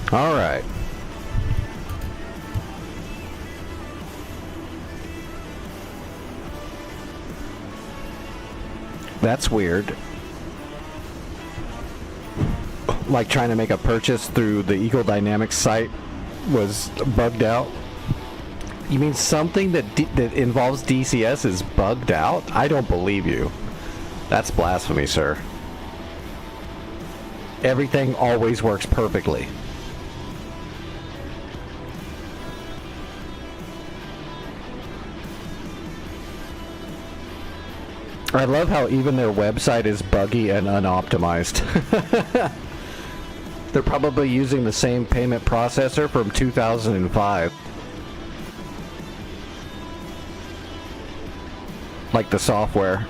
All right. That's weird. Like trying to make a purchase through the Eagle Dynamics site was bugged out. You mean something that involves DCS is bugged out? I don't believe you. That's blasphemy, sir. Everything always works perfectly. I love how even their website is buggy and unoptimized. They're probably using the same payment processor from 2005. Like the software.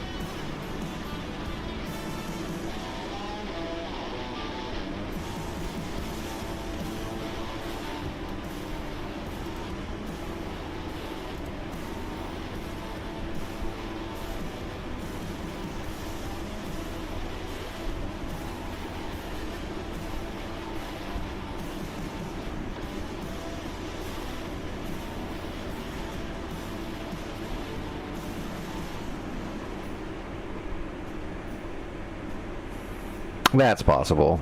That's possible.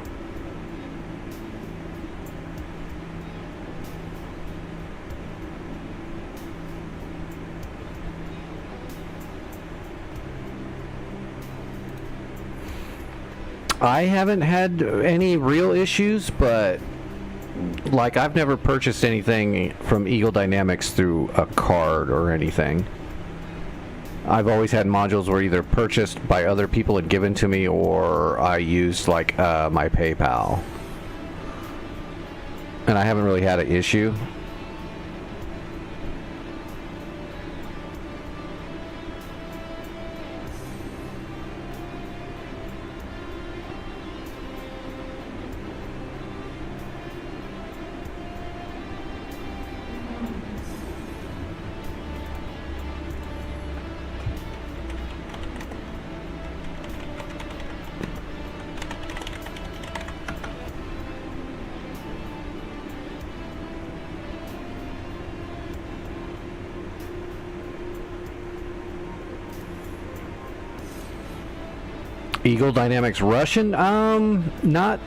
I haven't had any real issues, but like I've never purchased anything from Eagle Dynamics through a card or anything. I've always had modules were either purchased by other people and given to me, or I used like my PayPal. And I haven't really had an issue. Eagle Dynamics Russian? Not...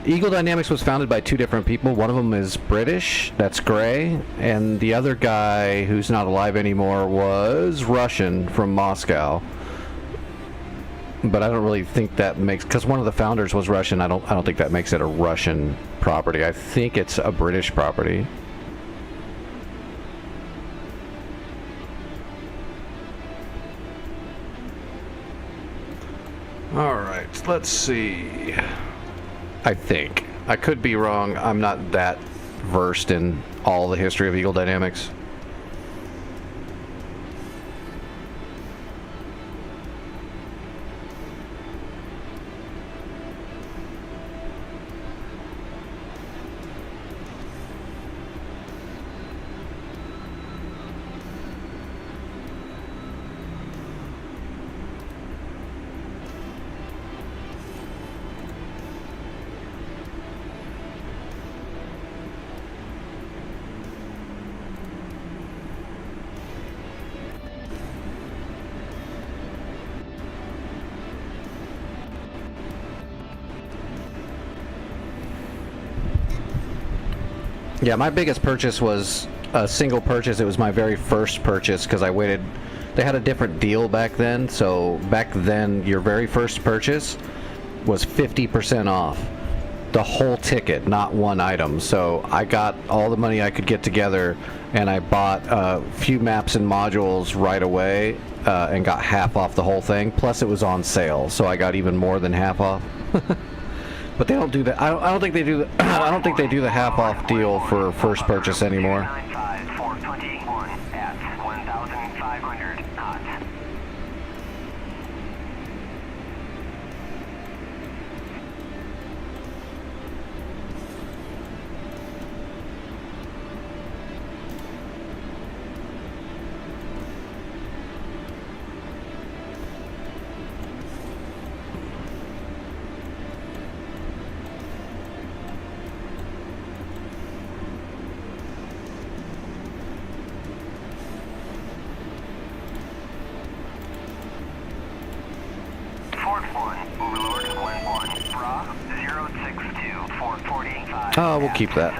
Eagle Dynamics was founded by two different people. One of them is British, that's Gray, and the other guy, who's not alive anymore, was Russian from Moscow. But I don't really think that makes... Because one of the founders was Russian, I don't think that makes it a Russian property. I think it's a British property. Alright, let's see. I think. I could be wrong. I'm not that versed in all the history of Eagle Dynamics. Yeah, my biggest purchase was a single purchase. It was my very first purchase because I waited. They had a different deal back then. So back then, your very first purchase was 50% off the whole ticket, not one item. So I got all the money I could get together, and I bought a few maps and modules right away and got half off the whole thing. Plus, it was on sale, so I got even more than half off. But they don't do that. I don't think they do the. I don't think they do the half off deal for first purchase anymore. Oh, we'll keep that.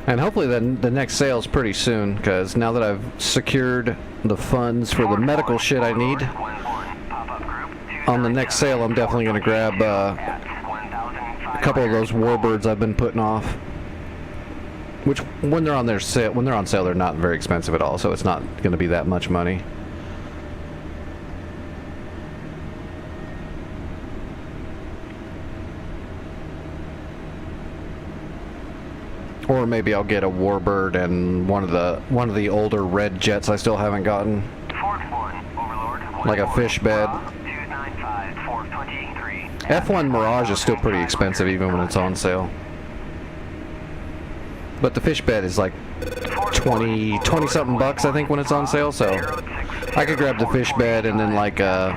And hopefully the next sale is pretty soon, because now that I've secured the funds for the medical shit I need, on the next sale I'm definitely going to grab a couple of those warbirds I've been putting off. Which, when they're on sale, they're not very expensive at all, so it's not going to be that much money. Or maybe I'll get a warbird and one of the older red jets I still haven't gotten, like a fish bed. F1 Mirage is still pretty expensive even when it's on sale, but the fish bed is like 20 something bucks I think when it's on sale. So I could grab the fish bed and then like the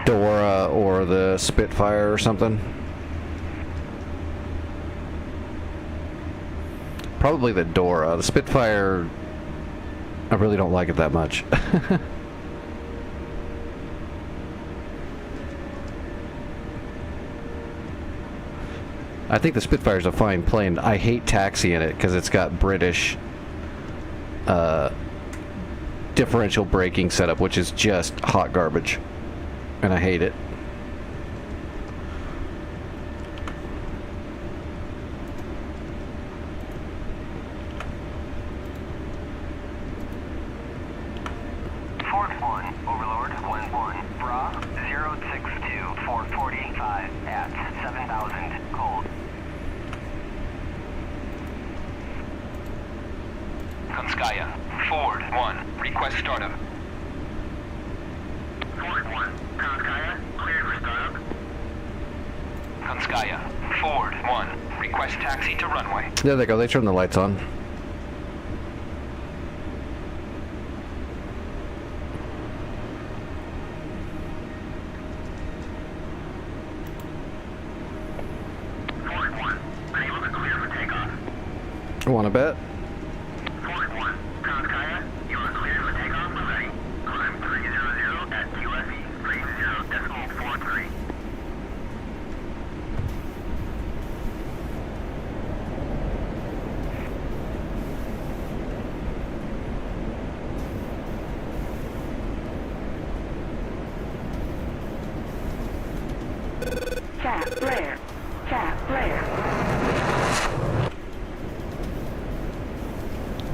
Dora or the Spitfire or something. Probably the Dora. The Spitfire, I really don't like it that much. I think the Spitfire's a fine plane. I hate taxi in it because it's got British differential braking setup, which is just hot garbage, and I hate it. There they go, they turned the lights on. Want to bet?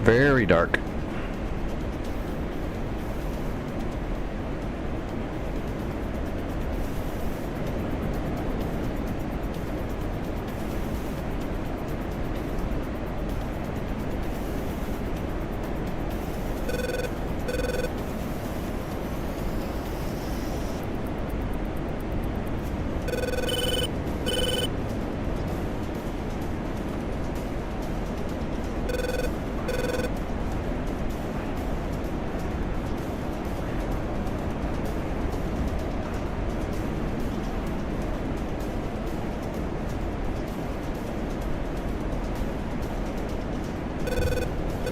Very dark.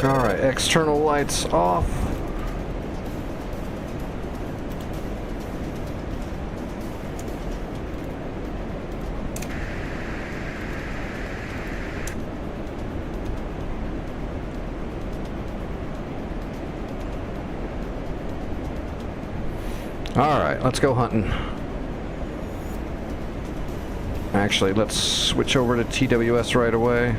Alright, external lights off. Alright, let's go hunting. Actually, let's switch over to TWS right away.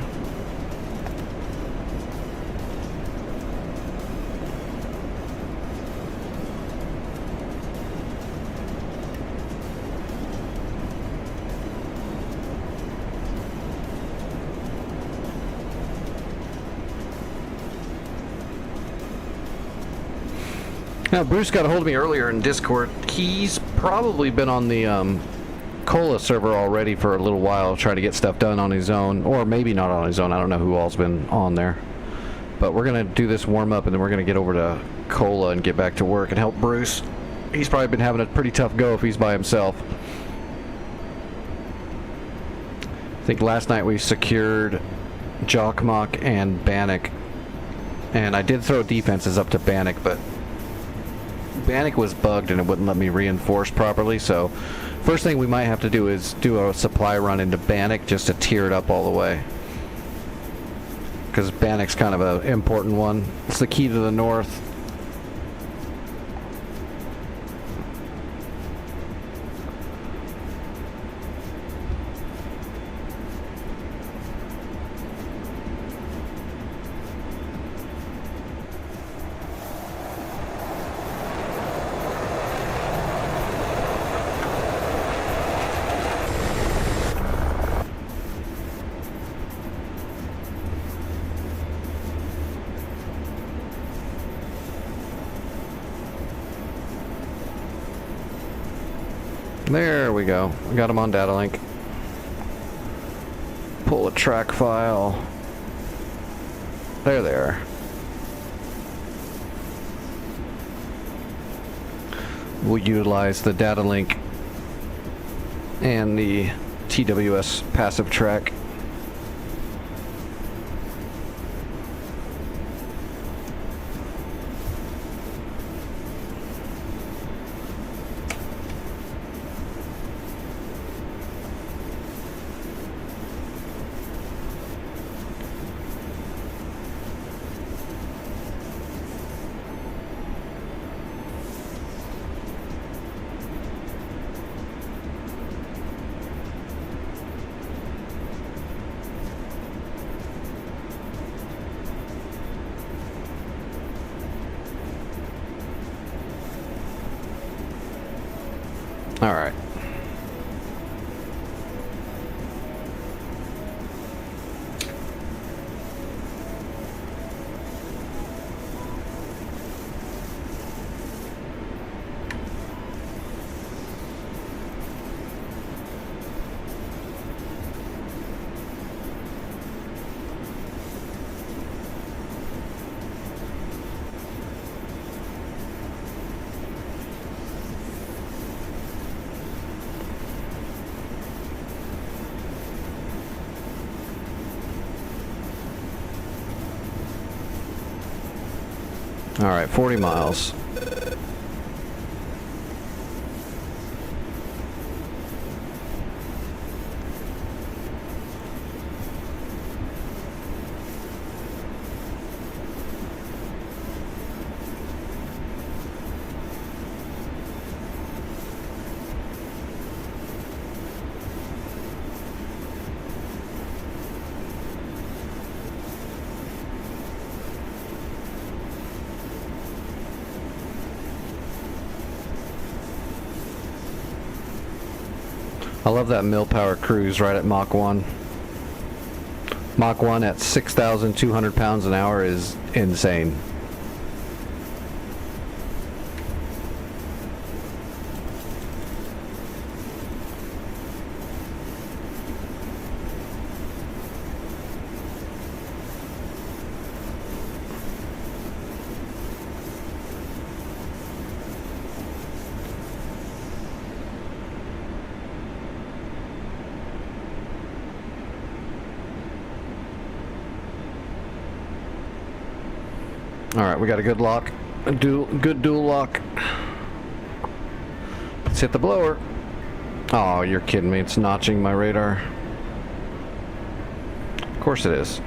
Now, Bruce got a hold of me earlier in Discord. He's probably been on the Kola server already for a little while, trying to get stuff done on his own, or maybe not on his own. I don't know who all's been on there. But we're going to do this warm-up, and then we're going to get over to Kola and get back to work and help Bruce. He's probably been having a pretty tough go if he's by himself. I think last night we secured Jokkmokk and Bannock. And I did throw defenses up to Bannock, but Bannock was bugged and it wouldn't let me reinforce properly, so first thing we might have to do is do a supply run into Bannock just to tear it up all the way. Because Bannock's kind of an important one. It's the key to the north. There we go. We got him on data link. Pull a track file. There they are. We'll utilize the data link and the TWS passive track. All right. All right, 40 miles. I love that mill power cruise right at Mach 1. Mach 1 at 6,200 pounds an hour is insane. Alright, we got a good lock. A good dual lock. Let's hit the blower. Oh, you're kidding me. It's notching my radar. Of course it is.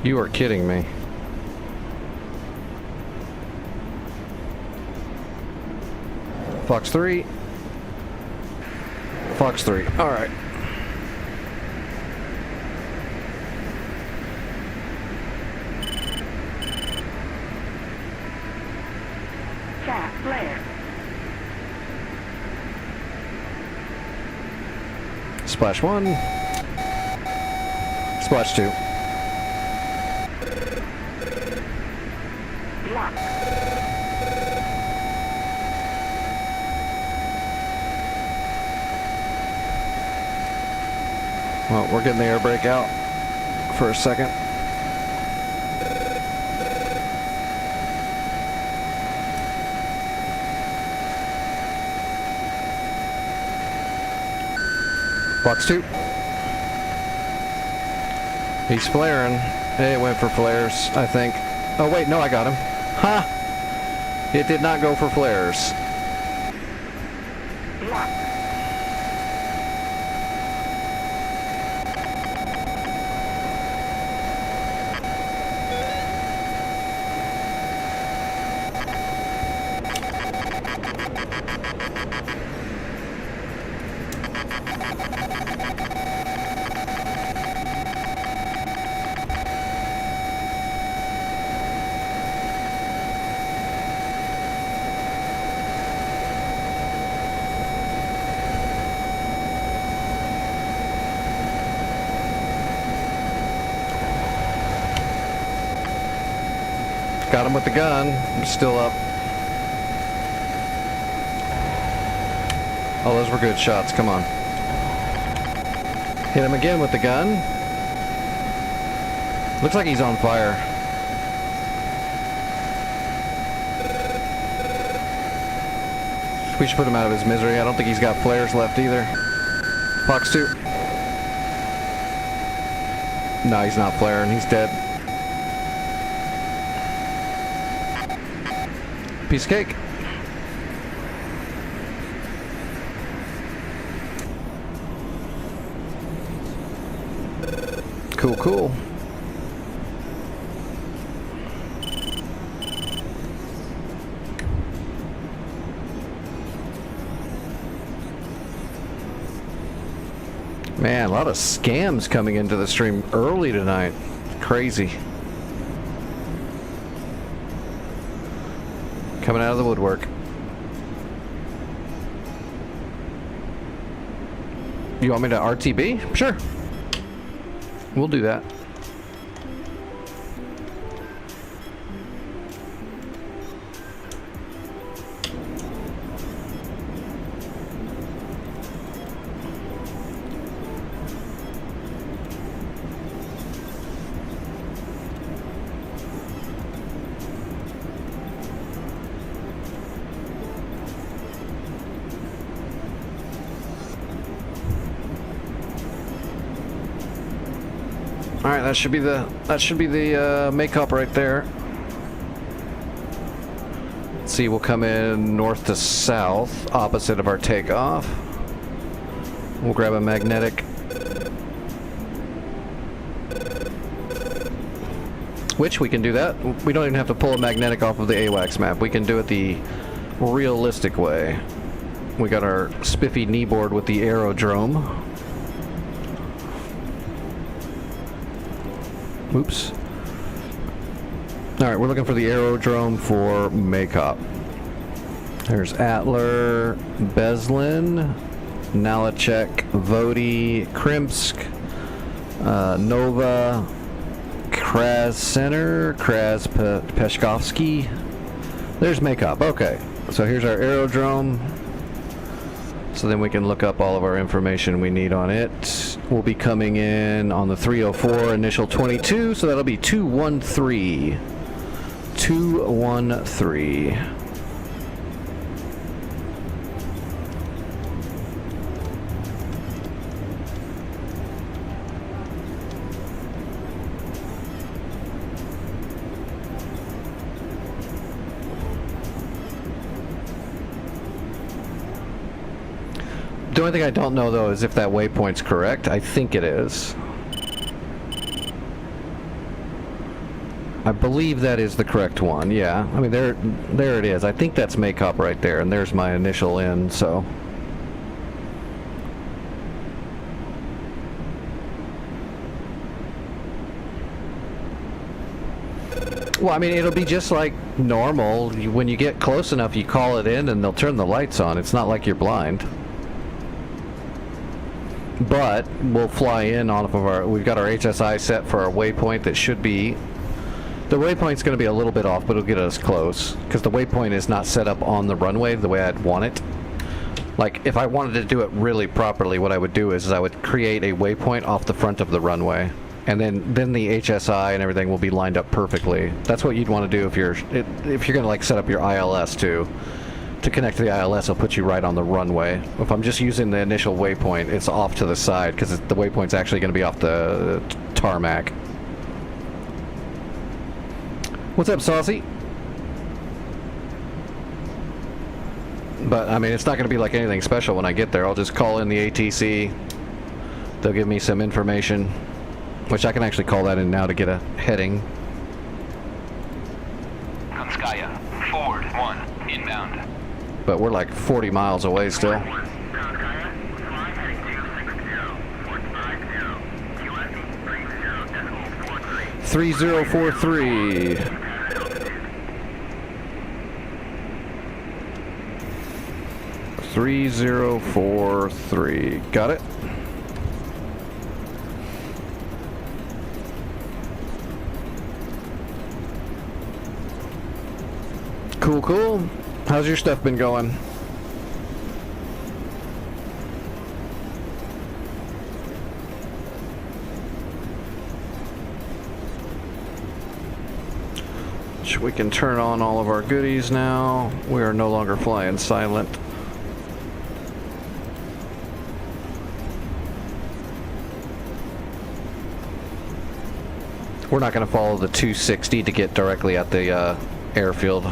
You are kidding me. Fox 3. Fox 3. Alright. Chat flare. Splash 1. Splash 2. Lock. Well, we're getting the air brake out for a second. Box 2. He's flaring. It went for flares, I think. Oh wait, no, I got him. Ha! It did not go for flares. Lock. Got him with the gun. I'm still up. Oh, those were good shots. Come on. Hit him again with the gun. Looks like he's on fire. We should put him out of his misery. I don't think he's got flares left either. Fox 2. No, he's not flaring. He's dead. Piece of cake. Cool, cool. Man, a lot of scams coming into the stream early tonight. Crazy. Coming out of the woodwork. You want me to RTB? Sure. We'll do that. All right, that should be the makeup right there. Let's see, we'll come in north to south, opposite of our takeoff. We'll grab a magnetic. Which we can do that. We don't even have to pull a magnetic off of the AWACS map. We can do it the realistic way. We got our spiffy kneeboard with the aerodrome. Oops. Alright, we're looking for the aerodrome for Makop. There's Atler, Beslin, Nalachek, Vody, Krimsk, Nova, Kraz Center, Kraz Peshkovsky. There's Makop. Okay, so here's our aerodrome. So then we can look up all of our information we need on it. We'll be coming in on the 304 initial 22, so that'll be 213. 213. The only thing I don't know, though, is if that waypoint's correct. I think it is. I believe that is the correct one, yeah. I mean, there it is. I think that's Makeup right there, and there's my initial in, so... Well, I mean, it'll be just like normal. When you get close enough, you call it in, and they'll turn the lights on. It's not like you're blind. But we'll fly in off of our... We've got our HSI set for our waypoint that should be... The waypoint's going to be a little bit off, but it'll get us close. Because the waypoint is not set up on the runway the way I'd want it. Like, if I wanted to do it really properly, what I would do is I would create a waypoint off the front of the runway. And then the HSI and everything will be lined up perfectly. That's what you'd want to do if you're going to like set up your ILS too. To connect to the ILS, it'll put you right on the runway. If I'm just using the initial waypoint, it's off to the side because the waypoint's actually going to be off the tarmac. What's up, Saucy? But I mean, it's not going to be like anything special when I get there. I'll just call in the ATC. They'll give me some information. Which I can actually call that in now to get a heading. Konskaya, forward 1, inbound. But we're like 40 miles away still. 3043. 3043. Got it? Cool, cool. How's your stuff been going? We can turn on all of our goodies now. We are no longer flying silent. We're not going to follow the 260 to get directly at the airfield.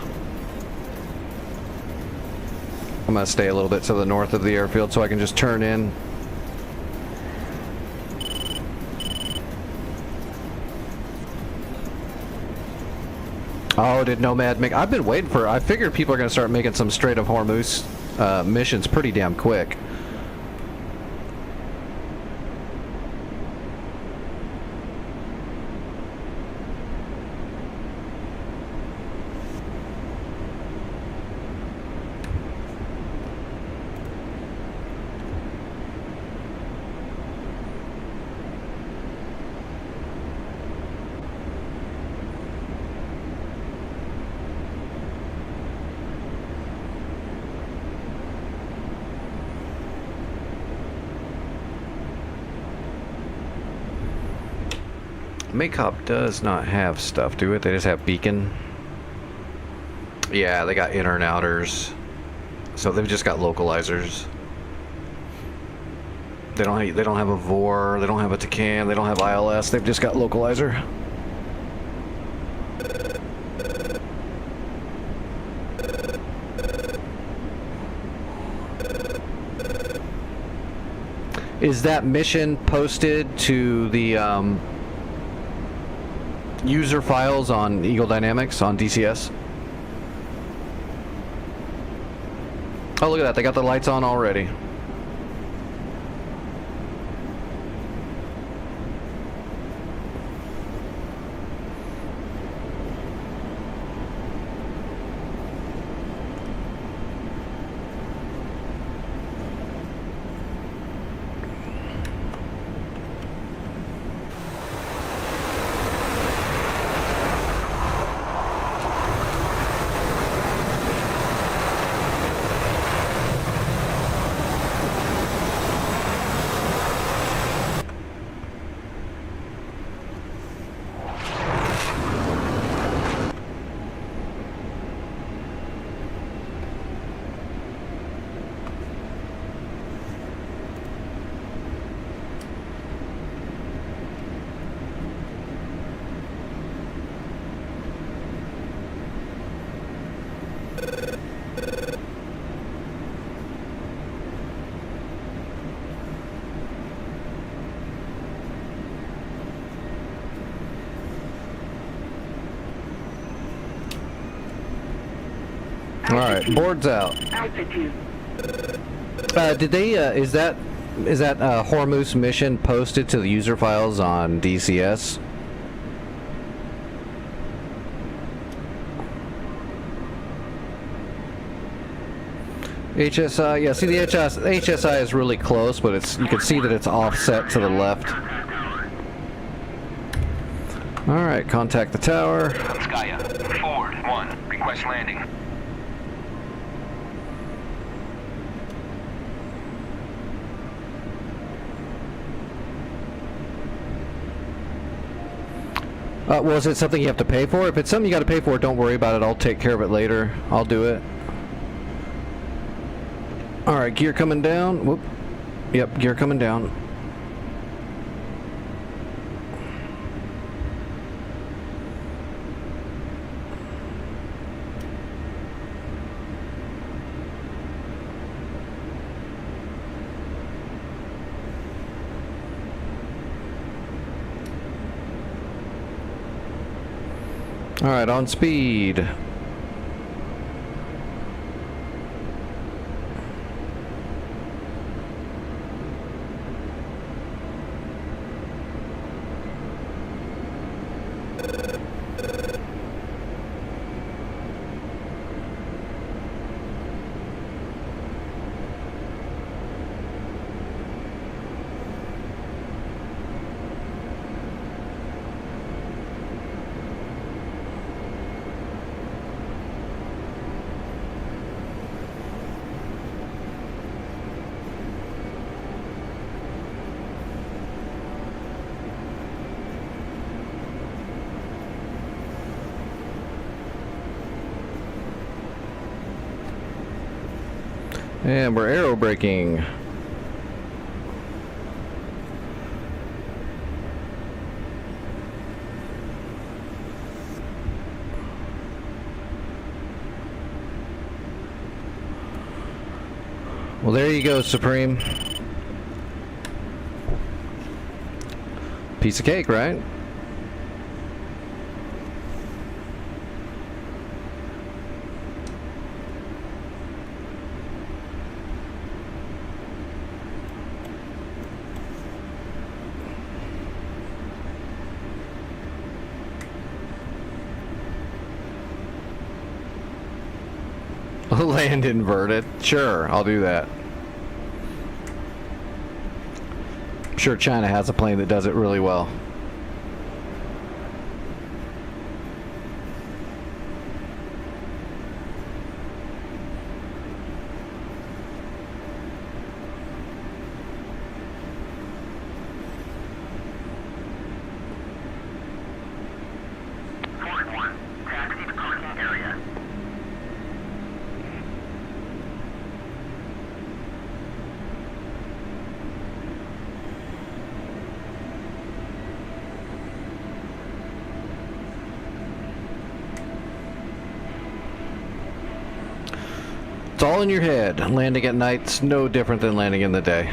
I'm going to stay a little bit to the north of the airfield so I can just turn in. Oh, did Nomad make... I've been waiting for... I figured people are going to start making some Strait of Hormuz missions pretty damn quick. Makeup does not have stuff, do it? They just have beacon. Yeah, they got inner and outers. So they've just got localizers. They don't have a VOR, they don't have a TACAN, they don't have ILS, they've just got localizer. Is that mission posted to the user files on Eagle Dynamics on DCS? Oh, look at that. They got the lights on already. Alright, boards out. Altitude. Did they, is that Hormuz mission posted to the user files on DCS? HSI, yeah, see the HSI is really close, but you can see that it's offset to the left. Alright, contact the tower. Konskaya, forward 1, request landing. Was it something you have to pay for? If it's something you got to pay for, don't worry about it. I'll take care of it later. I'll do it. Alright, gear coming down. Whoop. Yep, gear coming down. Alright, on speed. And we're aero braking. Well, there you go, Supreme. Piece of cake, right? Land inverted. Sure, I'll do that. I'm sure China has a plane that does it really well. It's all in your head. Landing at night's no different than landing in the day.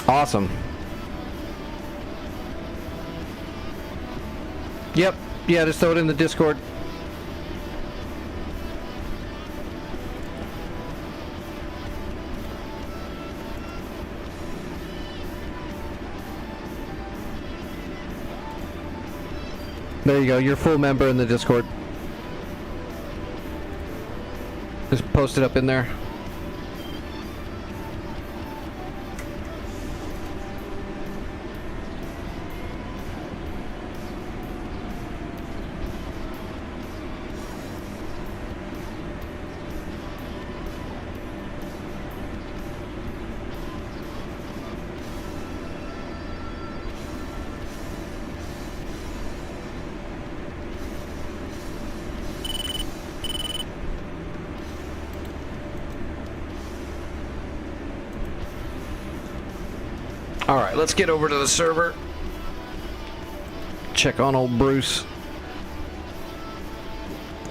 Awesome. Yep. Yeah, just throw it in the Discord. There you go, you're a full member in the Discord. Just post it up in there. Alright, let's get over to the server. Check on old Bruce.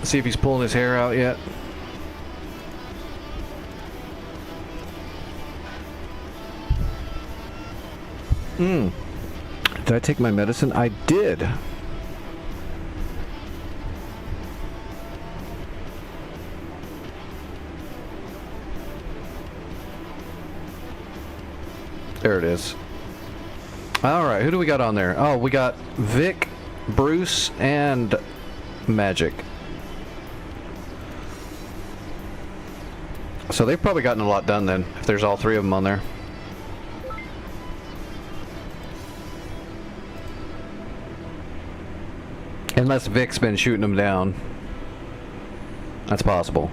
See if he's pulling his hair out yet. Did I take my medicine? I did. There it is. Alright, who do we got on there? Oh, we got Vic, Bruce, and Magic. So they've probably gotten a lot done then, if there's all three of them on there. Unless Vic's been shooting them down. That's possible.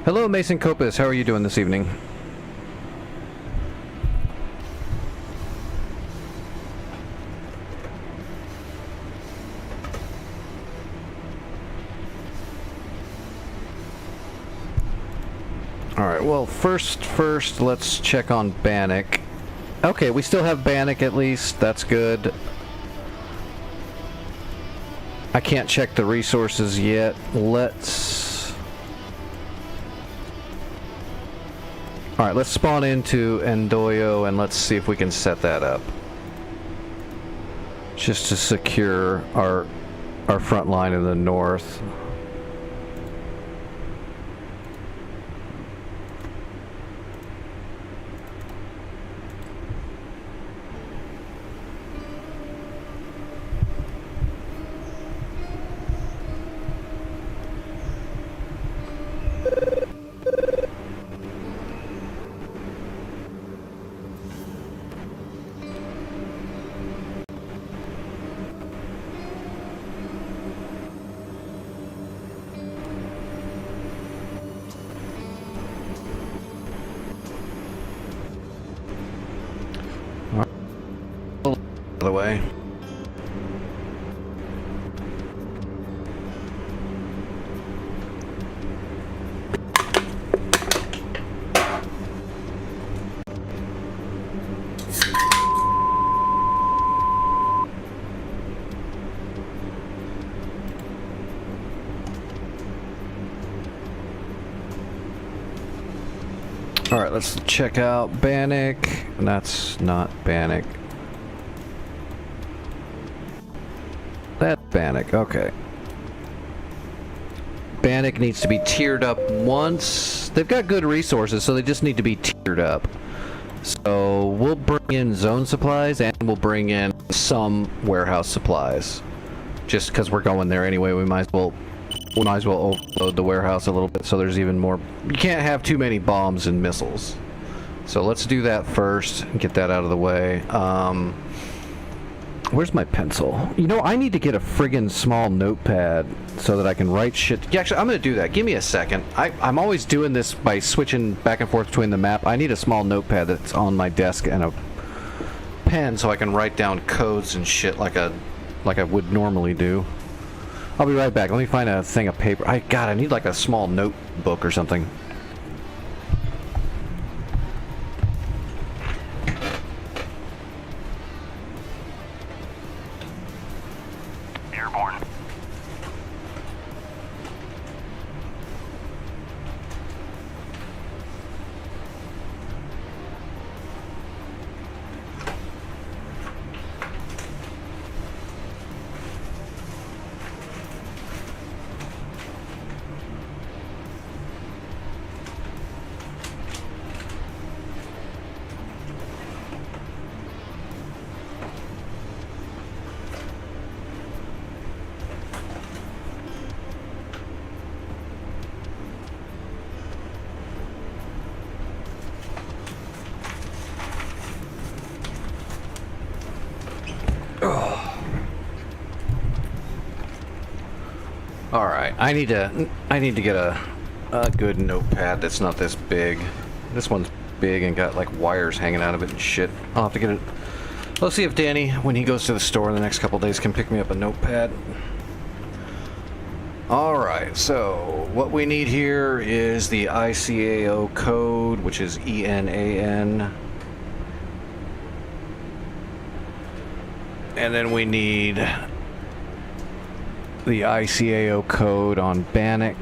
Hello, Mason Copus. How are you doing this evening? Alright, well, first, let's check on Bannock. Okay, we still have Bannock at least. That's good. I can't check the resources yet. Alright, let's spawn into Endoyo and let's see if we can set that up. Just to secure our front line in the north. The way. All right, let's check out Bannock. And that's not Bannock. That's Bannock, okay. Bannock needs to be tiered up once. They've got good resources, so they just need to be tiered up. So we'll bring in zone supplies and we'll bring in some warehouse supplies. Just because we're going there anyway, we might as well overload the warehouse a little bit so there's even more. You can't have too many bombs and missiles. So let's do that first and get that out of the way. Where's my pencil? You know, I need to get a friggin' small notepad so that I can write shit. Yeah, actually, I'm gonna do that. Give me a second. I'm always doing this by switching back and forth between the map. I need a small notepad that's on my desk and a pen so I can write down codes and shit like I would normally do. I'll be right back. Let me find a thing of paper. God, I need like a small notebook or something. Airborne. Alright, I need to get a good notepad that's not this big. This one's big and got like wires hanging out of it and shit. I'll have to get it. Let's see if Danny, when he goes to the store in the next couple days, can pick me up a notepad. Alright, so what we need here is the ICAO code, which is ENAN And then we need the ICAO code on Bannock.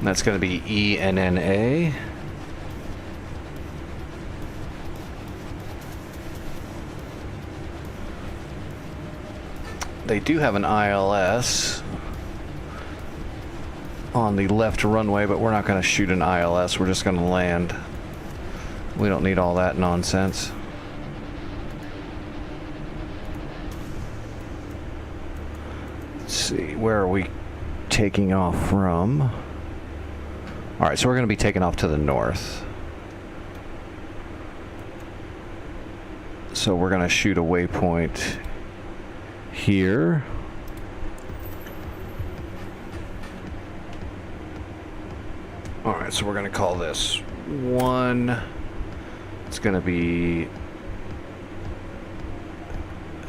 That's going to be ENNA. They do have an ILS on the left runway, but we're not going to shoot an ILS. We're just going to land. We don't need all that nonsense. Let's see, where are we taking off from? All right, so we're going to be taking off to the north. So we're going to shoot a waypoint here. All right, so we're going to call this 1. It's going to be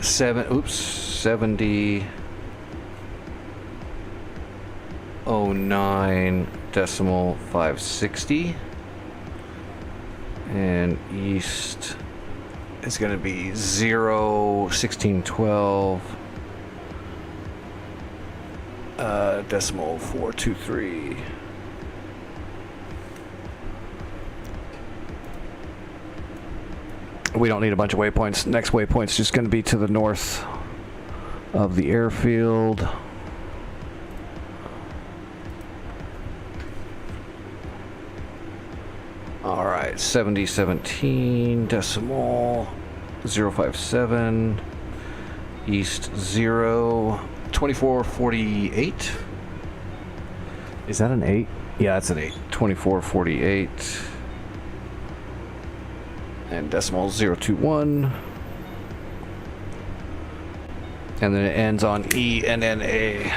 70.09.560, and east is going to be 0.1612 decimal 423. We don't need a bunch of waypoints. Next waypoint's just going to be to the north of the airfield. All right, 7017 decimal 057 east 02448. Is that an 8? Yeah, that's an 8. 2448. And decimal 021. And then it ends on ENNA.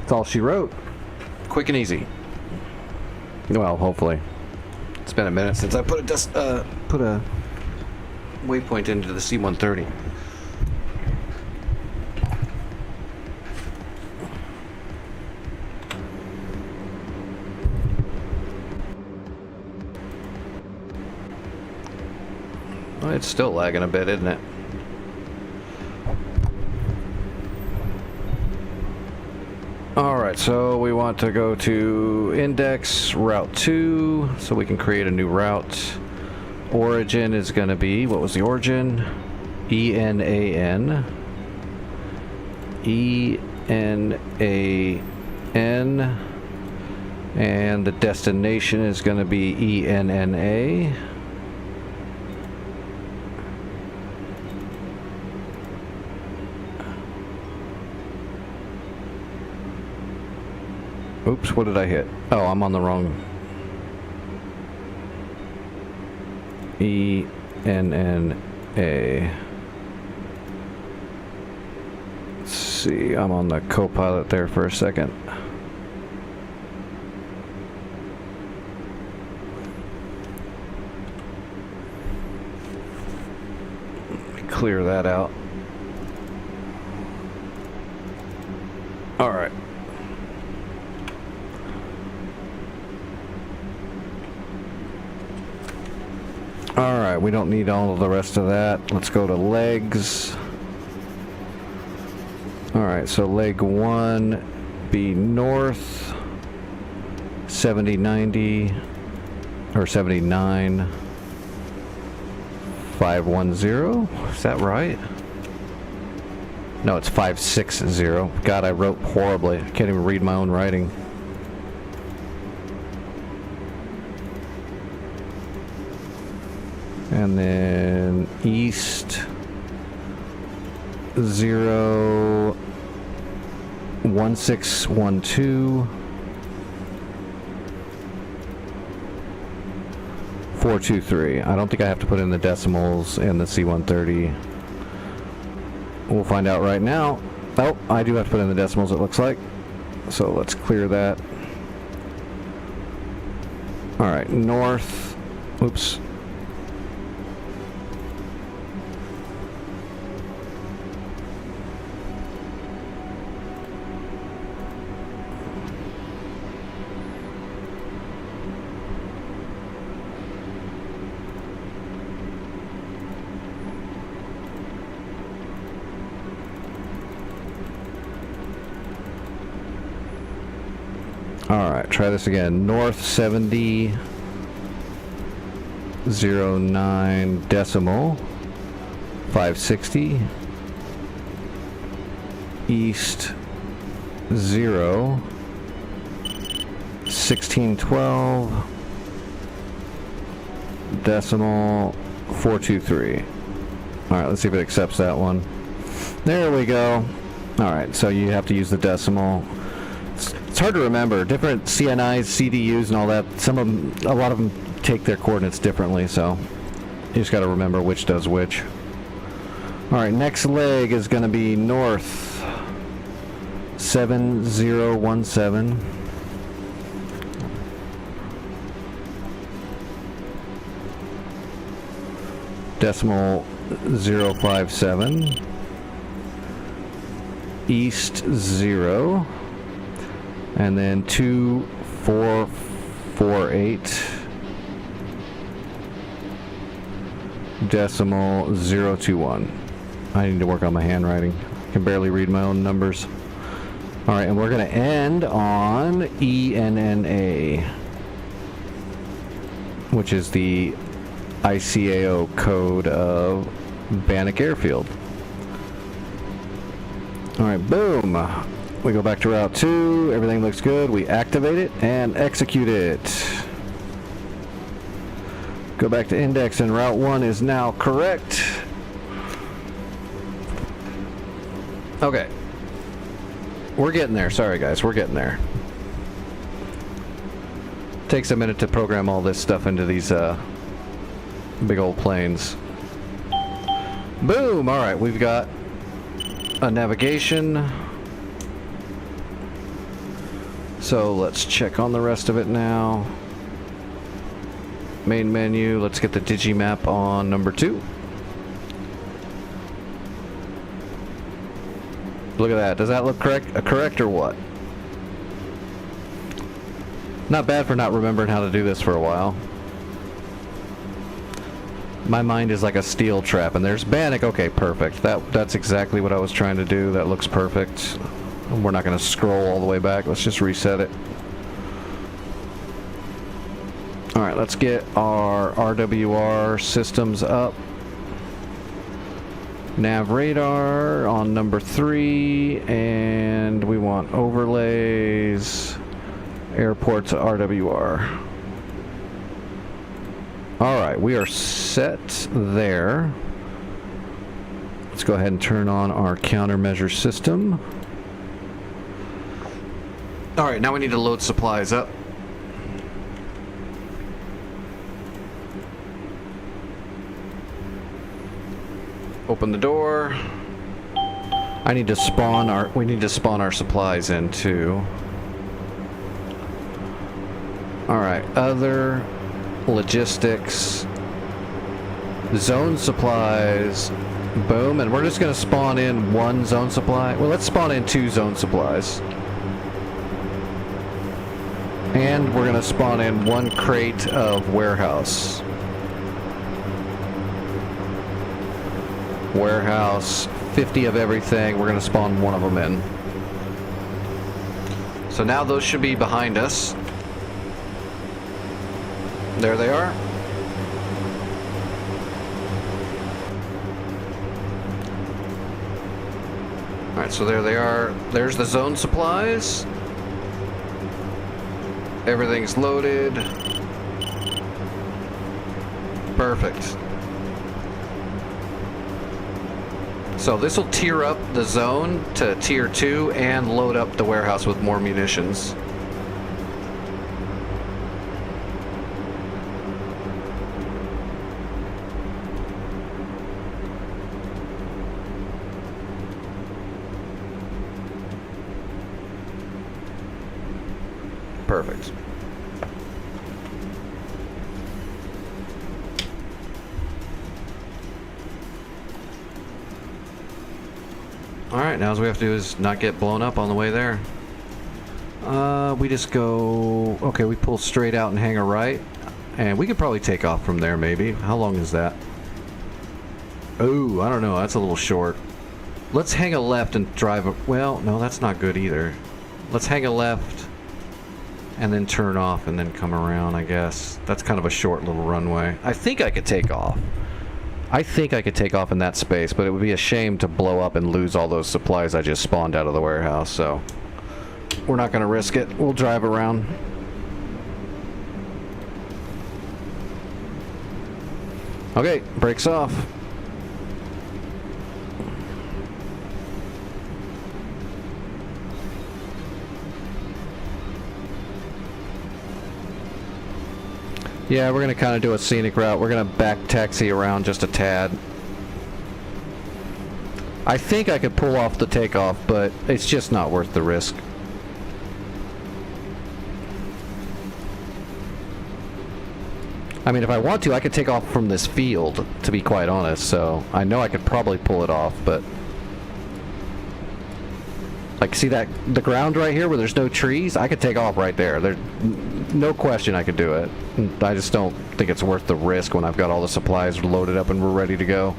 That's all she wrote. Quick and easy. Well, hopefully. It's been a minute since I put a waypoint into the C-130. Well, it's still lagging a bit, isn't it? Alright, so we want to go to index route 2 so we can create a new route. Origin is going to be, what was the origin? ENAN. ENAN. And the destination is going to be ENNA. Oops, what did I hit? Oh, I'm on the wrong. ENNA. Let's see, I'm on the co-pilot there for a second. Let me clear that out. All right. Alright, we don't need all of the rest of that. Let's go to legs. Alright, so leg 1 be north 7090 or 79 510. Is that right? No, it's 560. God, I wrote horribly. I can't even read my own writing. And then east 01612 423. I don't think I have to put in the decimals in the C-130. We'll find out right now. Oh, I do have to put in the decimals, it looks like. So let's clear that. Alright, north. Oops. Alright, try this again. North 70 09 decimal 560. East 0 1612 decimal 423. Alright, let's see if it accepts that one. There we go. Alright, so you have to use the decimal. It's hard to remember. Different CNIs, CDUs, and all that. A lot of them take their coordinates differently, so you just got to remember which does which. Alright, next leg is going to be north 7017. Decimal 057. East 0. And then 2448. Decimal 021. I need to work on my handwriting. I can barely read my own numbers. Alright, and we're going to end on ENNA, which is the ICAO code of Bannock Airfield. Alright, boom. We go back to Route 2. Everything looks good. We activate it and execute it. Go back to index, and Route 1 is now correct. Okay. We're getting there. Sorry, guys. We're getting there. Takes a minute to program all this stuff into these big old planes. Boom! Alright, we've got a navigation. So let's check on the rest of it now. Main menu. Let's get the digimap on number 2. Look at that. Does that look correct? Correct or what? Not bad for not remembering how to do this for a while. My mind is like a steel trap, and there's Bannock. Okay, perfect. That's exactly what I was trying to do. That looks perfect. We're not going to scroll all the way back. Let's just reset it. Alright, let's get our RWR systems up. Nav radar on number 3, and we want overlays, airports RWR. Alright, we are set there. Let's go ahead and turn on our countermeasure system. Alright, now we need to load supplies up. Open the door. We need to spawn our supplies in too. Alright, other logistics, zone supplies, boom, and we're just going to spawn in one zone supply. Well, let's spawn in 2 zone supplies. And we're going to spawn in 1 crate of warehouse. Warehouse, 50 of everything. We're going to spawn 1 of them in. So now those should be behind us. There they are. Alright, so there they are. There's the zone supplies. Everything's loaded. Perfect. So this will tier up the zone to tier 2 and load up the warehouse with more munitions. Perfect. Alright, now all we have to do is not get blown up on the way there. We just go... Okay, we pull straight out and hang a right. And we could probably take off from there, maybe. How long is that? Oh, I don't know. That's a little short. Let's hang a left and drive... Well, no, that's not good either. Let's hang a left And then turn off and then come around, I guess. That's kind of a short little runway. I think I could take off. I think I could take off in that space, but it would be a shame to blow up and lose all those supplies I just spawned out of the warehouse, so we're not going to risk it. We'll drive around. Okay, brakes off. Yeah, we're going to kind of do a scenic route. We're going to back taxi around just a tad. I think I could pull off the takeoff, but it's just not worth the risk. I mean, if I want to, I could take off from this field, to be quite honest, so I know I could probably pull it off, but... Like, see that, the ground right here where there's no trees? I could take off right there. There's no question I could do it. I just don't think it's worth the risk when I've got all the supplies loaded up and we're ready to go.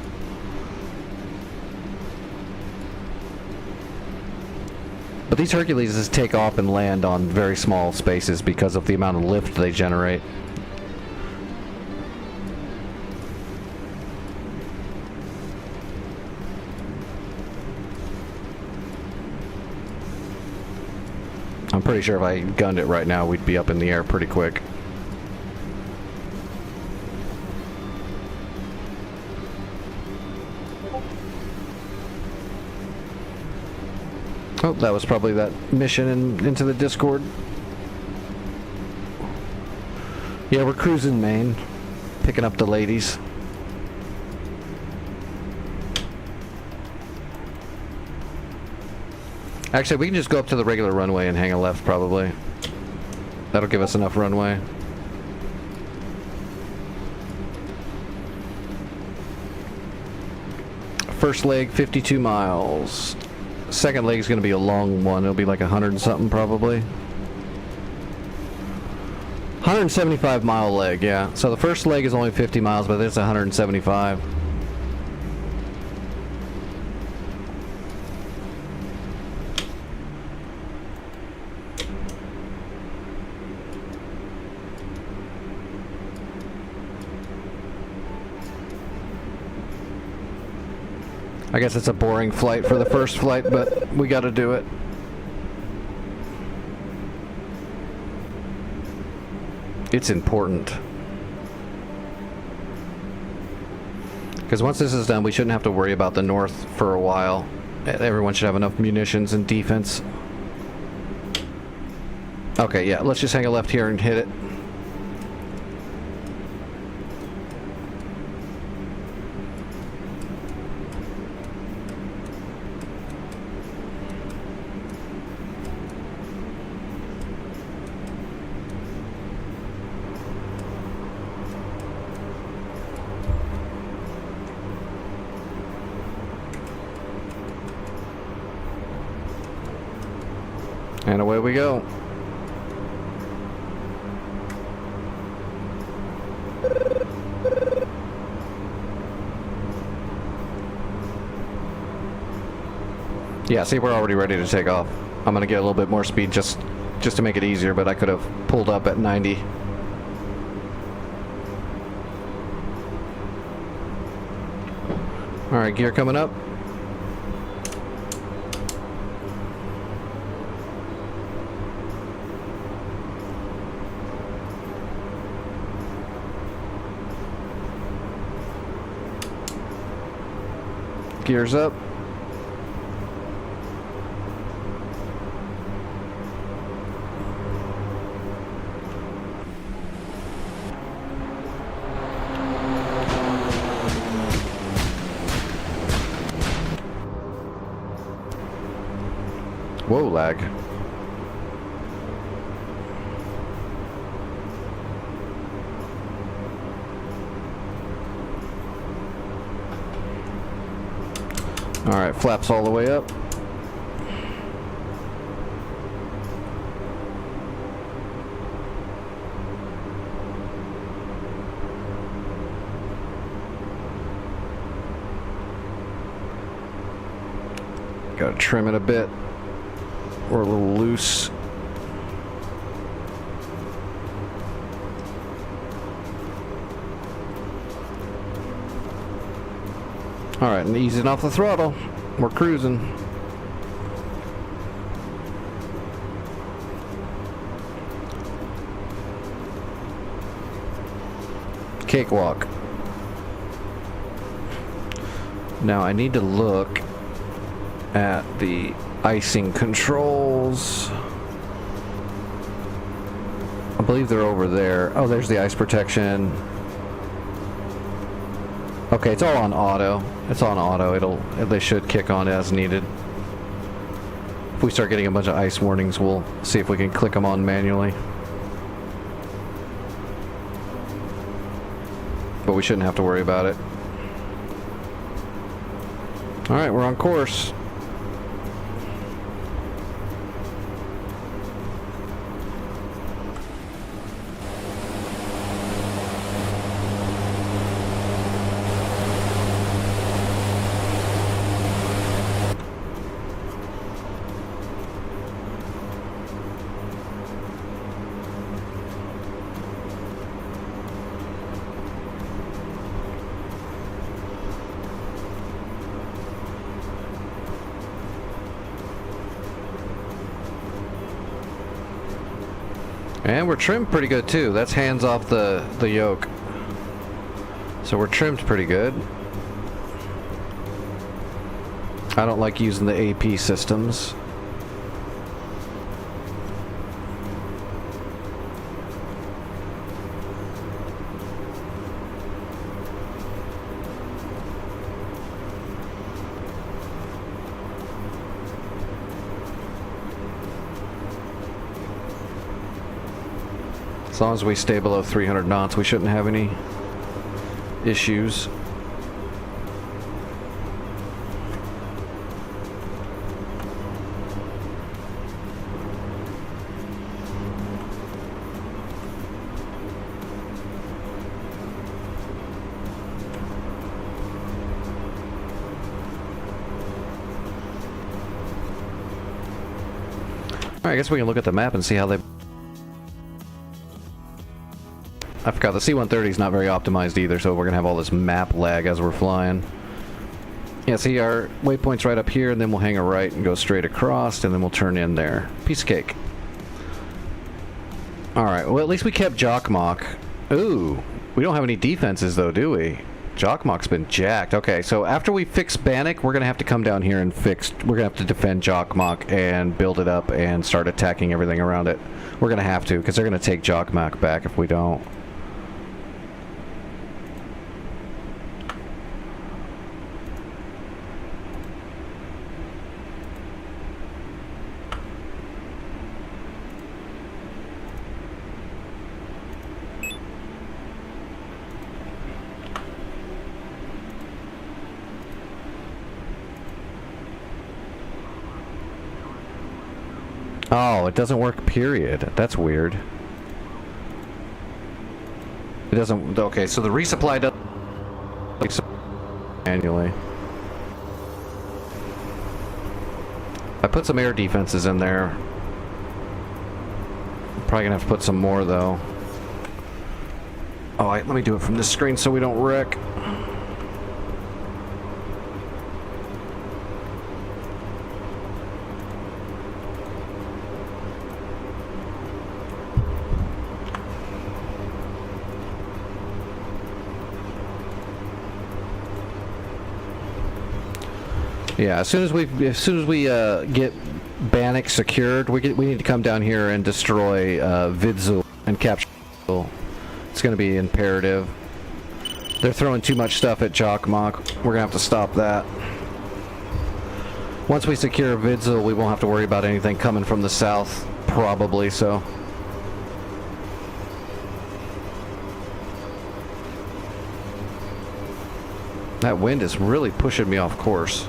But these Herculeses take off and land on very small spaces because of the amount of lift they generate. I'm pretty sure if I gunned it right now, we'd be up in the air pretty quick. Oh, that was probably that mission into the Discord. Yeah, we're cruising Maine, picking up the ladies. Actually, we can just go up to the regular runway and hang a left, probably. That'll give us enough runway. First leg, 52 miles. Second leg is going to be a long one. It'll be like 100 and something, probably. 175 mile leg, yeah. So the first leg is only 50 miles, but it's 175. I guess it's a boring flight for the first flight, but we gotta do it. It's important. Because once this is done, we shouldn't have to worry about the north for a while. Everyone should have enough munitions and defense. Okay, yeah, let's just hang a left here and hit it. And away we go. Yeah, see, we're already ready to take off. I'm gonna get a little bit more speed just to make it easier, but I could have pulled up at 90. All right, gear coming up. Gears up. Whoa, lag. All right, flaps all the way up. Gotta trim it a bit. We're a little loose. Alright, and easing off the throttle. We're cruising. Cakewalk. Now I need to look at the icing controls. I believe they're over there. Oh, there's the ice protection. Okay, it's all on auto. It's on auto. They should kick on as needed. If we start getting a bunch of ice warnings, we'll see if we can click them on manually. But we shouldn't have to worry about it. Alright, we're on course. And we're trimmed pretty good too. That's hands off the yoke. So we're trimmed pretty good. I don't like using the AP systems. As long as we stay below 300 knots, we shouldn't have any issues. Alright, I guess we can look at the map and see how they... I forgot, the C-130 is not very optimized either, so we're going to have all this map lag as we're flying. Yeah, see, our waypoint's right up here, and then we'll hang a right and go straight across, and then we'll turn in there. Piece of cake. Alright, well, at least we kept Jockmock. Ooh, we don't have any defenses, though, do we? Jockmock's been jacked. Okay, so after we fix Bannock, we're going to have to come down here and fix... We're going to have to defend Jockmock and build it up and start attacking everything around it. We're going to have to, because they're going to take Jockmock back if we don't. Oh, it doesn't work, period. That's weird. It doesn't... Okay, so the resupply doesn't... manually. I put some air defenses in there. I'm probably gonna have to put some more, though. Oh, let me do it from this screen so we don't wreck. Yeah, as soon as we get Bannock secured, we need to come down here and destroy Vidzul and capture Vidzul. It's going to be imperative. They're throwing too much stuff at Jockmock. We're going to have to stop that. Once we secure Vidzul, we won't have to worry about anything coming from the south, probably, so... That wind is really pushing me off course.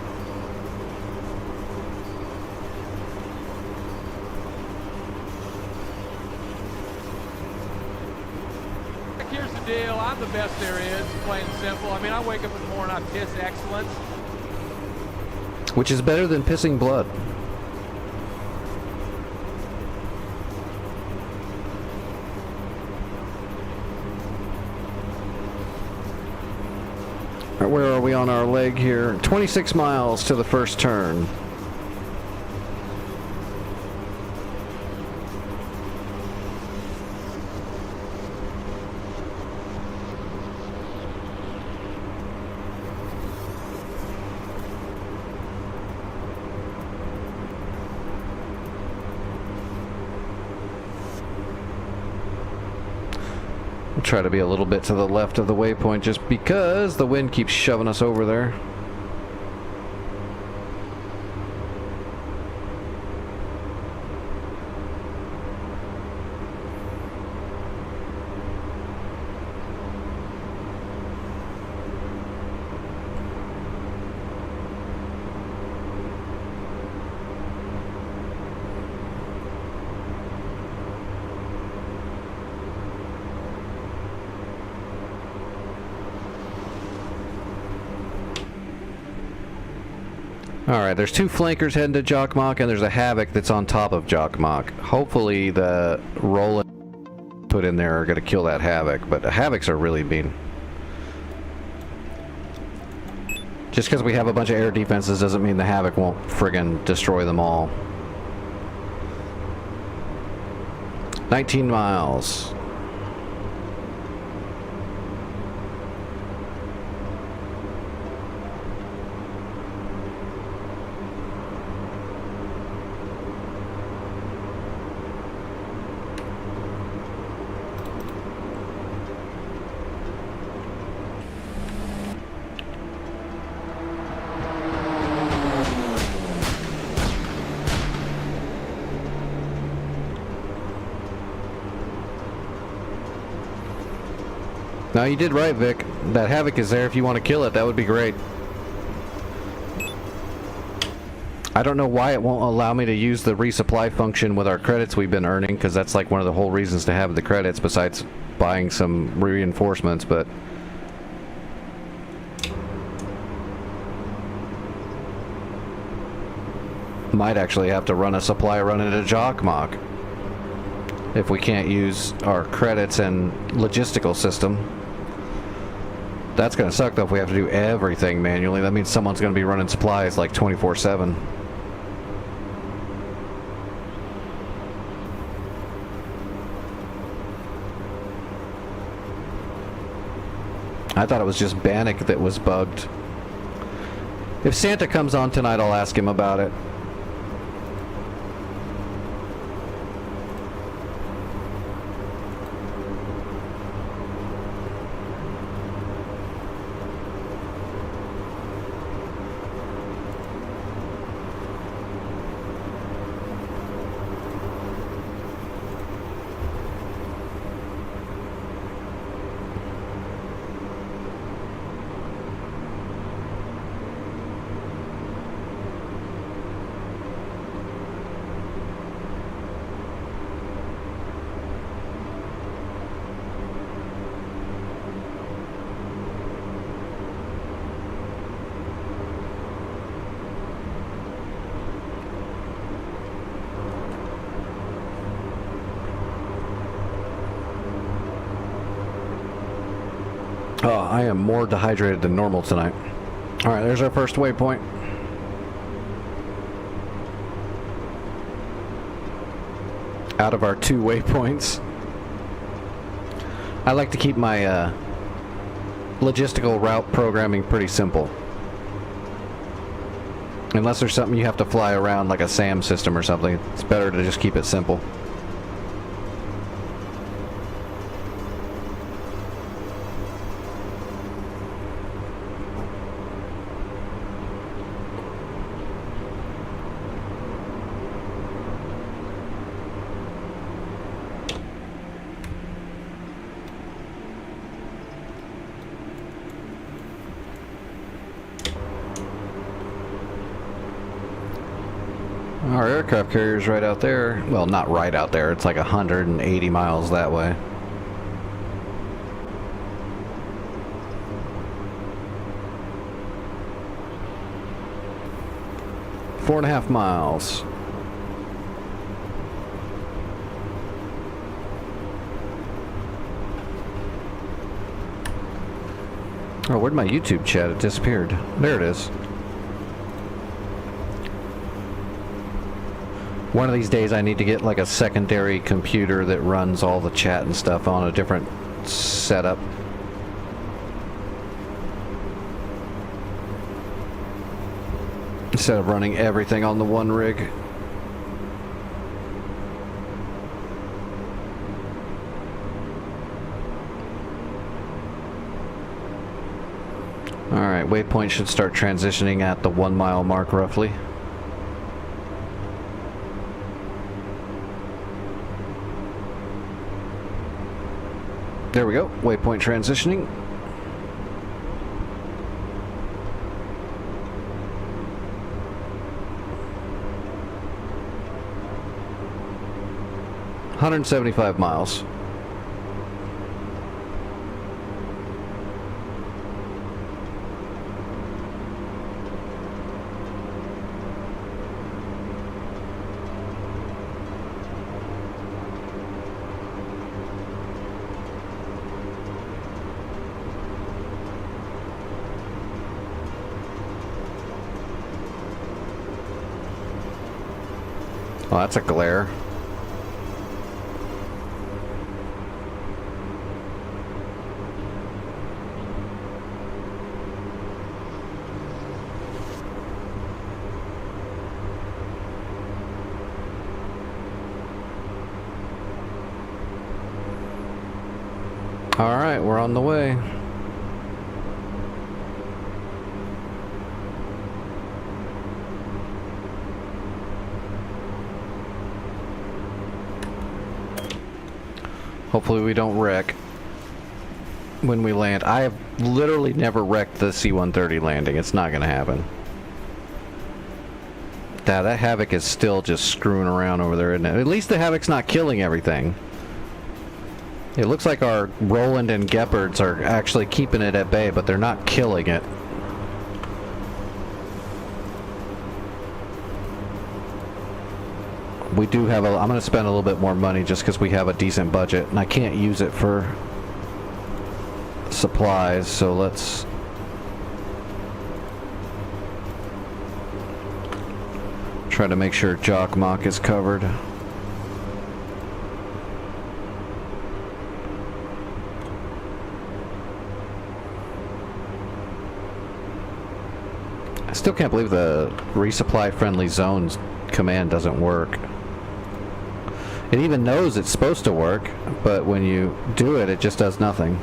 Here's the deal. I'm the best there is, plain and simple. I mean, I wake up in the morning, I piss excellence. Which is better than pissing blood. where are we on our leg here? 26 miles to the first turn. We'll try to be a little bit to the left of the waypoint just because the wind keeps shoving us over there. Alright, there's two flankers heading to Jokkmokk, and there's a Havoc that's on top of Jokkmokk. Hopefully the roll put in there are going to kill that Havoc, but the Havocs are really mean. Just because we have a bunch of air defenses doesn't mean the Havoc won't friggin' destroy them all. 19 miles. No, you did right, Vic. That Havoc is there if you want to kill it. That would be great. I don't know why it won't allow me to use the resupply function with our credits we've been earning, because that's like one of the whole reasons to have the credits besides buying some reinforcements, but... might actually have to run a supply run into Jokkmokk if we can't use our credits and logistical system. That's gonna suck though if we have to do everything manually. That means someone's gonna be running supplies like 24/7. I thought it was just Bannock that was bugged. If Santa comes on tonight, I'll ask him about it. Oh, I am more dehydrated than normal tonight. Alright, there's our first waypoint. Out of our 2 waypoints. I like to keep my logistical route programming pretty simple. Unless there's something you have to fly around like a SAM system or something, it's better to just keep it simple. Our aircraft carrier's right out there. Well, not right out there. It's like 180 miles that way. Four and a half miles. Oh, where'd my YouTube chat? It disappeared. There it is. One of these days I need to get like a secondary computer that runs all the chat and stuff on a different setup. Instead of running everything on the one rig. Alright, waypoint should start transitioning at the 1 mile mark roughly. There we go, waypoint transitioning. $175 miles. Oh, that's a glare. All right, we're on the way. Hopefully we don't wreck when we land. I have literally never wrecked the C-130 landing. It's not going to happen. That Havoc is still just screwing around over there, isn't it? At least the Havoc's not killing everything. It looks like our Roland and Gepards are actually keeping it at bay, but they're not killing it. We do have I'm going to spend a little bit more money just because we have a decent budget, and I can't use it for supplies, so let's try to make sure Jock Mock is covered. I still can't believe the resupply friendly zones command doesn't work. It even knows it's supposed to work, but when you do it, it just does nothing.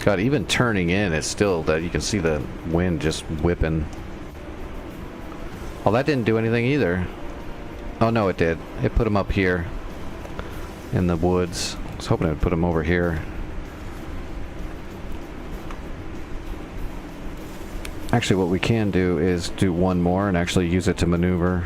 God, even turning in, it's still that you can see the wind just whipping. Oh, that didn't do anything either. Oh no, it did. It put them up here in the woods. I was hoping it would put them over here. Actually, what we can do is do one more and actually use it to maneuver.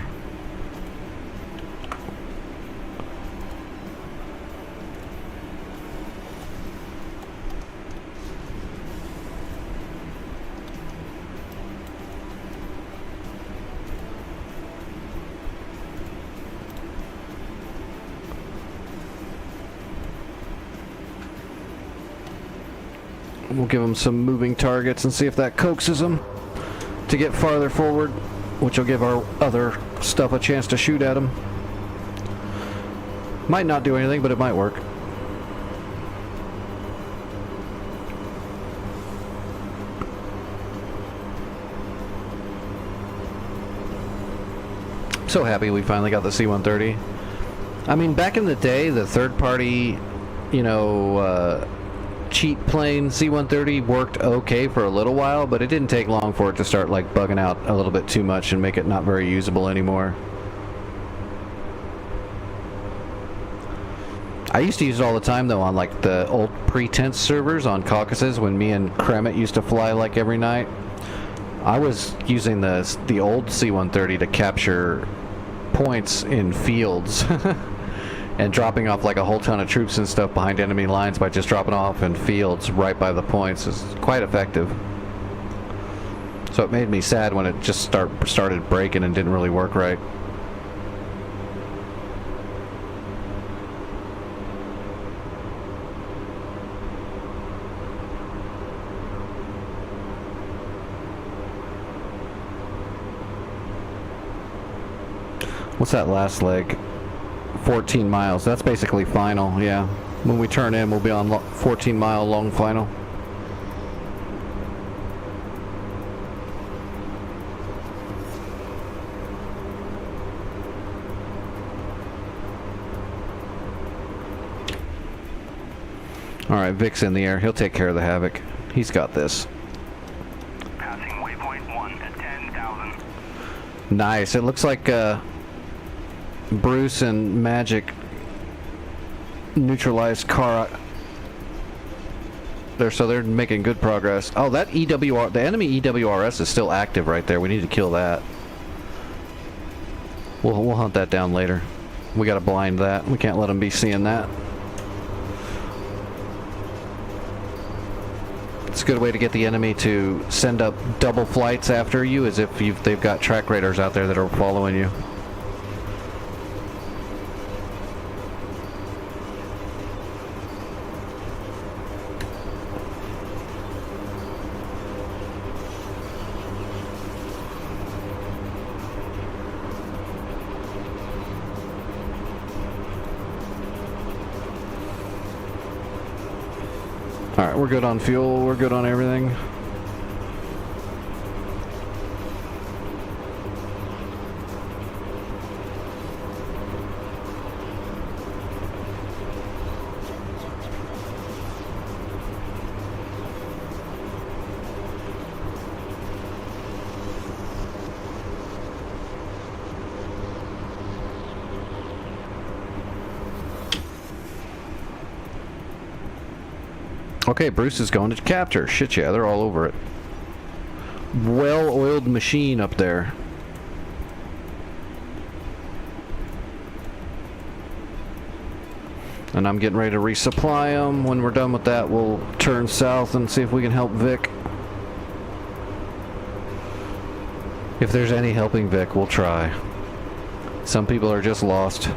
We'll give them some moving targets and see if that coaxes them to get farther forward, which will give our other stuff a chance to shoot at them. Might not do anything, but it might work. So happy we finally got the C-130. I mean, back in the day, the third-party, you know, cheap plane C-130 worked okay for a little while, but it didn't take long for it to start like bugging out a little bit too much and make it not very usable anymore. I used to use it all the time though on like the old pretense servers on Caucasus when me and Kremet used to fly like every night. I was using the old C-130 to capture points in fields and dropping off like a whole ton of troops and stuff behind enemy lines by just dropping off in fields right by the points. It's quite effective. So it made me sad when it just started breaking and didn't really work right. What's that last leg? 14 miles. That's basically final, yeah. When we turn in, we'll be on 14-mile long final. Alright, Vic's in the air. He'll take care of the Havoc. He's got this. Passing waypoint 1 at 10,000. Nice. It looks like Bruce and Magic neutralized Kara. So they're making good progress. Oh, that the enemy EWRS is still active right there. We need to kill that. We'll hunt that down later. We gotta blind that. We can't let them be seeing that. It's a good way to get the enemy to send up double flights after you, as if they've got track radars out there that are following you. Alright, we're good on fuel, we're good on everything. Okay, Bruce is going to capture. Shit, yeah, they're all over it. Well-oiled machine up there. And I'm getting ready to resupply them. When we're done with that, we'll turn south and see if we can help Vic. If there's any helping Vic, we'll try. Some people are just lost.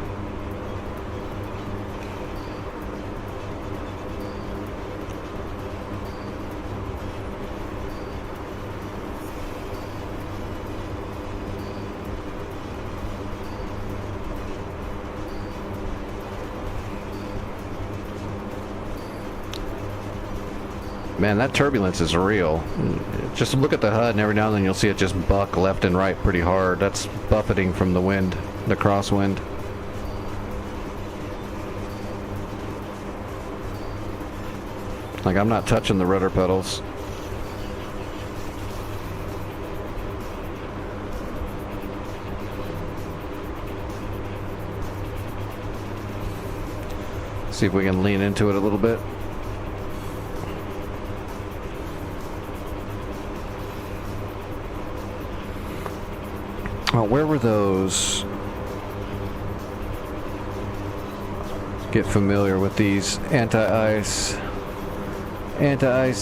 Man, that turbulence is real. Just look at the HUD and every now and then you'll see it just buck left and right pretty hard. That's buffeting from the wind, the crosswind. Like, I'm not touching the rudder pedals. See if we can lean into it a little bit. Oh, where were those? Get familiar with these anti-ice,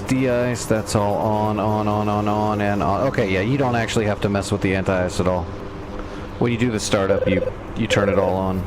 de-ice. That's all on, and on. Okay, yeah, you don't actually have to mess with the anti-ice at all. When you do the startup, you turn it all on.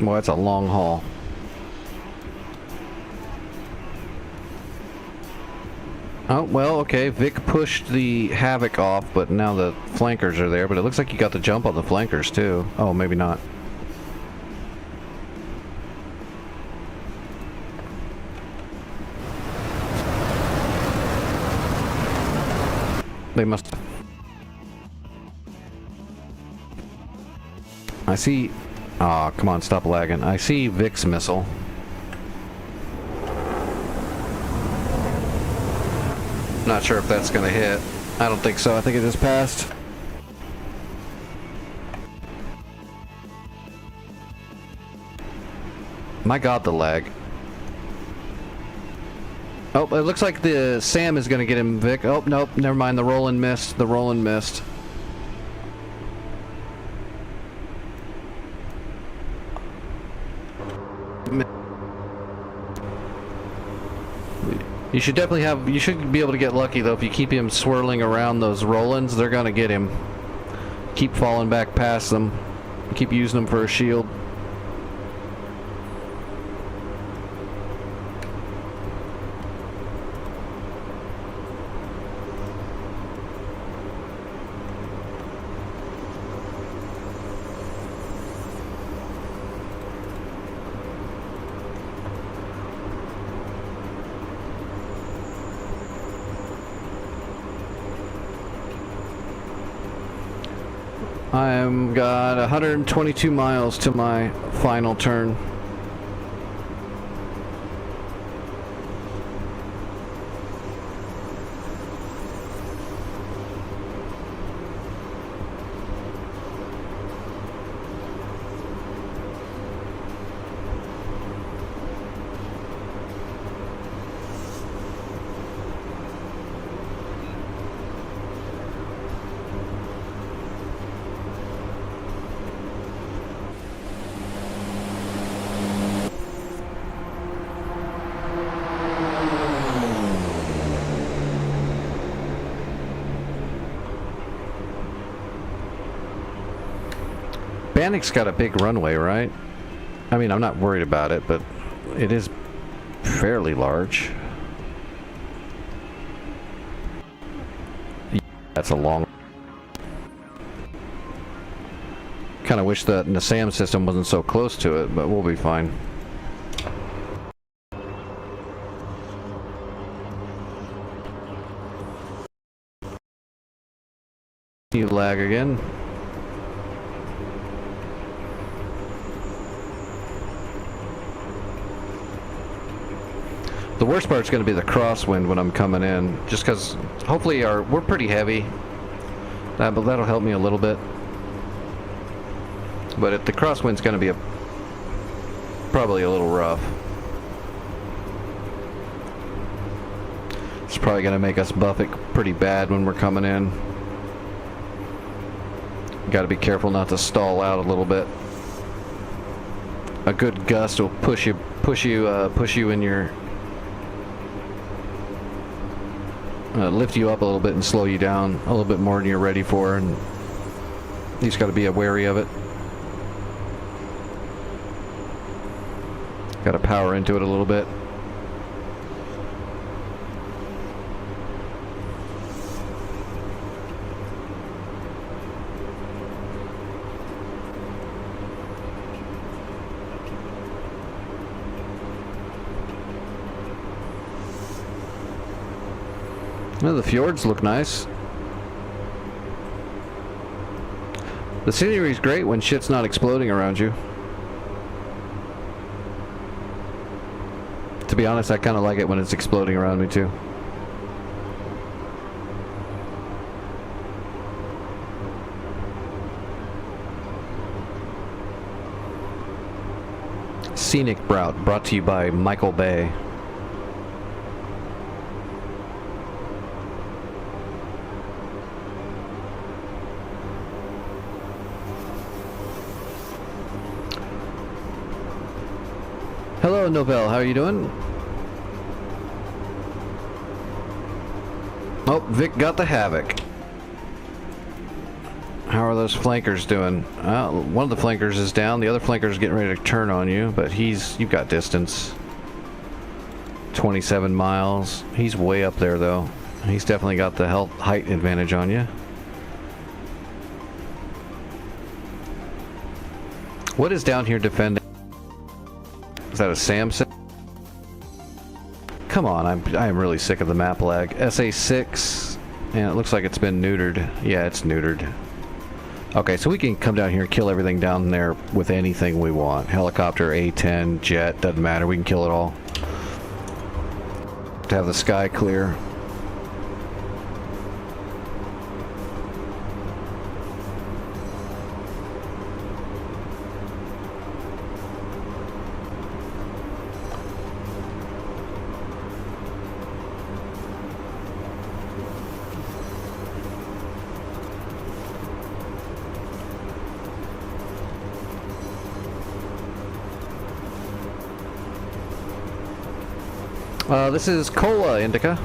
Well, that's a long haul. Oh, well, okay. Vic pushed the Havoc off, but now the flankers are there. But it looks like you got the jump on the flankers, too. Oh, maybe not. They must... I see... Aw, come on, stop lagging. I see Vic's missile. Not sure if that's gonna hit. I don't think so. I think it just passed. My god, the lag. Oh, it looks like the Sam is gonna get him, Vic. Oh, nope, never mind. The Roland missed. The Roland missed. You should definitely have... You should be able to get lucky, though, if you keep him swirling around those Rolands. They're gonna get him. Keep falling back past them. Keep using them for a shield. I've got 122 miles to my final turn. Bannock's got a big runway, right? I mean, I'm not worried about it, but it is fairly large. That's a long... Kind of wish that the SAM system wasn't so close to it, but we'll be fine. You lag again. The worst part's going to be the crosswind when I'm coming in, just because hopefully we're pretty heavy, but that'll help me a little bit. But the crosswind's going to be probably a little rough. It's probably going to make us buff it pretty bad when we're coming in. Got to be careful not to stall out a little bit. A good gust will push you in your... lift you up a little bit and slow you down a little bit more than you're ready for, and you just got to be wary of it. Got to power into it a little bit. Well, the fjords look nice. The scenery's great when shit's not exploding around you. To be honest, I kind of like it when it's exploding around me too. Scenic Route, brought to you by Michael Bay. Hello, Novell. How are you doing? Oh, Vic got the Havoc. How are those flankers doing? One of the flankers is down. The other flanker is getting ready to turn on you, but you've got distance. 27 miles. He's way up there, though. He's definitely got the height advantage on you. What is down here defending? Is that a Samson? Come on, I am really sick of the map lag. SA6, and it looks like it's been neutered. Yeah, it's neutered. Okay, so we can come down here and kill everything down there with anything we want. Helicopter, A-10, jet, doesn't matter. We can kill it all. To have the sky clear. This is Kola, Indica.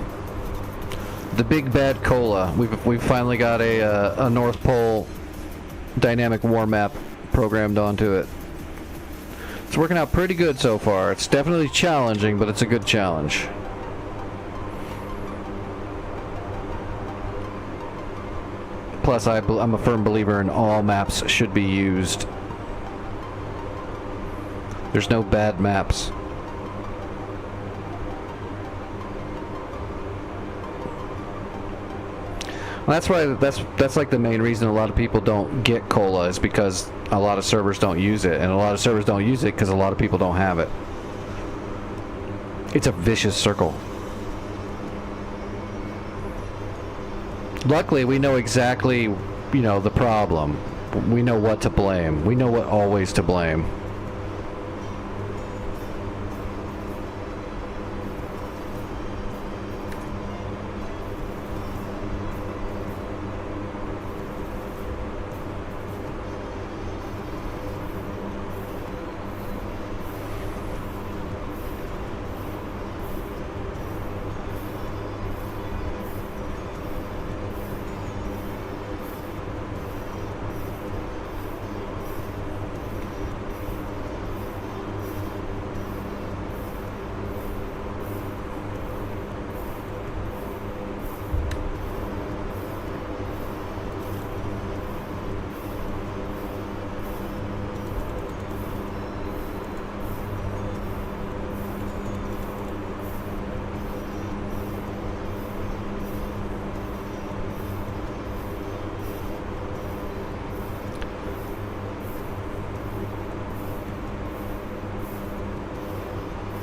The big bad Kola. We've finally got a North Pole dynamic war map programmed onto it. It's working out pretty good so far. It's definitely challenging, but it's a good challenge. Plus, I'm a firm believer in all maps should be used. There's no bad maps. That's why that's like the main reason a lot of people don't get Kola is because a lot of servers don't use it, and a lot of servers don't use it because a lot of people don't have it. It's a vicious circle. Luckily, we know exactly, the problem. We know what to blame. We know what always to blame.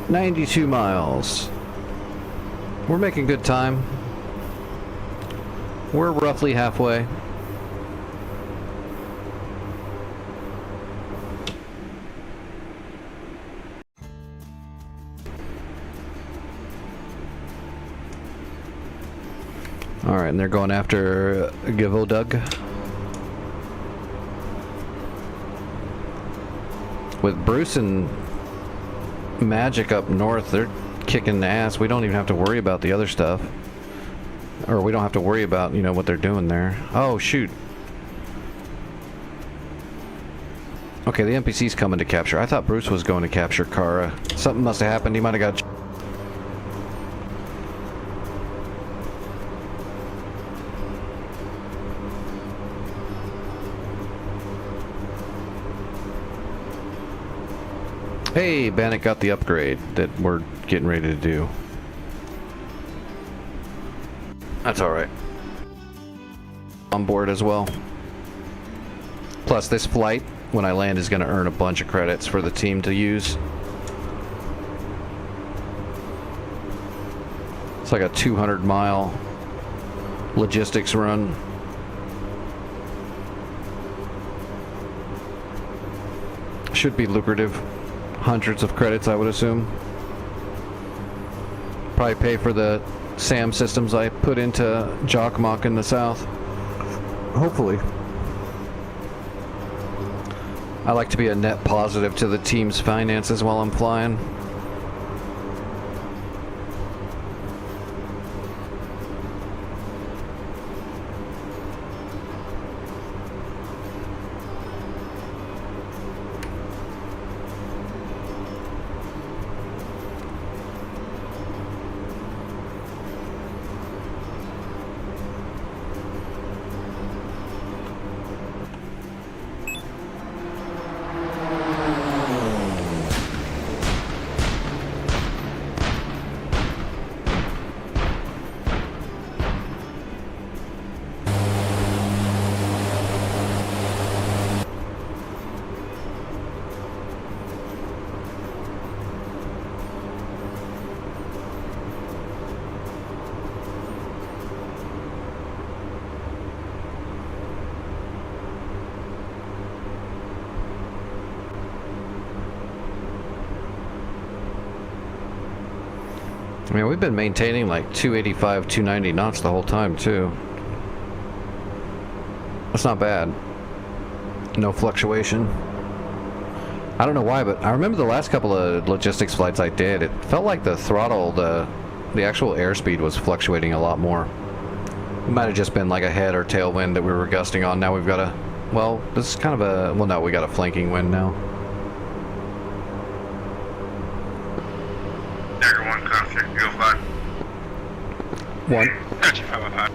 "92 miles. We're making good time. We're roughly halfway. Alright, and they're going after Givodug. With Bruce and Magic up north, they're kicking the ass. We don't even have to worry about the other stuff. Or we don't have to worry about, what they're doing there. Oh, shoot. Okay, the NPC's coming to capture. I thought Bruce was going to capture Kara. Something must have happened. He might have got... Hey, Bannock got the upgrade that we're getting ready to do. That's alright. On board as well. Plus, this flight, when I land, is going to earn a bunch of credits for the team to use. It's like a 200-mile logistics run. Should be lucrative. Hundreds of credits, I would assume. Probably pay for the SAM systems I put into Jokkmokk in the south. Hopefully. I like to be a net positive to the team's finances while I'm flying. I mean, we've been maintaining like 285, 290 knots the whole time, too. That's not bad. No fluctuation. I don't know why, but I remember the last couple of logistics flights I did, it felt like the throttle, the actual airspeed was fluctuating a lot more. It might have just been like a head or tailwind that we were gusting on. Now we've got a, well, this is kind of a, well, no, we got a flanking wind now. Dagger 1, contact 305. 1. Gotcha, 505.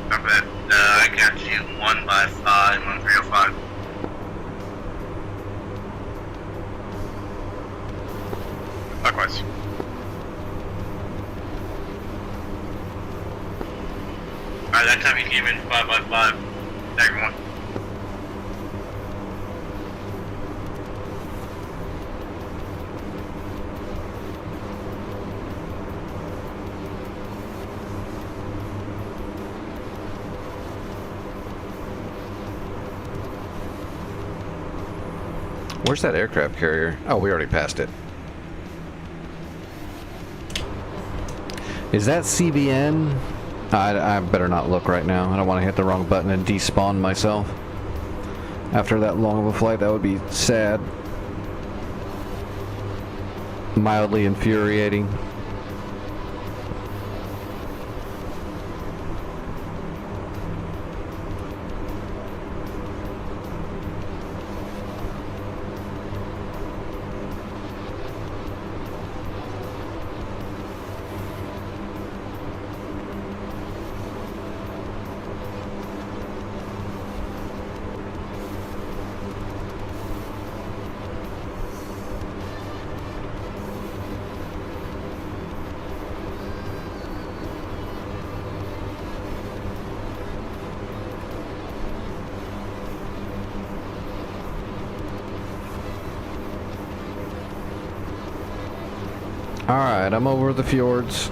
Not bad. I got you 1 by 5 on 305. Likewise. Alright, that time you came in 5 by 5. Dagger 1. Where's that aircraft carrier? Oh, we already passed it. Is that CBN? I better not look right now. I don't want to hit the wrong button and despawn myself. After that long of a flight, that would be sad. Mildly infuriating. Alright, I'm over the fjords.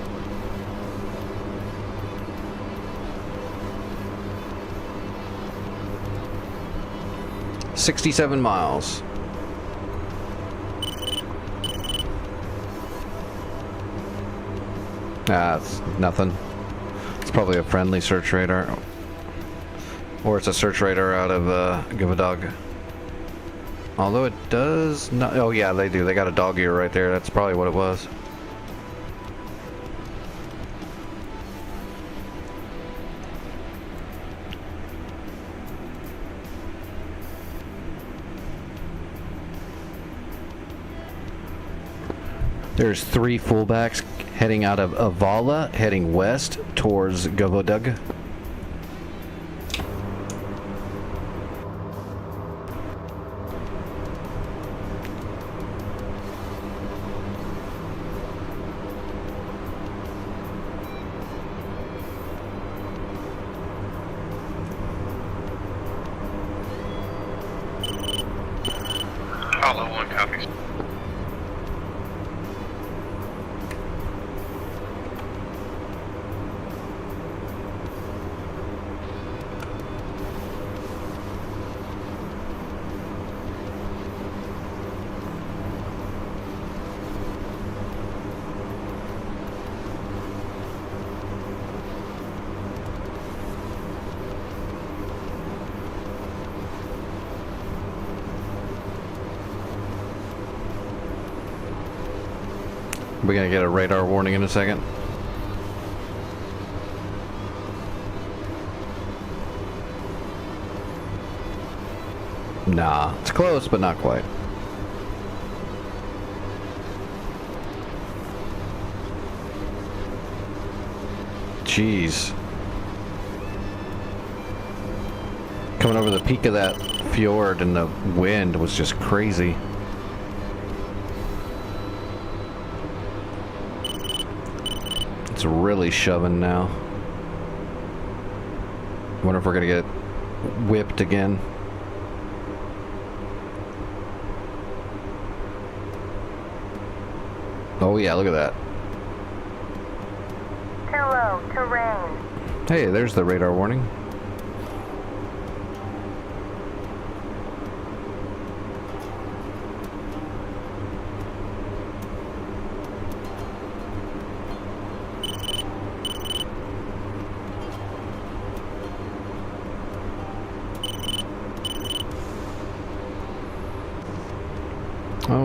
$67 miles. Ah, it's nothing. It's probably a friendly search radar. Or it's a search radar out of Give a Dog. Although it does not... Oh yeah, they do. They got a dog ear right there. That's probably what it was. There's 3 fullbacks heading out of Avala, heading west towards Govodug. Hollow 1 copies. We're gonna get a radar warning in a second. Nah, it's close, but not quite. Jeez. Coming over the peak of that fjord and the wind was just crazy. It's really shoving now. Wonder if we're gonna get whipped again. Oh yeah, look at that. Hello, terrain. Hey, there's the radar warning.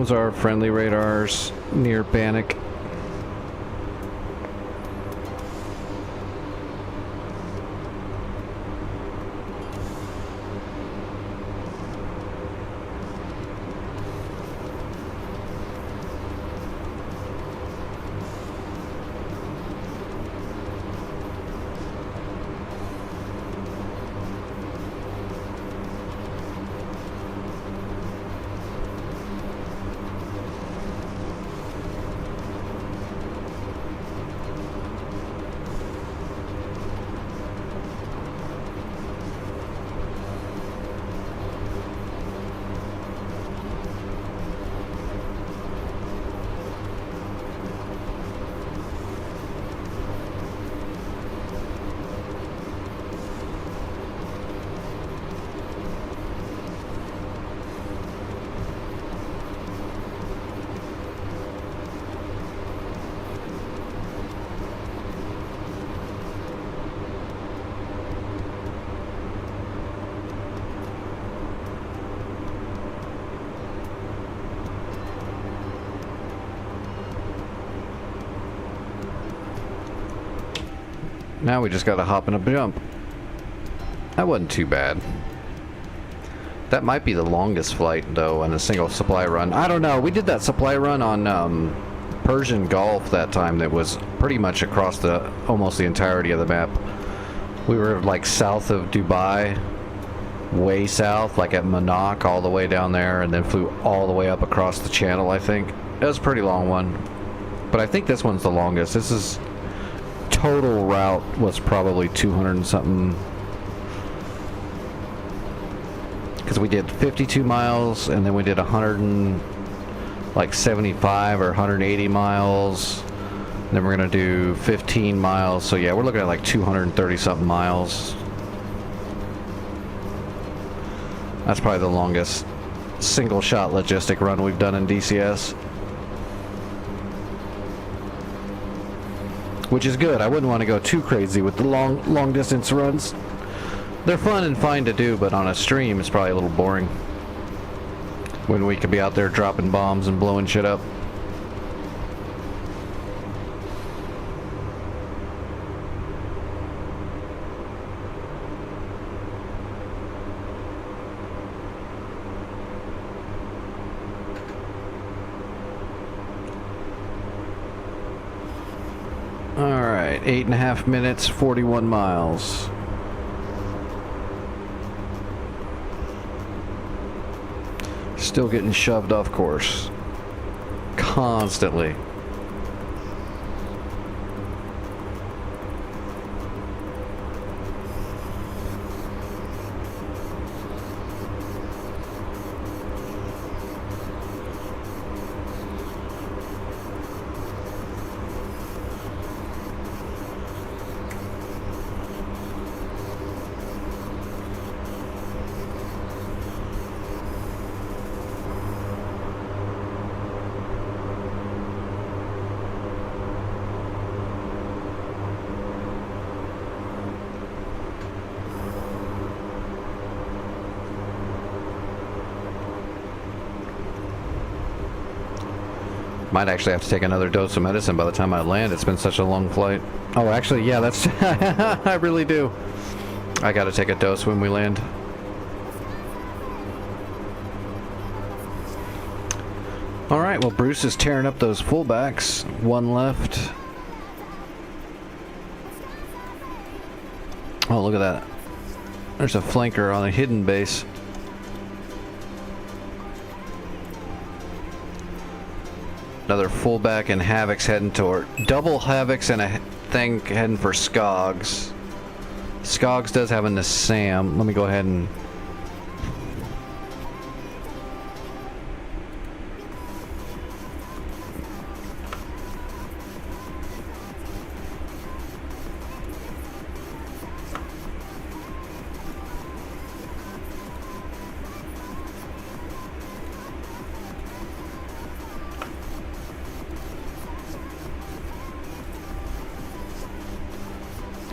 Those are friendly radars near Bannock. Now we just gotta hop and a jump. That wasn't too bad. That might be the longest flight, though, in a single supply run. I don't know. We did that supply run on Persian Gulf that time that was pretty much across the almost the entirety of the map. We were like south of Dubai, way south, like at Manak, all the way down there, and then flew all the way up across the channel, I think. It was a pretty long one. But I think this one's the longest. This is... total route was probably 200 and something, because we did 52 miles and then we did 175 or 180 miles, and then we're gonna do 15 miles. So yeah, we're looking at like 230 something miles. That's probably the longest single shot logistic run we've done in DCS. Which is good. I wouldn't want to go too crazy with the long distance runs. They're fun and fine to do, but on a stream it's probably a little boring when we could be out there dropping bombs and blowing shit up. Alright, 8.5 minutes, 41 miles. Still getting shoved off course. Constantly. Might actually have to take another dose of medicine by the time I land. It's been such a long flight. Oh, actually, yeah, that's... I really do. I gotta take a dose when we land. Alright, well, Bruce is tearing up those fullbacks. One left. Oh, look at that. There's a flanker on a hidden base. Another fullback and Havoc's heading toward... Double Havoc's and a thing heading for Skogs. Skogs does have a Nassam. Let me go ahead and...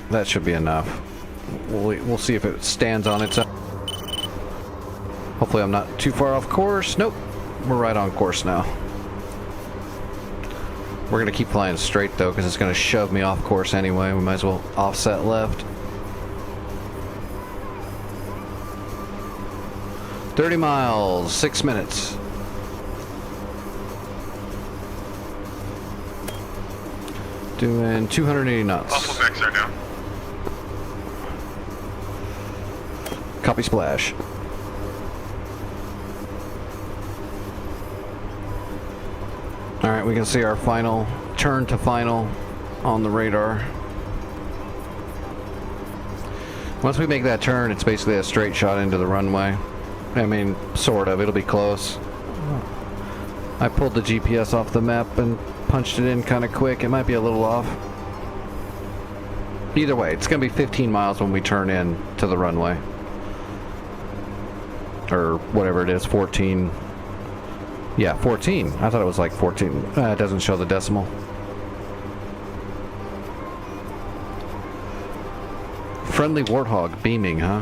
That should be enough. We'll see if it stands on its own. Hopefully I'm not too far off course. Nope. We're right on course now. We're gonna keep flying straight though, because it's gonna shove me off course anyway. We might as well offset left. 30 miles, 6 minutes. Doing 280 knots. Awful backs are down. Copy splash. Alright, we can see our final turn to final on the radar. Once we make that turn, it's basically a straight shot into the runway. I mean, sort of. It'll be close. I pulled the GPS off the map and punched it in kind of quick. It might be a little off. Either way, it's going to be 15 miles when we turn in to the runway. Or whatever it is, 14. Yeah, 14. I thought it was like 14. It doesn't show the decimal. Friendly Warthog beaming, huh?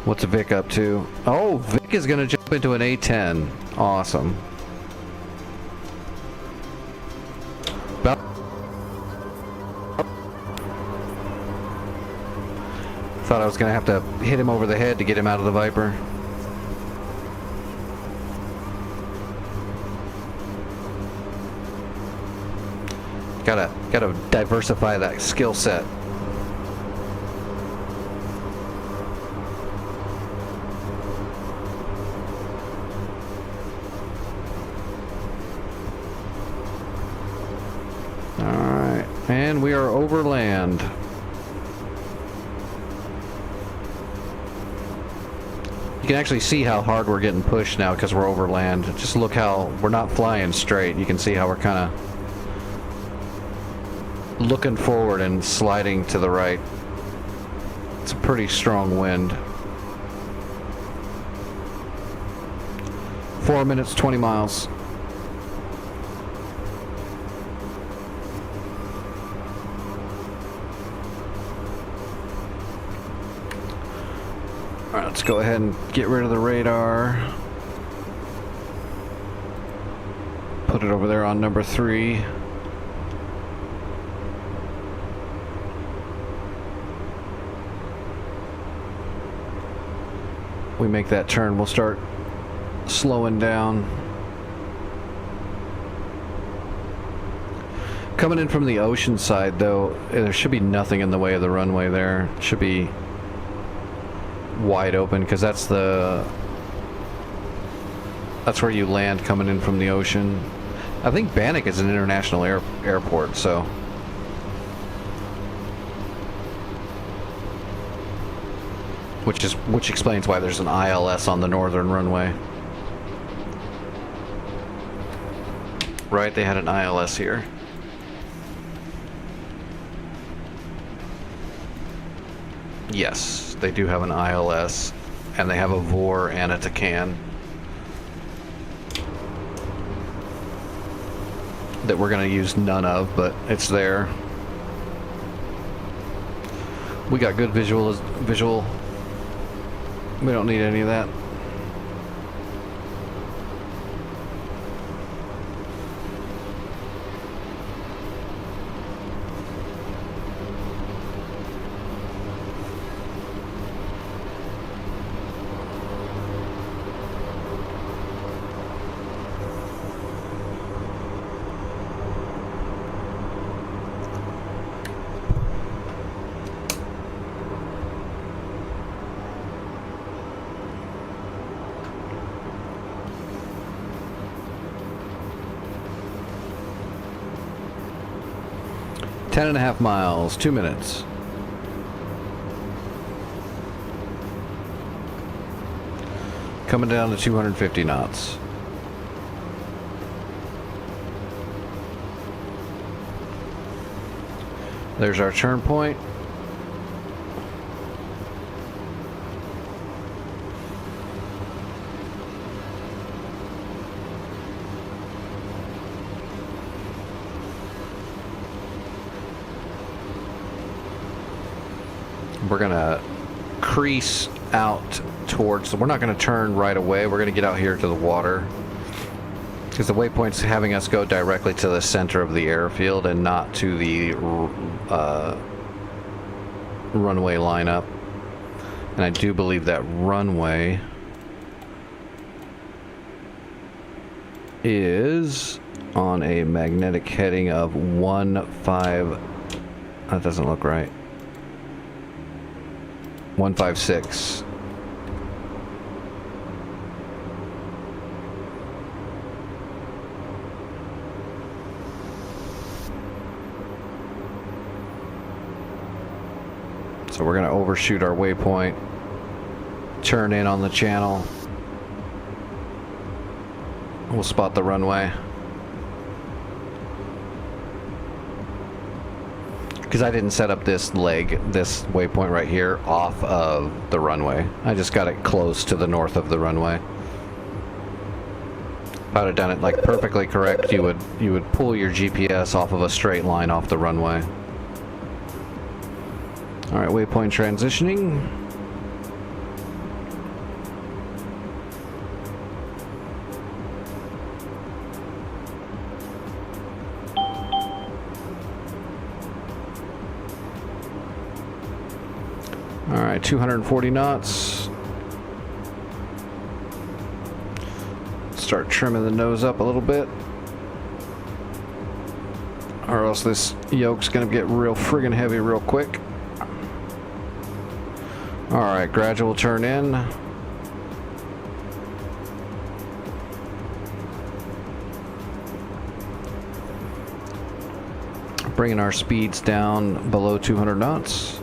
What's Vic up to? Oh, Vic is going to jump into an A10. Awesome. About thought I was going to have to hit him over the head to get him out of the Viper. Gotta diversify that skill set. Alright, and we are over land. You can actually see how hard we're getting pushed now because we're over land. Just look how we're not flying straight. You can see how we're kind of looking forward and sliding to the right. It's a pretty strong wind. 4 minutes, 20 miles. All right, let's go ahead and get rid of the radar. Put it over there on number 3. We make that turn, we'll start slowing down. Coming in from the ocean side though, there should be nothing in the way of the runway there. It should be wide open because that's where you land coming in from the ocean. I think Bannock is an international airport, so which explains why there's an ILS on the northern runway. Right, they had an ILS here. Yes, they do have an ILS, and they have a VOR and a Takan that we're going to use none of, but it's there. We got good visual. We don't need any of that. Ten and a half miles, 2 minutes. Coming down to 250 knots. There's our turn point. We're gonna crease out towards, so we're not going to turn right away. We're going to get out here to the water. Because the waypoint's having us go directly to the center of the airfield and not to the runway lineup. And I do believe that runway is on a magnetic heading of 15. That doesn't look right. 156. So we're going to overshoot our waypoint, turn in on the channel. We'll spot the runway. Because I didn't set up this waypoint right here off of the runway. I just got it close to the north of the runway. If I'd have done it like perfectly correct, you would pull your GPS off of a straight line off the runway. Alright, waypoint transitioning. Alright, 240 knots. Start trimming the nose up a little bit, or else this yoke's gonna get real friggin' heavy real quick. Alright, gradual turn in. Bringing our speeds down below 200 knots.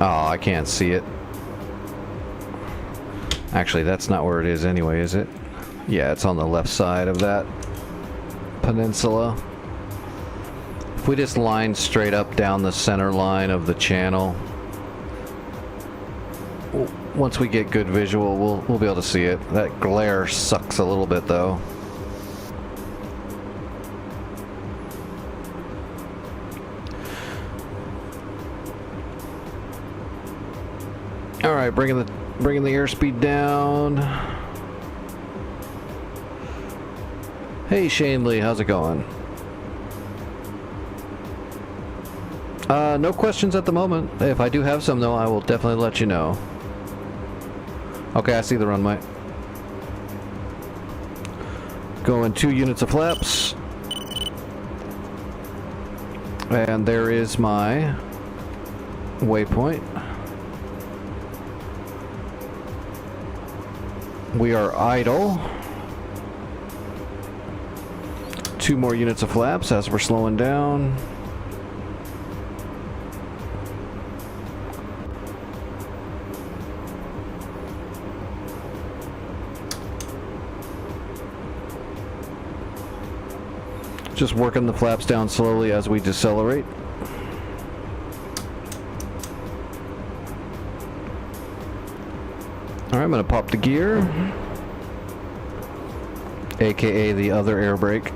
Oh, I can't see it. Actually, that's not where it is anyway, is it? Yeah, it's on the left side of that peninsula. If we just line straight up down the center line of the channel, once we get good visual, we'll be able to see it. That glare sucks a little bit though. All right, bringing the airspeed down. Hey Shane Lee, how's it going? No questions at the moment. If I do have some though, I will definitely let you know. Okay, I see the runway. Going 2 units of flaps. And there is my waypoint. We are idle. 2 more units of flaps as we're slowing down. Just working the flaps down slowly as we decelerate. Alright, I'm going to pop the gear, aka the other air brake.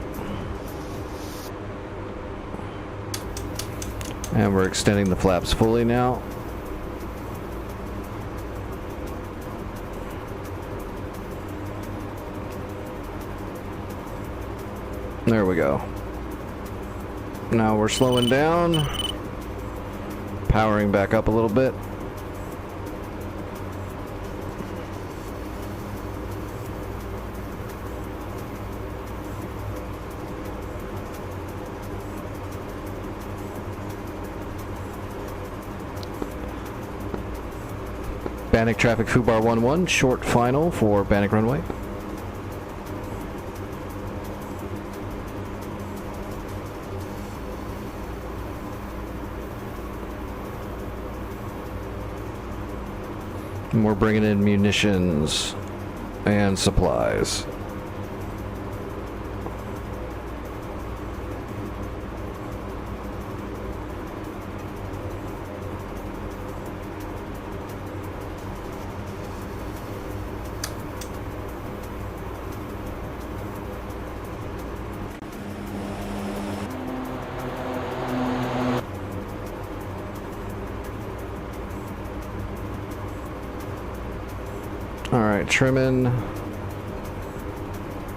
And we're extending the flaps fully now. There we go. Now we're slowing down, powering back up a little bit. Bannock traffic Fubar 11, short final for Bannock runway. And we're bringing in munitions and supplies. Alright, trimming.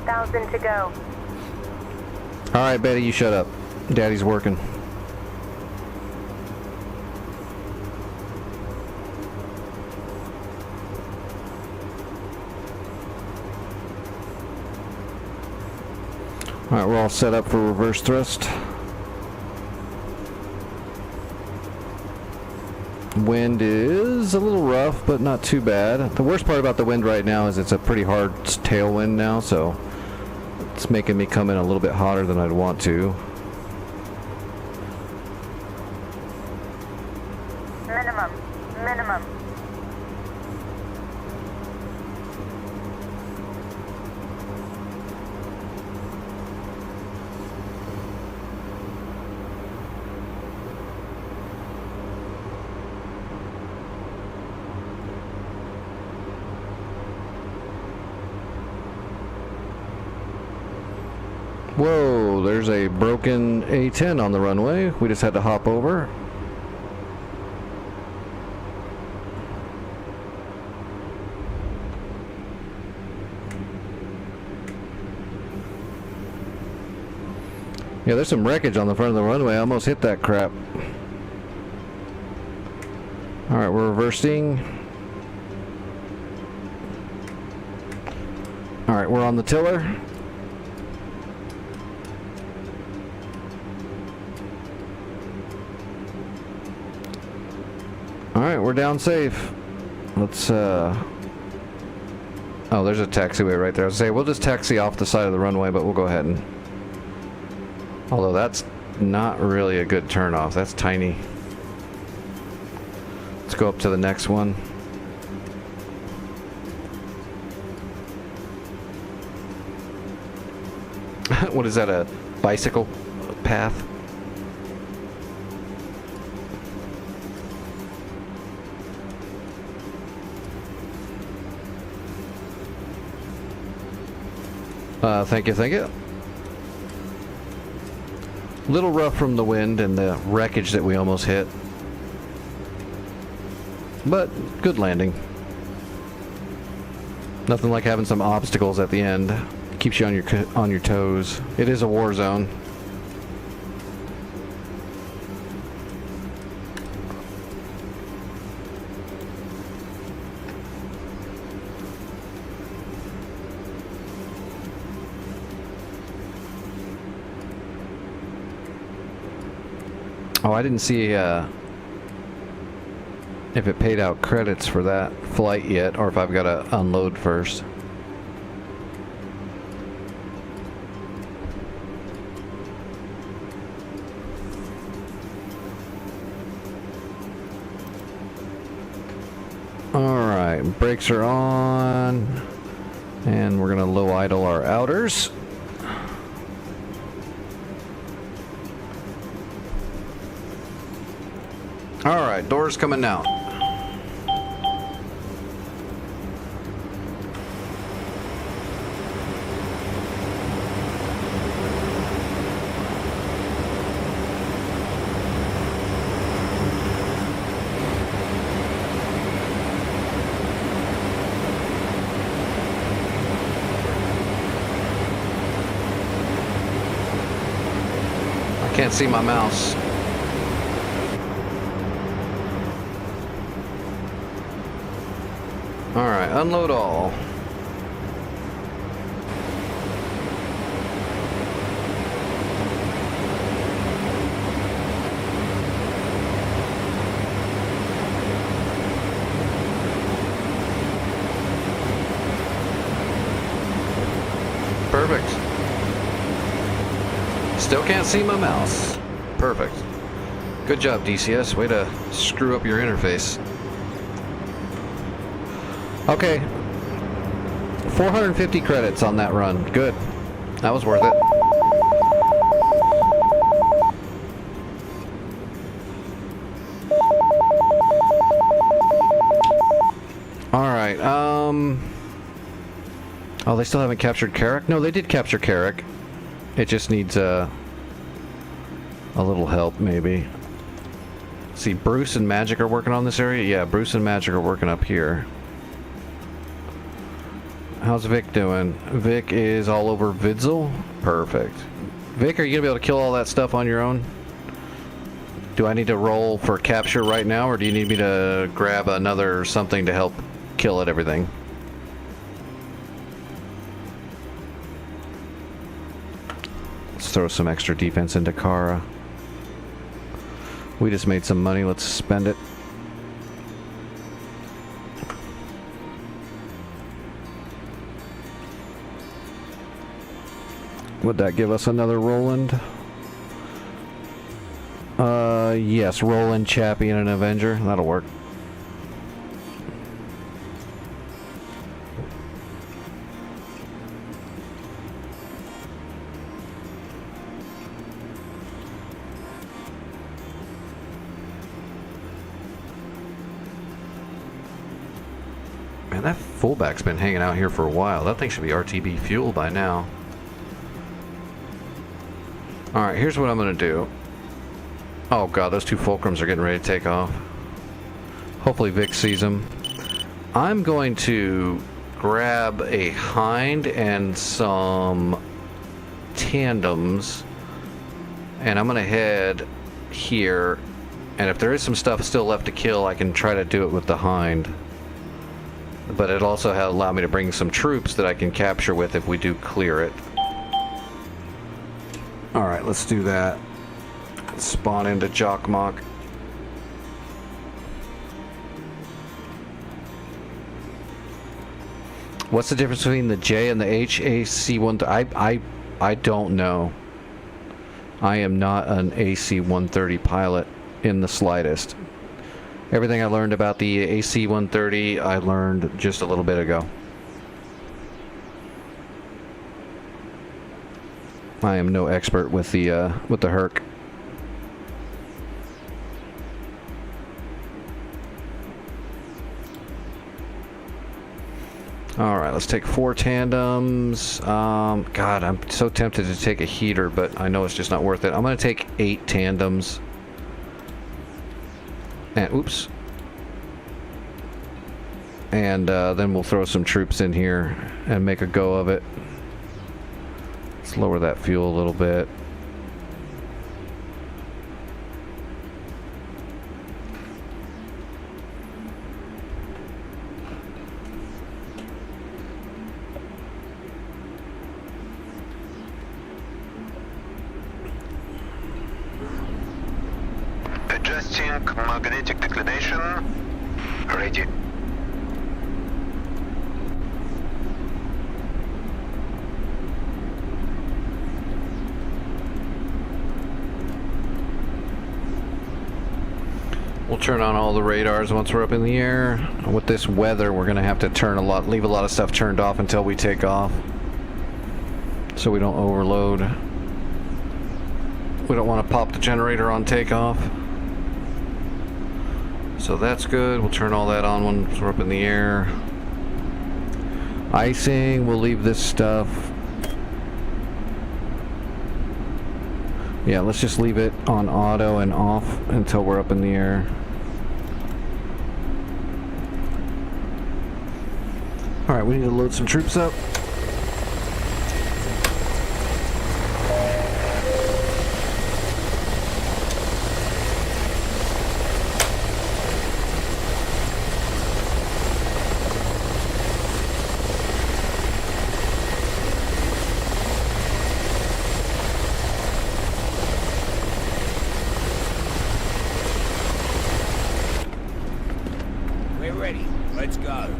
1,000 to go. Alright, Betty, you shut up. Daddy's working. Alright, we're all set up for reverse thrust. Wind is a little rough, but not too bad. The worst part about the wind right now is it's a pretty hard tailwind now, so it's making me come in a little bit hotter than I'd want to. Minimum. Whoa, there's a broken A-10 on the runway. We just had to hop over. Yeah, there's some wreckage on the front of the runway. I almost hit that crap. Alright, we're reversing. Alright, we're on the tiller. Alright, we're down safe. Let's, oh, there's a taxiway right there. I was gonna say, we'll just taxi off the side of the runway, but we'll go ahead and... Although that's not really a good turnoff. That's tiny. Let's go up to the next one. What is that, a bicycle path? Thank you. Little rough from the wind and the wreckage that we almost hit. But good landing. Nothing like having some obstacles at the end. Keeps you on your toes. It is a war zone. Oh, I didn't see if it paid out credits for that flight yet, or if I've got to unload first. Alright, brakes are on, and we're going to low idle our outers. Alright, doors coming out. I can't see my mouse. Alright, unload all. Perfect. Still can't see my mouse. Perfect. Good job, DCS. Way to screw up your interface. Okay, 450 credits on that run. Good. That was worth it. Alright, oh, they still haven't captured Carrick? No, they did capture Carrick. It just needs, a little help, maybe. See, Bruce and Magic are working on this area? Yeah, Bruce and Magic are working up here. How's Vic doing? Vic is all over Vidzel. Perfect. Vic, are you gonna be able to kill all that stuff on your own? Do I need to roll for capture right now, or do you need me to grab another something to help kill at everything? Let's throw some extra defense into Kara. We just made some money, let's spend it. Would that give us another Roland? Yes, Roland, Chappie, and an Avenger. That'll work. Man, that fullback's been hanging out here for a while. That thing should be RTB fuel by now. Alright, here's what I'm gonna do. Oh god, those two fulcrums are getting ready to take off. Hopefully Vic sees them. I'm going to grab a Hind and some tandems, and I'm gonna head here, and if there is some stuff still left to kill, I can try to do it with the Hind. But it'll also allow me to bring some troops that I can capture with if we do clear it. Alright, let's do that. Spawn into Jockmock. What's the difference between the J and the HAC-130? I don't know. I am not an AC-130 pilot in the slightest. Everything I learned about the AC-130, I learned just a little bit ago. I am no expert with the Herc. Alright, let's take 4 tandems. God, I'm so tempted to take a heater, but I know it's just not worth it. I'm going to take 8 tandems. And, oops. And then we'll throw some troops in here and make a go of it. Let's lower that fuel a little bit. Adjusting magnetic declination. Ready. We'll turn on all the radars once we're up in the air. With this weather, we're gonna have to leave a lot of stuff turned off until we take off, so we don't overload. We don't want to pop the generator on takeoff. So that's good. We'll turn all that on once we're up in the air. Icing, we'll leave this stuff. Yeah, let's just leave it on auto and off until we're up in the air. Alright, we need to load some troops up. We're ready. Let's go.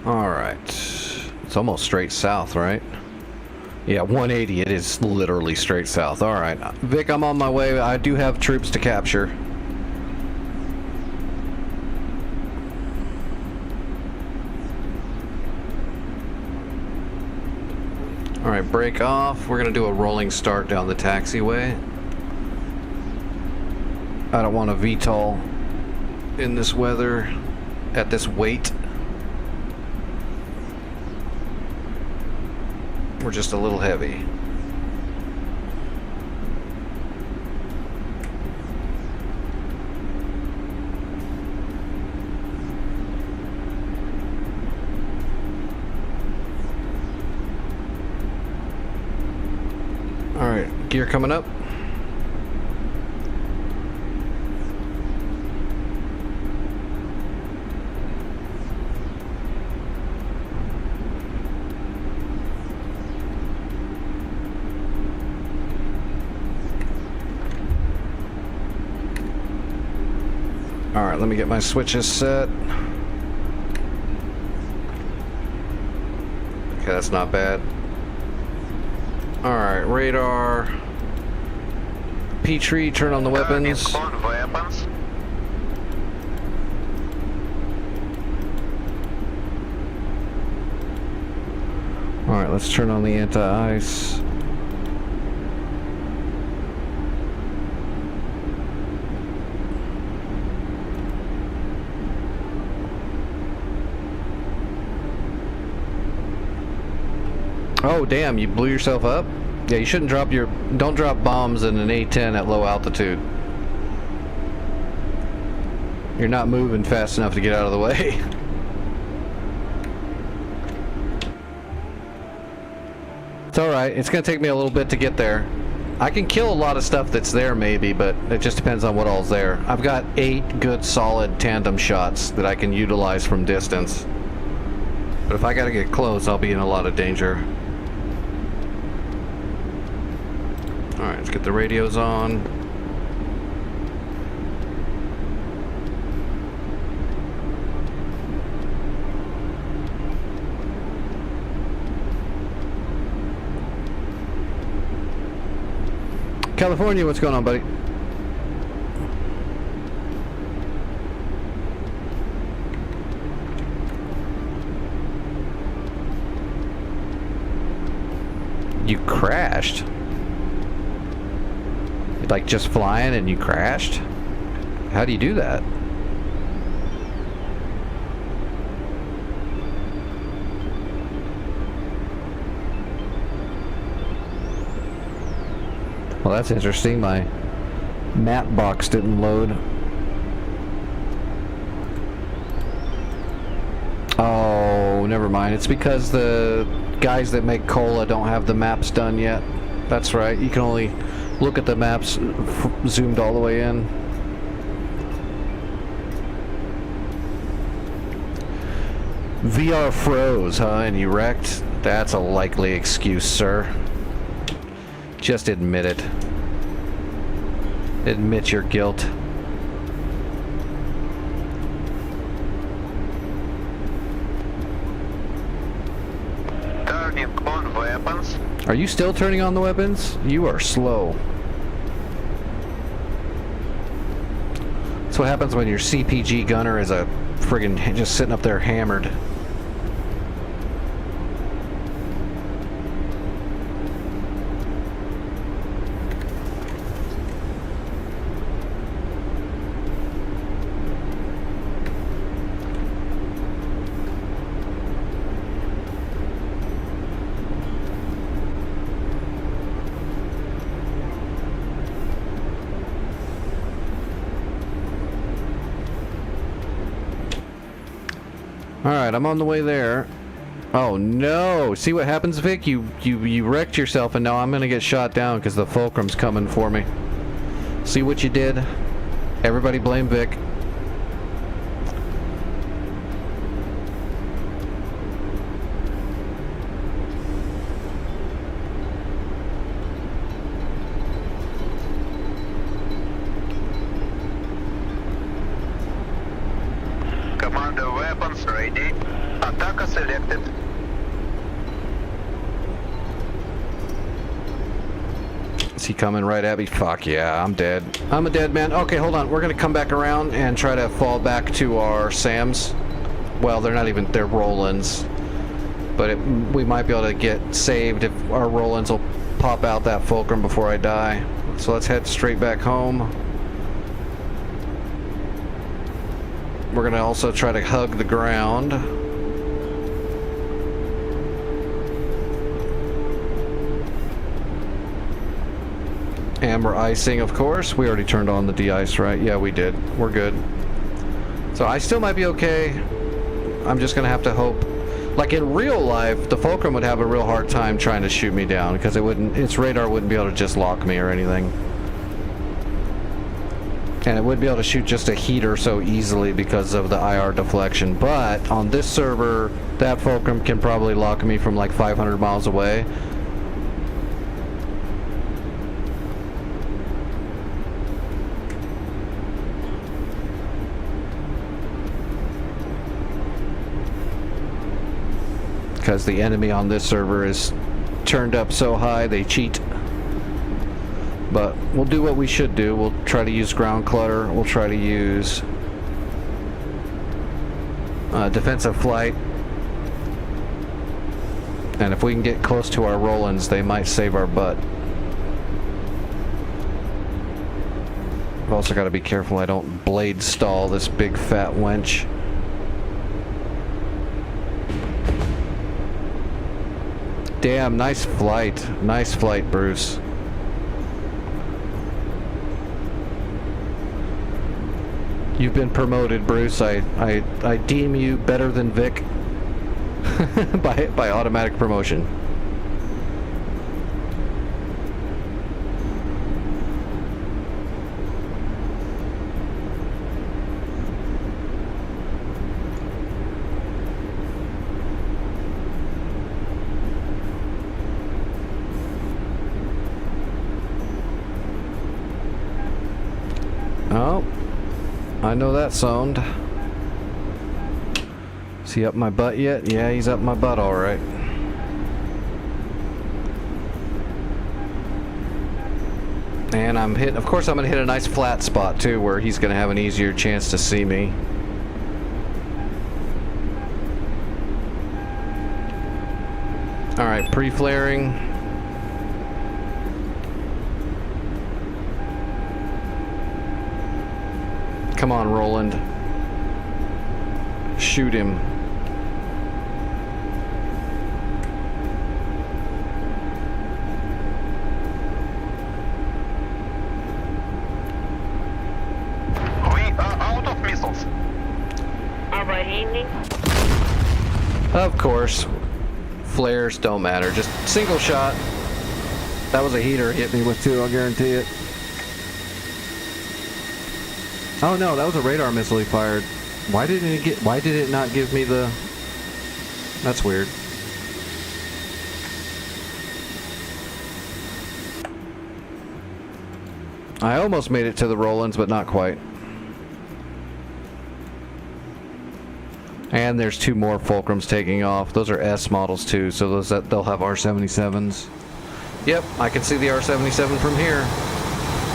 Alright. It's almost straight south, right? Yeah, 180. It is literally straight south. Alright. Vic, I'm on my way. I do have troops to capture. Alright, break off. We're going to do a rolling start down the taxiway. I don't want a VTOL in this weather at this weight. We're just a little heavy. Alright, gear coming up. Alright, let me get my switches set. Okay, that's not bad. Alright, radar. P-tree, turn on the weapons. On weapons. Alright, let's turn on the anti-ice. Oh damn, you blew yourself up? Yeah, you shouldn't don't drop bombs in an A-10 at low altitude. You're not moving fast enough to get out of the way. It's alright, it's gonna take me a little bit to get there. I can kill a lot of stuff that's there maybe, but it just depends on what all's there. I've got 8 good solid tandem shots that I can utilize from distance. But if I gotta get close, I'll be in a lot of danger. Alright, let's get the radios on. California, what's going on, buddy? You crashed? Like just flying and you crashed? How do you do that? Well, that's interesting. My map box didn't load. Oh, never mind. It's because the guys that make Kola don't have the maps done yet. That's right. You can only look at the maps zoomed all the way in. VR froze, huh? And you wrecked? That's a likely excuse, sir. Just admit it. Admit your guilt. Turning on weapons. Are you still turning on the weapons? You are slow. That's what happens when your CPG gunner is a friggin' just sitting up there hammered. Alright, I'm on the way there. Oh no! See what happens, Vic? You wrecked yourself and now I'm gonna get shot down because the fulcrum's coming for me. See what you did? Everybody blame Vic. Commander weapons ready. Attacker selected. Is he coming right at me? Fuck yeah, I'm dead. I'm a dead man. Okay, hold on. We're gonna come back around and try to fall back to our SAMs. Well, they're not even, they're Rollins. But we might be able to get saved if our Rollins will pop out that fulcrum before I die. So let's head straight back home. We're gonna also try to hug the ground. And we're icing, of course. We already turned on the de-ice, right? Yeah, we did. We're good. So I still might be okay. I'm just gonna have to hope Like in real life, the Fulcrum would have a real hard time trying to shoot me down because its radar wouldn't be able to just lock me or anything. And it would be able to shoot just a heater so easily because of the IR deflection. But on this server, that Fulcrum can probably lock me from like 500 miles away. Because the enemy on this server is turned up so high, they cheat. But we'll do what we should do. We'll try to use ground clutter. We'll try to use defensive flight. And if we can get close to our Rolands, they might save our butt. I've also got to be careful I don't blade stall this big fat wench. Damn, nice flight. Nice flight, Bruce. You've been promoted, Bruce. I deem you better than Vic by automatic promotion. Oh. I know that sound. Is he up my butt yet? Yeah, he's up my butt alright. And I'm hitting, of course I'm going to hit a nice flat spot too where he's going to have an easier chance to see me. Alright, pre-flaring. Come on, Roland. Shoot him. We are out of missiles. Alright, Hind. Of course. Flares don't matter. Just single shot. That was a heater hit me with too, I'll guarantee it. Oh no, that was a radar missile he fired. Why did it not give me the... That's weird. I almost made it to the Rolands, but not quite. And there's two more Fulcrums taking off. Those are S models too, so they'll have R77s. Yep, I can see the R77 from here.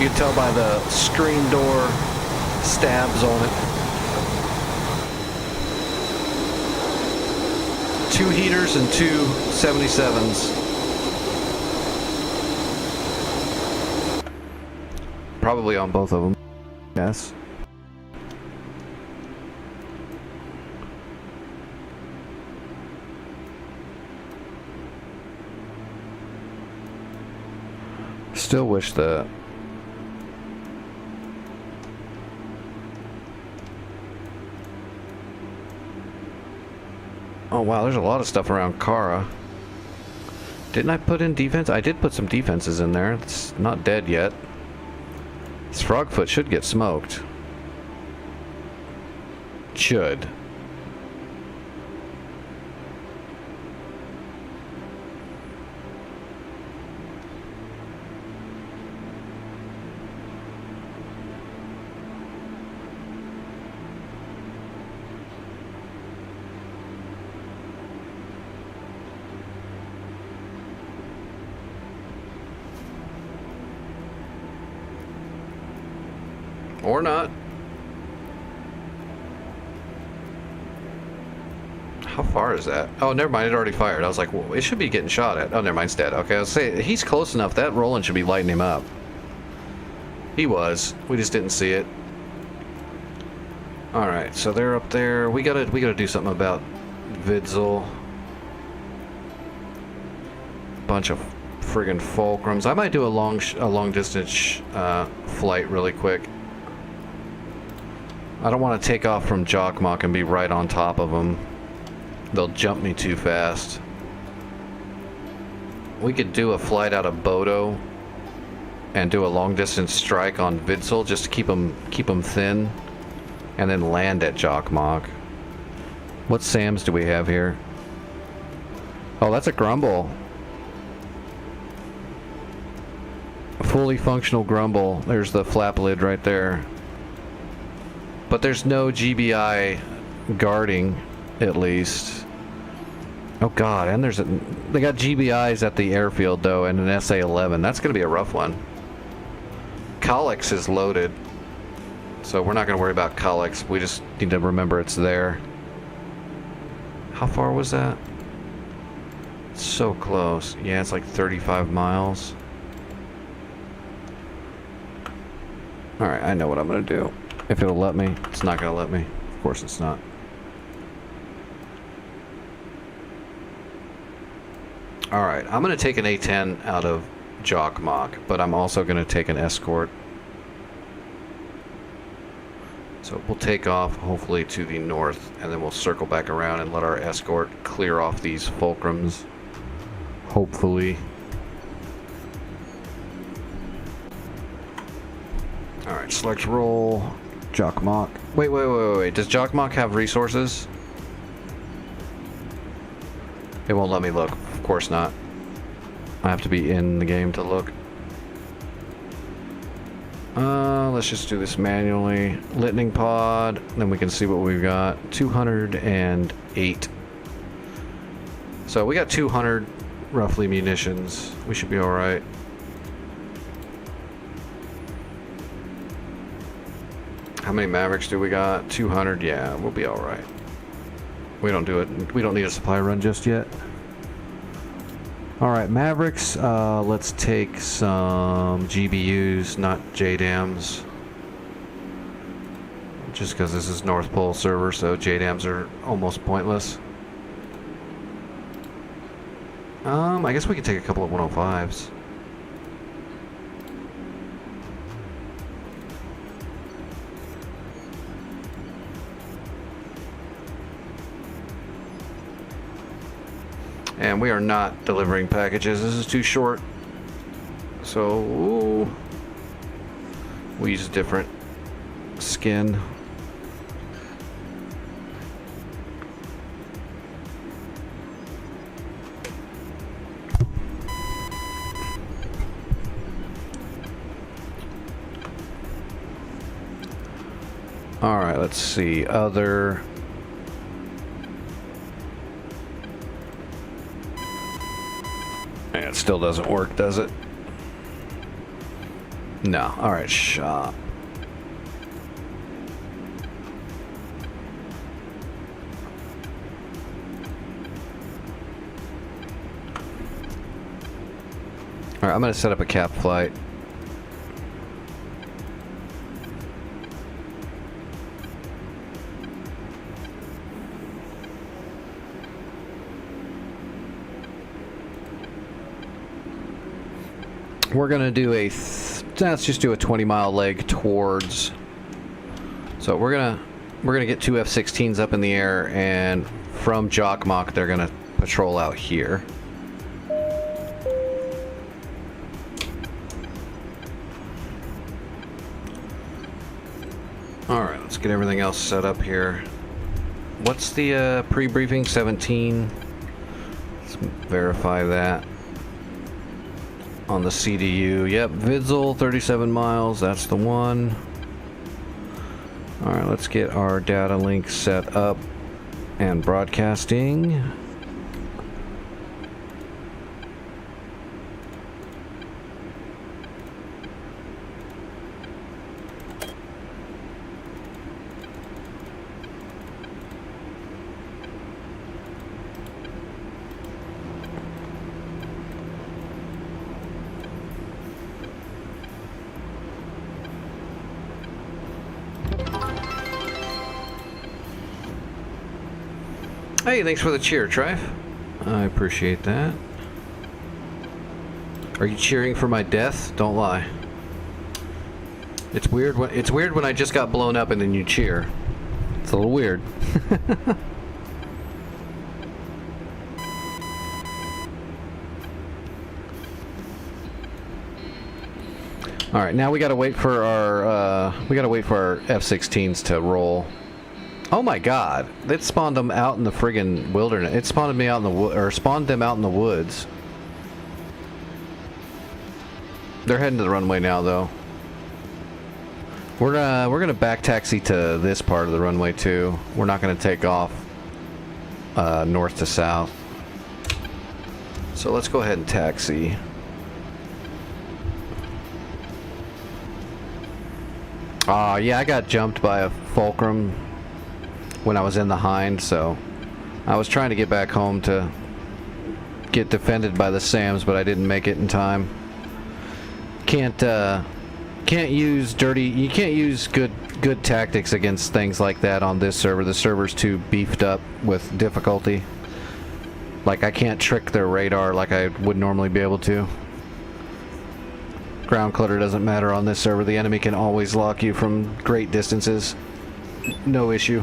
You can tell by the screen door stabs on it. Two heaters and two 77s. Probably on both of them. Yes. Still wish that. Oh wow, there's a lot of stuff around Kara. Didn't I put in defense? I did put some defenses in there. It's not dead yet. This Frogfoot should get smoked. Should. Or not. How far is that? Oh, never mind. It already fired. I was like, well, it should be getting shot at. Oh, never mind. It's dead. Okay, I was saying, he's close enough. That Roland should be lighting him up. He was. We just didn't see it. Alright, so they're up there. We gotta do something about Vidzel. Bunch of friggin' Fulcrums. I might do a long distance flight really quick. I don't want to take off from Jokkmokk and be right on top of them. they'll jump me too fast. We could do a flight out of Bodo and do a long distance strike on Witzel just to keep them thin, and then land at Jokmok. What SAMs do we have here? Oh, that's a Grumble. Fully functional Grumble. There's the flap lid right there. But there's no GBI guarding, at least. Oh god, and they got GBIs at the airfield though, and an SA-11. That's gonna be a rough one. Colix is loaded, so we're not gonna worry about Colix. We just need to remember it's there. How far was that? It's so close. Yeah, it's like 35 miles. Alright, I know what I'm gonna do. If it'll let me. It's not gonna let me. Of course it's not. Alright, I'm gonna take an A-10 out of Jokmok, but I'm also gonna take an escort. So we'll take off, hopefully to the north, and then we'll circle back around and let our escort clear off these fulcrums. Hopefully. Alright, select roll. Jokmok. Wait. Does Jokmok have resources? It won't let me look. Of course not. I have to be in the game to look. Let's just do this manually. Litning pod, then we can see what we've got. 208. So we got 200 roughly munitions. We should be alright. How many Mavericks do we got? 200, yeah, we'll be alright. We don't need a supply run just yet. Alright, Mavericks, let's take some GBUs, not JDAMs. Just because this is North Pole server, so JDAMs are almost pointless. I guess we could take a couple of 105s. And we are not delivering packages. This is too short. So we'll use a different skin. All right, let's see. Other. It still doesn't work, does it? No. All right, shop. All right, I'm going to set up a cap flight. We're gonna do let's just do a 20-mile leg towards. So we're gonna get two F-16s up in the air, and from Jokmok they're gonna patrol out here. All right, let's get everything else set up here. What's the pre-briefing? 17. Let's verify that. On the CDU, yep, Witzel, 37 miles, that's the one. Alright, let's get our data link set up and broadcasting. Hey, thanks for the cheer, Trife. I appreciate that. Are you cheering for my death? Don't lie. It's weird when I just got blown up and then you cheer. It's a little weird. All right, now we gotta wait for our F-16s to roll. Oh my God! It spawned them out in the friggin' wilderness. It spawned me out in the spawned them out in the woods. They're heading to the runway now, though. We're gonna back taxi to this part of the runway too. We're not gonna take off north to south. So let's go ahead and taxi. Yeah, I got jumped by a Fulcrum when I was in the Hind, so I was trying to get back home to get defended by the SAMs, but I didn't make it in time. Can't use good tactics against things like that on this server. The server's too beefed up with difficulty. Like, I can't trick their radar like I would normally be able to. Ground clutter doesn't matter on this server. The enemy can always lock you from great distances. No issue.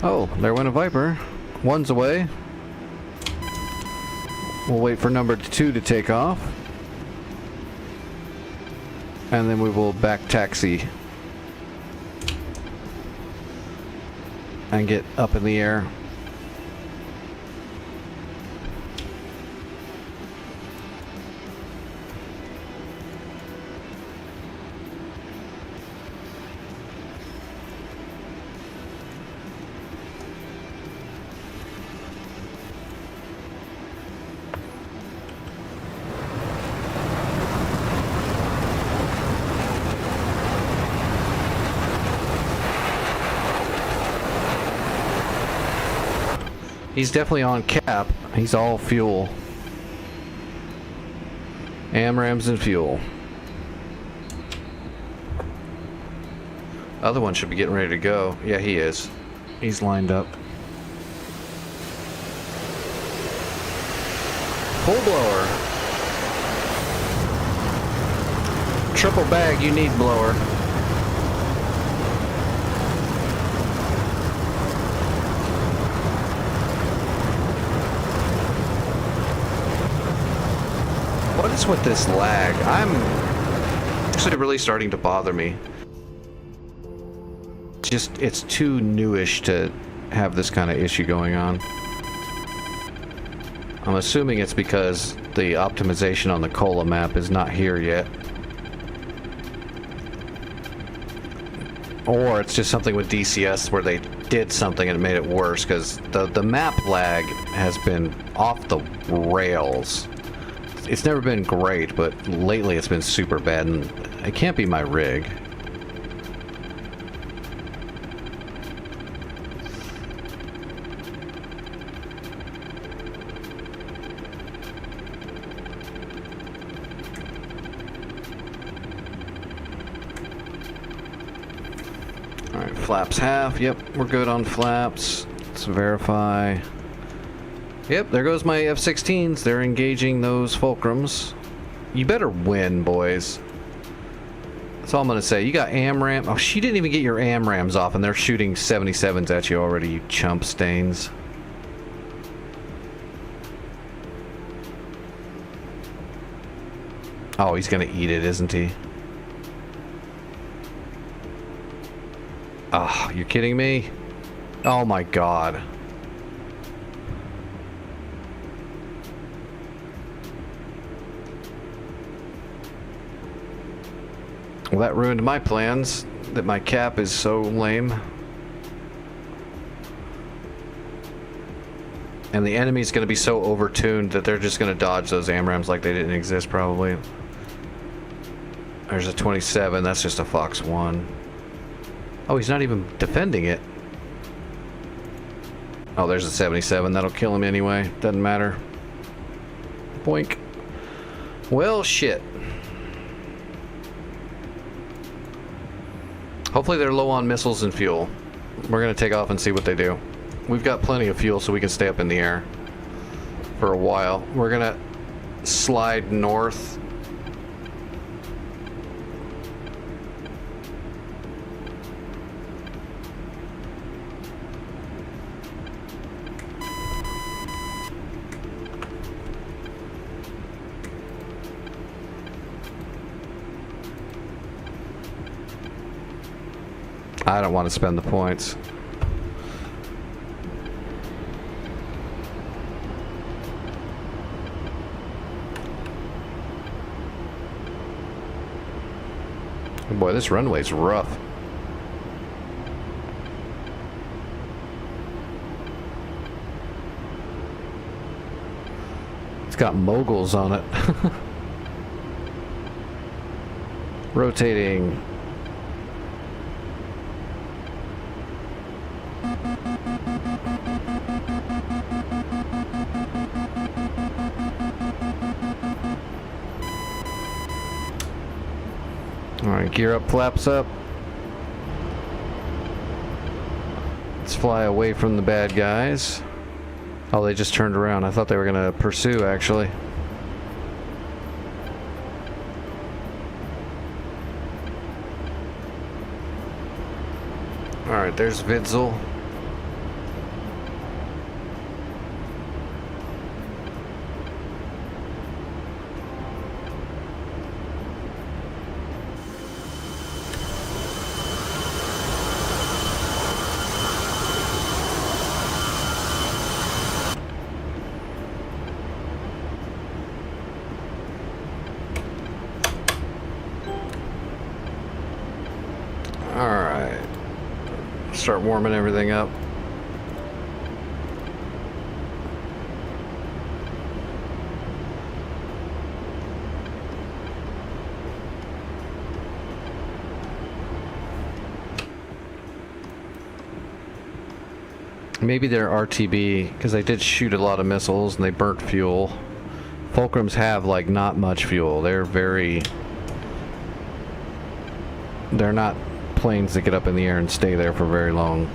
Oh, there went a Viper. One's away. We'll wait for number 2 to take off. And then we will back taxi. And get up in the air. He's definitely on cap. He's all fuel. AMRAAMs and fuel. Other one should be getting ready to go. Yeah, he is. He's lined up. Full blower. Triple bag, you need blower. What is with this lag? I'm actually really starting to bother me. It's too newish to have this kind of issue going on. I'm assuming it's because the optimization on the Kola map is not here yet. Or it's just something with DCS where they did something and it made it worse, because the map lag has been off the rails. It's never been great, but lately it's been super bad, and it can't be my rig. Alright, flaps half. Yep, we're good on flaps. Let's verify. Yep, there goes my F-16s. They're engaging those Fulcrums. You better win, boys. That's all I'm gonna say. You got AMRAAM. Oh, she didn't even get your AMRAAMs off, and they're shooting 77s at you already, you chump stains. Oh, he's gonna eat it, isn't he? Oh, you're kidding me? Oh my god. Well, that ruined my plans, that my cap is so lame. And the enemy's going to be so overtuned that they're just going to dodge those AMRAAMs like they didn't exist, probably. There's a 27, that's just a Fox 1. Oh, he's not even defending it. Oh, there's a 77, that'll kill him anyway, doesn't matter. Boink. Well, shit. Hopefully they're low on missiles and fuel. We're gonna take off and see what they do. We've got plenty of fuel so we can stay up in the air for a while. We're gonna slide north. I don't want to spend the points. Oh boy, this runway's rough. It's got moguls on it. Rotating. Alright, gear up, flaps up. Let's fly away from the bad guys. Oh, they just turned around. I thought they were going to pursue, actually. Alright, there's Vidzel. Alright. Start warming everything up. Maybe they're RTB, because they did shoot a lot of missiles and they burnt fuel. Fulcrums have, like, not much fuel. They're not planes that get up in the air and stay there for very long.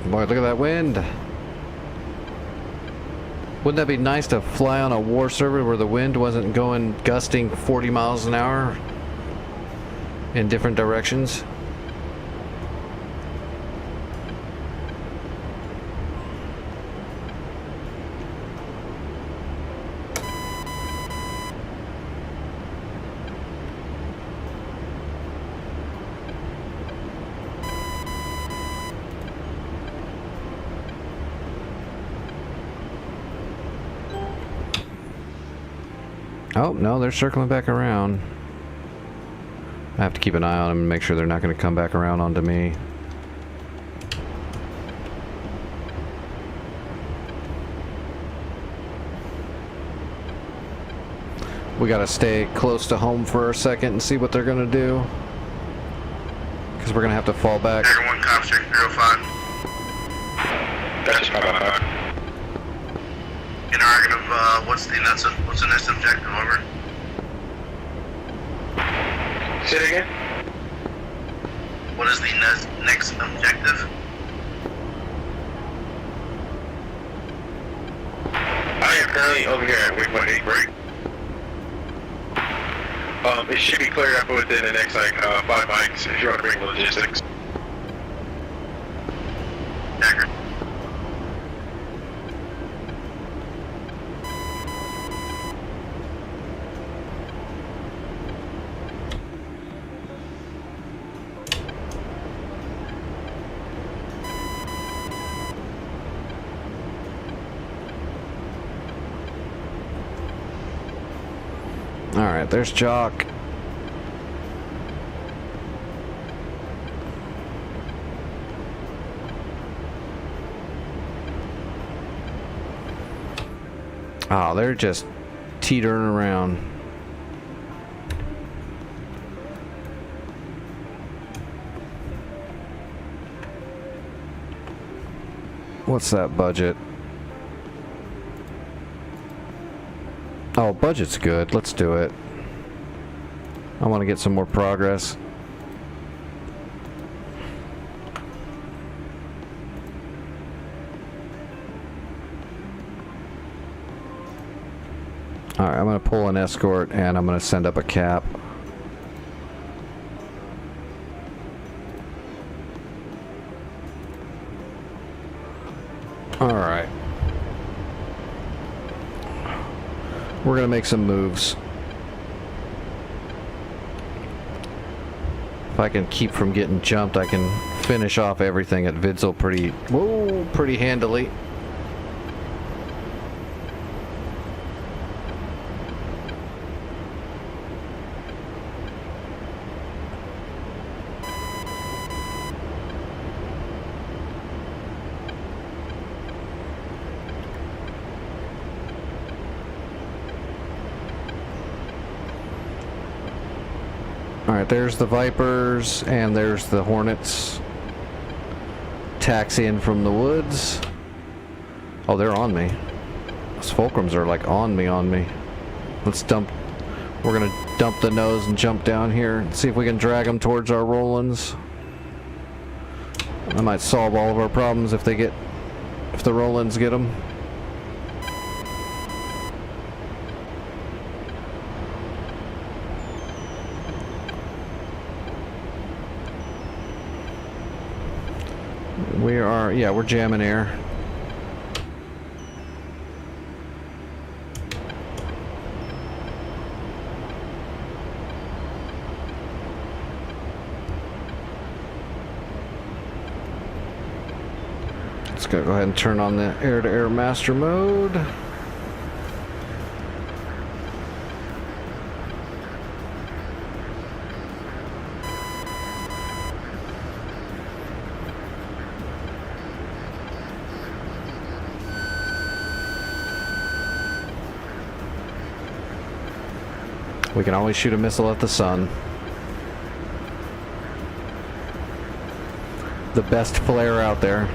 Boy, look at that wind. Wouldn't that be nice to fly on a war server where the wind wasn't going gusting 40 miles an hour in different directions? Oh, no, they're circling back around. I have to keep an eye on them and make sure they're not going to come back around onto me. We got to stay close to home for a second and see what they're going to do. Because we're going to have to fall back. Everyone, cop 605. That's 555. Interrogative, what's the next objective, over? Say it again? What is the next objective? I am currently over here at waypoint 8 break. It should be cleared up within the next, like, 5 mics if you want to bring logistics. Dagger. Alright, there's Jock. Oh, they're just teetering around. What's that budget? Oh, budget's good. Let's do it. I want to get some more progress. Alright, I'm going to pull an escort and I'm going to send up a cap. Alright. We're gonna make some moves. If I can keep from getting jumped, I can finish off everything at Vidsel pretty handily. Alright, there's the Vipers, and there's the Hornets. Taxiing from the woods. Oh, they're on me. Those Fulcrums are like on me. Let's dump. We're gonna dump the nose and jump down here and see if we can drag them towards our Rolands. I might solve all of our problems if the Rolands get them. Yeah, we're jamming air. Let's go ahead and turn on the air-to-air master mode. We can always shoot a missile at the sun. The best flare out there.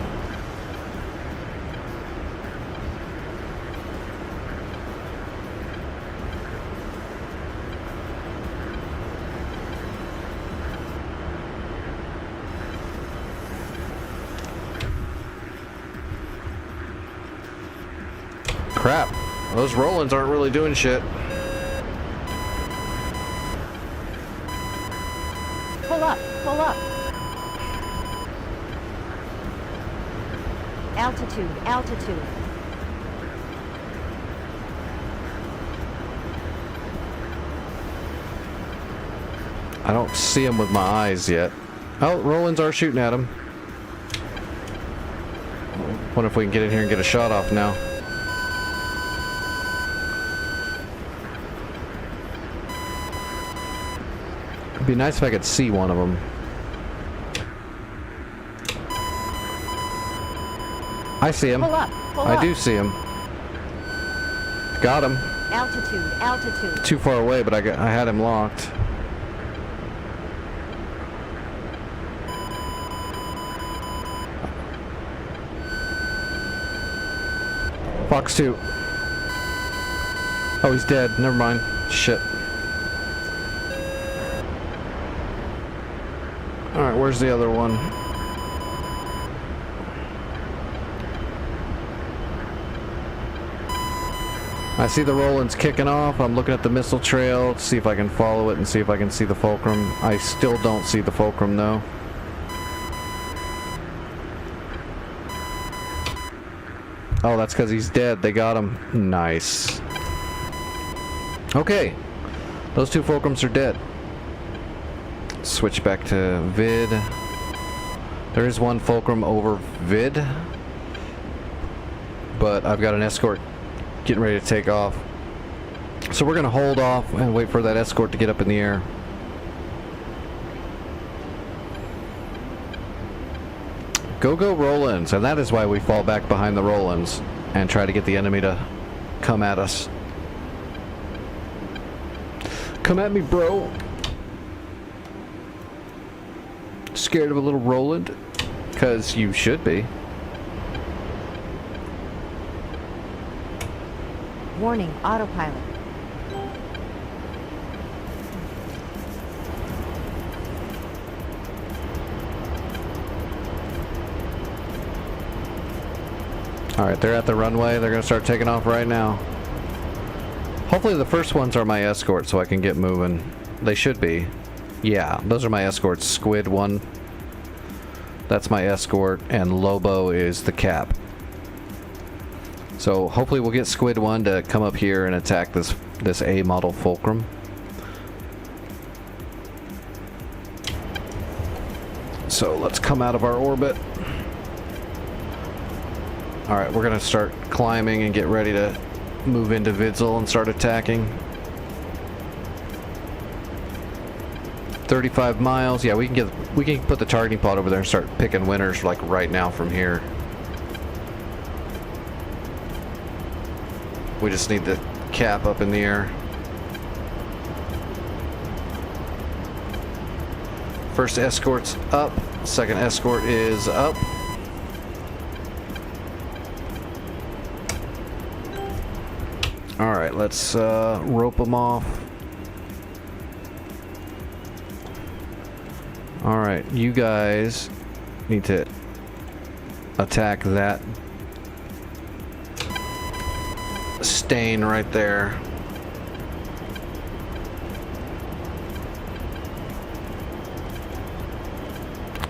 Crap. Those Rolands aren't really doing shit. Pull up, pull up. Altitude, altitude. I don't see them with my eyes yet. Oh, Rolands are shooting at him. Wonder if we can get in here and get a shot off now. It'd be nice if I could see one of them. I see him. Pull up, pull I up. do see him. Got him. Altitude, altitude. Too far away, but I had him locked. Fox 2. Oh, he's dead. Never mind. Shit. Alright, where's the other one? I see the Rolands kicking off. I'm looking at the missile trail to see if I can follow it and see if I can see the Fulcrum. I still don't see the Fulcrum though. Oh, that's because he's dead. They got him. Nice. Okay. Those two Fulcrums are dead. Switch back to Vid. There is one Fulcrum over Vid. But I've got an escort getting ready to take off. So we're going to hold off and wait for that escort to get up in the air. Go Rolands, and that is why we fall back behind the Rolands and try to get the enemy to come at us. Come at me, bro. Scared of a little Roland? Because you should be. Warning, autopilot. Alright, they're at the runway. They're going to start taking off right now. Hopefully the first ones are my escort so I can get moving. They should be. Yeah, those are my escorts. Squid 1. That's my escort, and Lobo is the cap. So hopefully we'll get Squid 1 to come up here and attack this A model Fulcrum. So let's come out of our orbit. Alright, we're gonna start climbing and get ready to move into Vidzil and start attacking. 35 miles. Yeah, we can put the targeting pod over there and start picking winners like right now from here. We just need the cap up in the air. First escort's up. Second escort is up. Alright, let's rope them off. Alright, you guys need to attack that stain right there.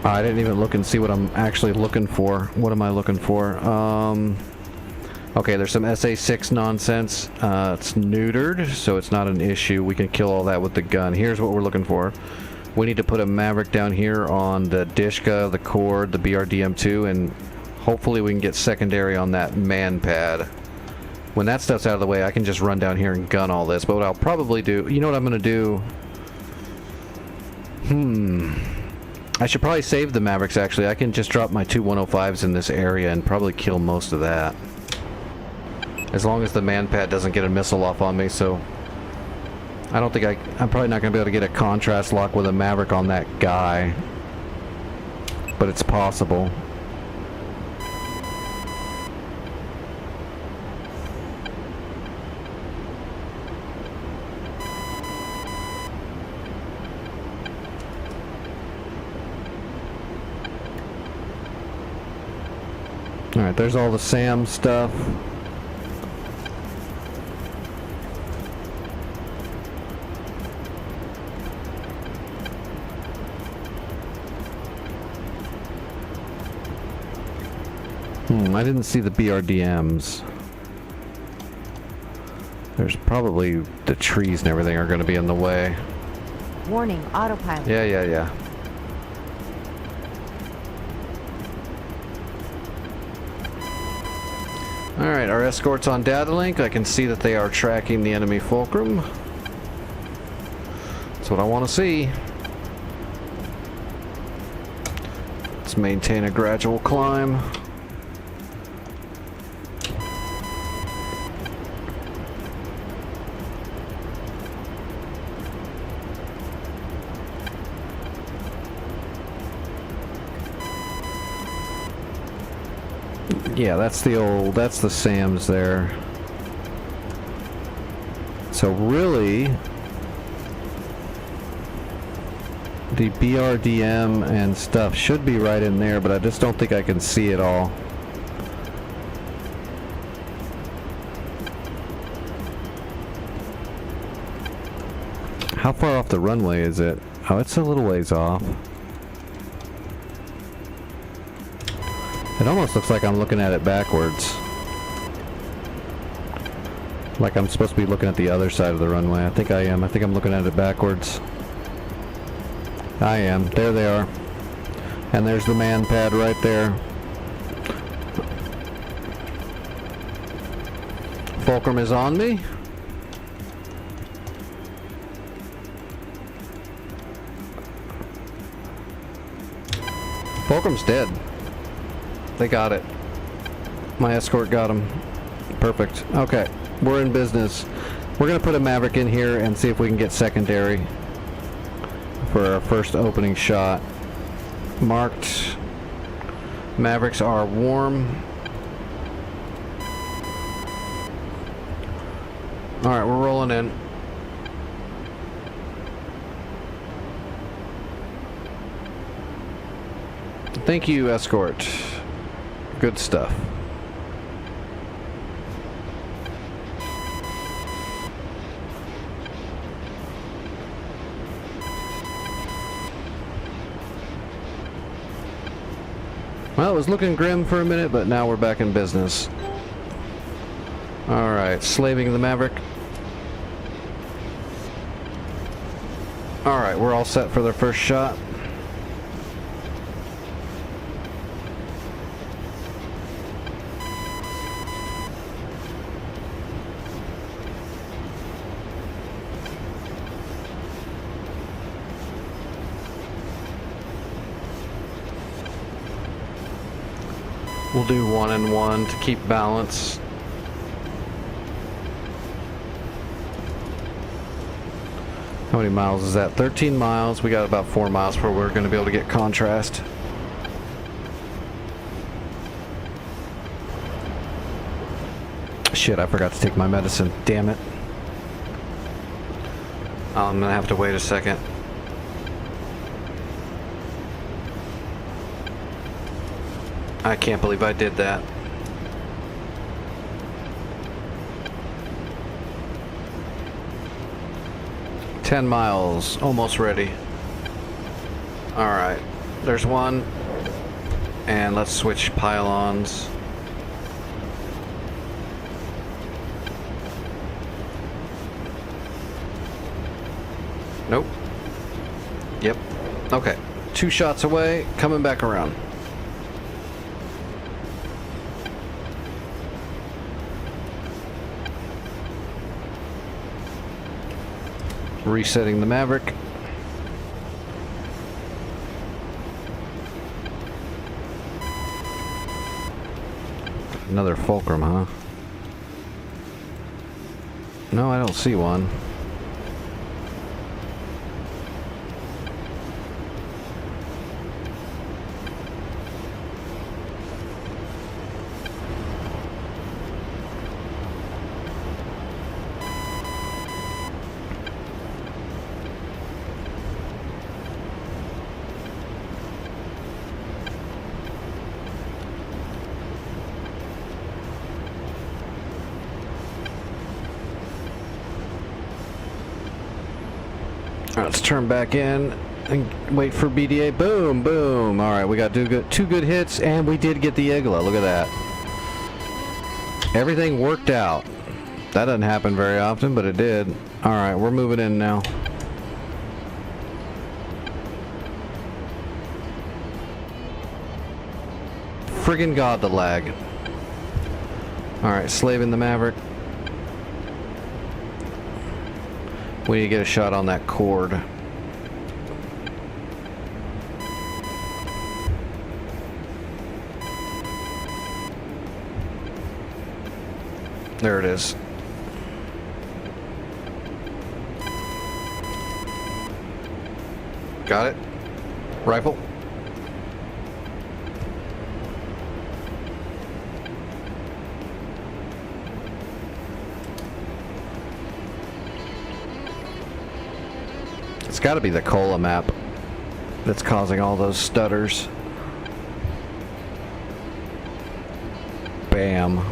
I didn't even look and see what I'm actually looking for. What am I looking for? Okay, there's some SA-6 nonsense. It's neutered, so it's not an issue. We can kill all that with the gun. Here's what we're looking for. We need to put a Maverick down here on the Dishka, the Cord, the BRDM-2, and hopefully we can get secondary on that man pad. When that stuff's out of the way, I can just run down here and gun all this. But what I'll probably do... You know what I'm going to do? I should probably save the Mavericks, actually. I can just drop my two 105s in this area and probably kill most of that. As long as the man pad doesn't get a missile off on me, so... I don't think I'm probably not going to be able to get a contrast lock with a Maverick on that guy. But it's possible. Alright, there's all the SAM stuff. I didn't see the BRDMs. There's probably the trees and everything are going to be in the way. Warning, autopilot. Yeah. Alright, our escort's on data link. I can see that they are tracking the enemy Fulcrum. That's what I want to see. Let's maintain a gradual climb. Yeah, that's the SAMs there. So really, the BRDM and stuff should be right in there, but I just don't think I can see it all. How far off the runway is it? Oh, it's a little ways off. It almost looks like I'm looking at it backwards. Like I'm supposed to be looking at the other side of the runway. I think I am. I think I'm looking at it backwards. I am. There they are. And there's the man pad right there. Fulcrum is on me. Fulcrum's dead. They got it. My escort got him. Perfect. Okay, we're in business. We're gonna put a Maverick in here and see if we can get secondary for our first opening shot. Marked. Mavericks are warm. Alright, we're rolling in. Thank you, escort. Good stuff. Well, it was looking grim for a minute, but now we're back in business. Alright, slaving the Maverick. Alright, we're all set for their first shot. We'll do 1 and 1 to keep balance. How many miles is that? 13 miles. We got about 4 miles before we're going to be able to get contrast. Shit, I forgot to take my medicine. Damn it. I'm going to have to wait a second. I can't believe I did that. $10 miles, almost ready. Alright, there's one. And let's switch pylons. Nope. Yep. Okay. 2 shots away, coming back around. Resetting the Maverick. Another fulcrum, huh? No, I don't see one. Let's turn back in and wait for BDA. Boom, boom. All right, we got 2 good hits, and we did get the Igla. Look at that. Everything worked out. That doesn't happen very often, but it did. All right, we're moving in now. Friggin' God, the lag. All right, slaving the Maverick. We need to get a shot on that cord. There it is. Got it. Rifle. It's got to be the Kola map that's causing all those stutters. Bam.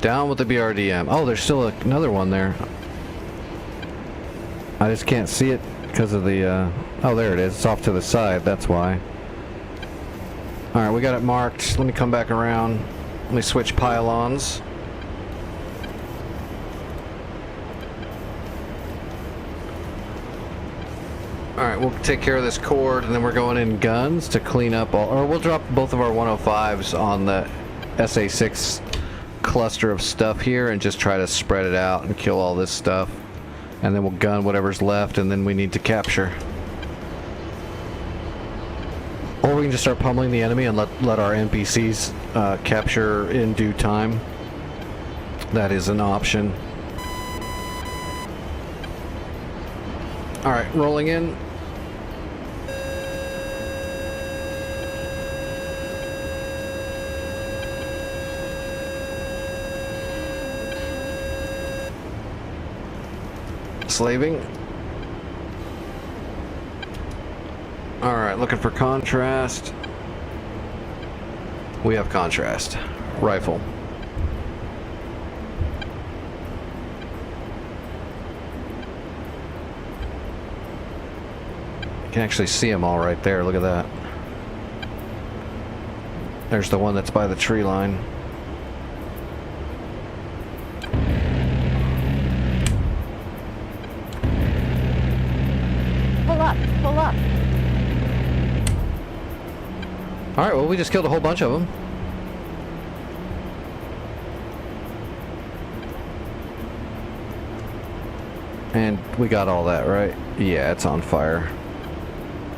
Down with the BRDM. Oh, there's still another one there. I just can't see it because of the... oh, there it is. It's off to the side. That's why. Alright, we got it marked. Let me come back around. Let me switch pylons. Alright, we'll take care of this cord, and then we're going in guns to clean up all... Or we'll drop both of our 105s on the SA6 cluster of stuff here and just try to spread it out and kill all this stuff. And then we'll gun whatever's left, and then we need to capture. Or we can just start pummeling the enemy and let our NPCs capture in due time. That is an option. Alright, rolling in. Slaving. Alright, looking for contrast. We have contrast. Rifle. You can actually see them all right there. Look at that. There's the one that's by the tree line. Pull up. Alright, well, we just killed a whole bunch of them. And we got all that, right? Yeah, it's on fire.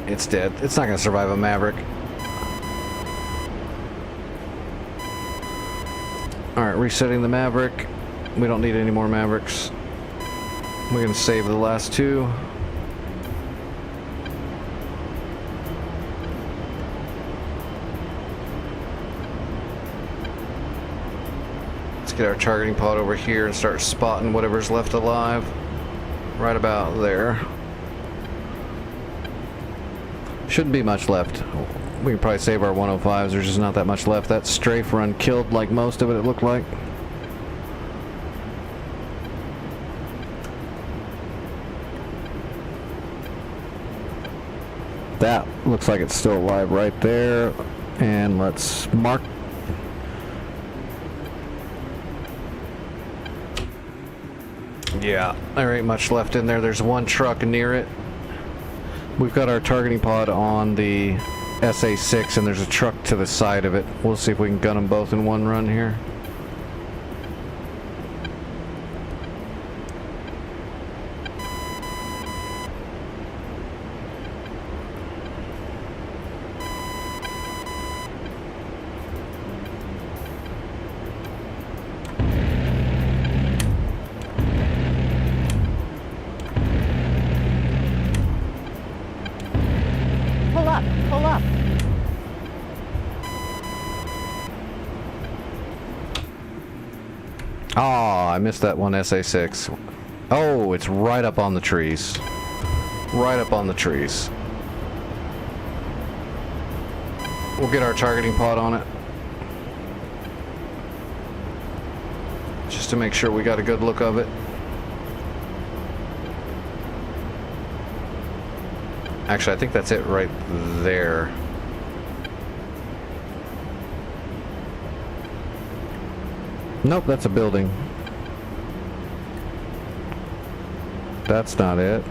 It's dead. It's not gonna survive a Maverick. Alright, resetting the Maverick. We don't need any more Mavericks. We're gonna save the last two. Let's get our targeting pod over here and start spotting whatever's left alive. Right about there. Shouldn't be much left. We can probably save our 105s. There's just not that much left. That strafe run killed like most of it, it looked like. That looks like it's still alive right there. And let's mark. Yeah, there ain't much left in there. There's one truck near it. We've got our targeting pod on the SA6 and there's a truck to the side of it. We'll see if we can gun them both in one run here. Pull up. Oh, I missed that one SA6. Oh, it's right up on the trees. Right up on the trees. We'll get our targeting pod on it. Just to make sure we got a good look of it. Actually, I think that's it right there. Nope, that's a building. That's not it.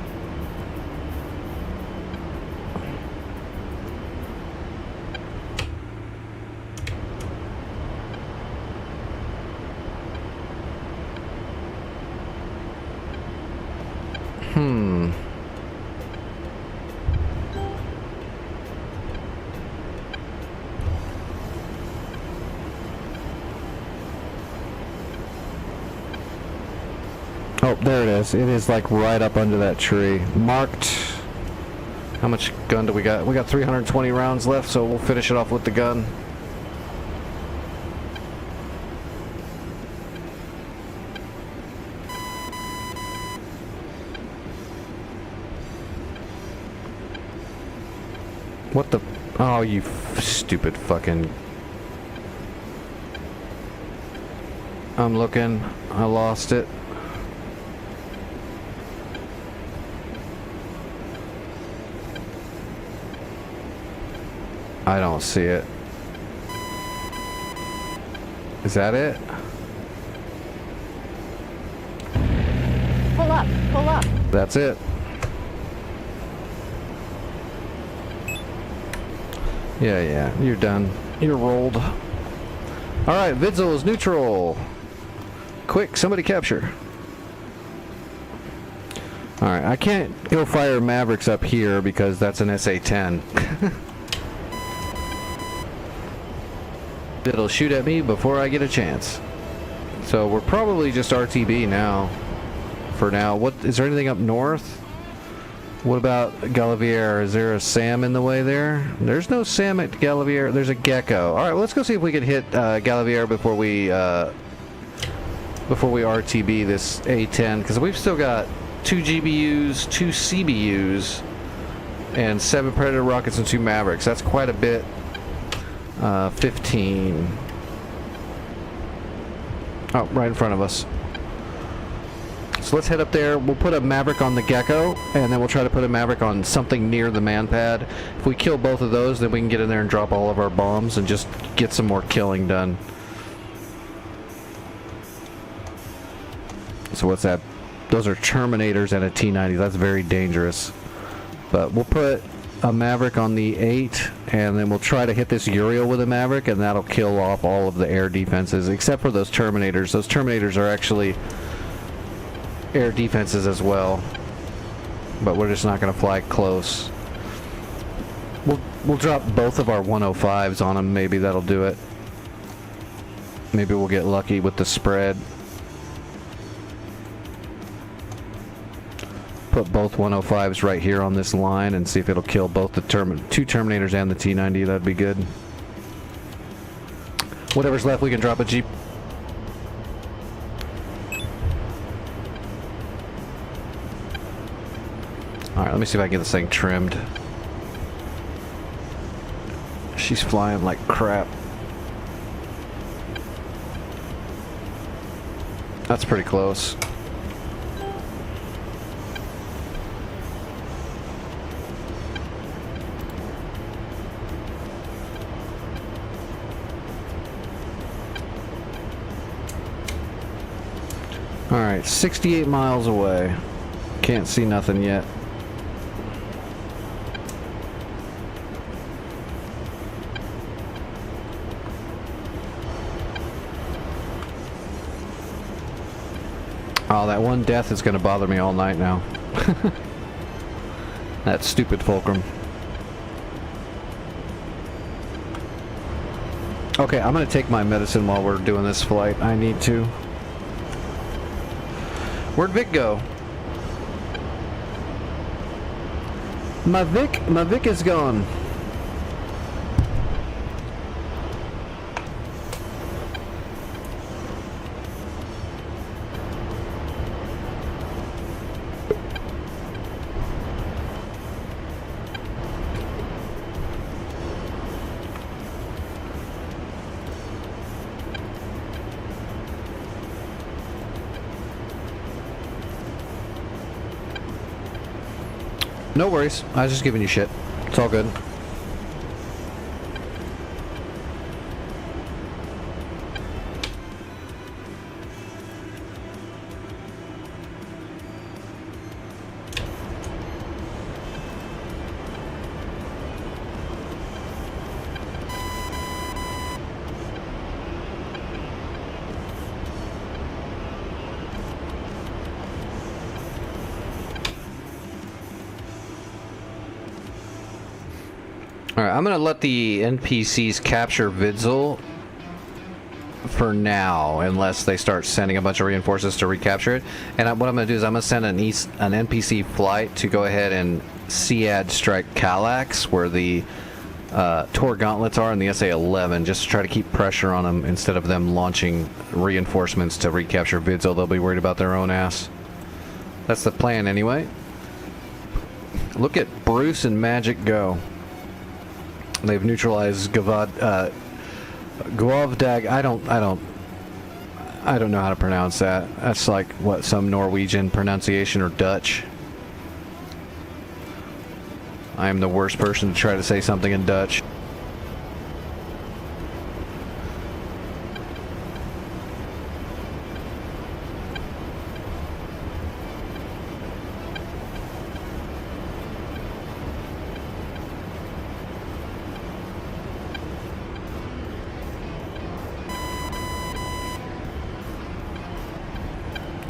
Oh, there it is. It is like right up under that tree. Marked. How much gun do we got? We got 320 rounds left, so we'll finish it off with the gun. What the? Oh, you stupid fucking... I'm looking. I lost it. I don't see it. Is that it? Pull up. That's it. Yeah, you're done. You're rolled. Alright, Vidzil is neutral. Quick, somebody capture. Alright, I can't go fire Mavericks up here because that's an SA-10. It'll shoot at me before I get a chance. So we're probably just RTB now. For now. What is there anything up north? What about Galavier? Is there a SAM in the way there? There's no SAM at Galavier. There's a Gecko. Alright, well, let's go see if we can hit Galavier before we RTB this A10, because we've still got 2 GBUs, 2 CBUs, and 7 Predator rockets and 2 Mavericks. That's quite a bit. 15. Oh, right in front of us. So let's head up there. We'll put a Maverick on the Gecko, and then we'll try to put a Maverick on something near the man pad. If we kill both of those, then we can get in there and drop all of our bombs and just get some more killing done. So what's that? Those are Terminators and a T-90. That's very dangerous. But we'll put a Maverick on the 8, and then we'll try to hit this Uriel with a Maverick, and that'll kill off all of the air defenses, except for those Terminators. Those Terminators are actually air defenses as well, but we're just not going to fly close. We'll drop both of our 105s on them. Maybe that'll do it. Maybe we'll get lucky with the spread. Put both 105s right here on this line and see if it'll kill both the two Terminators and the T-90. That'd be good. Whatever's left, we can drop a Jeep. Alright, let me see if I can get this thing trimmed. She's flying like crap. That's pretty close. Alright, 68 miles away. Can't see nothing yet. Oh, that one death is going to bother me all night now. That stupid Fulcrum. Okay, I'm going to take my medicine while we're doing this flight. I need to. Where'd Vic go? My Vic is gone. No worries. I was just giving you shit. It's all good. Alright, I'm gonna let the NPCs capture Vidzel for now, unless they start sending a bunch of reinforcements to recapture it. And what I'm gonna do is I'm gonna send an NPC flight to go ahead and SEAD strike Kallax, where the Tor Gauntlets are, and the SA-11, just to try to keep pressure on them instead of them launching reinforcements to recapture Vidzel. They'll be worried about their own ass. That's the plan anyway. Look at Bruce and Magic go. They've neutralized Guavdag. I don't know how to pronounce that. That's like what, some Norwegian pronunciation or Dutch. I am the worst person to try to say something in Dutch.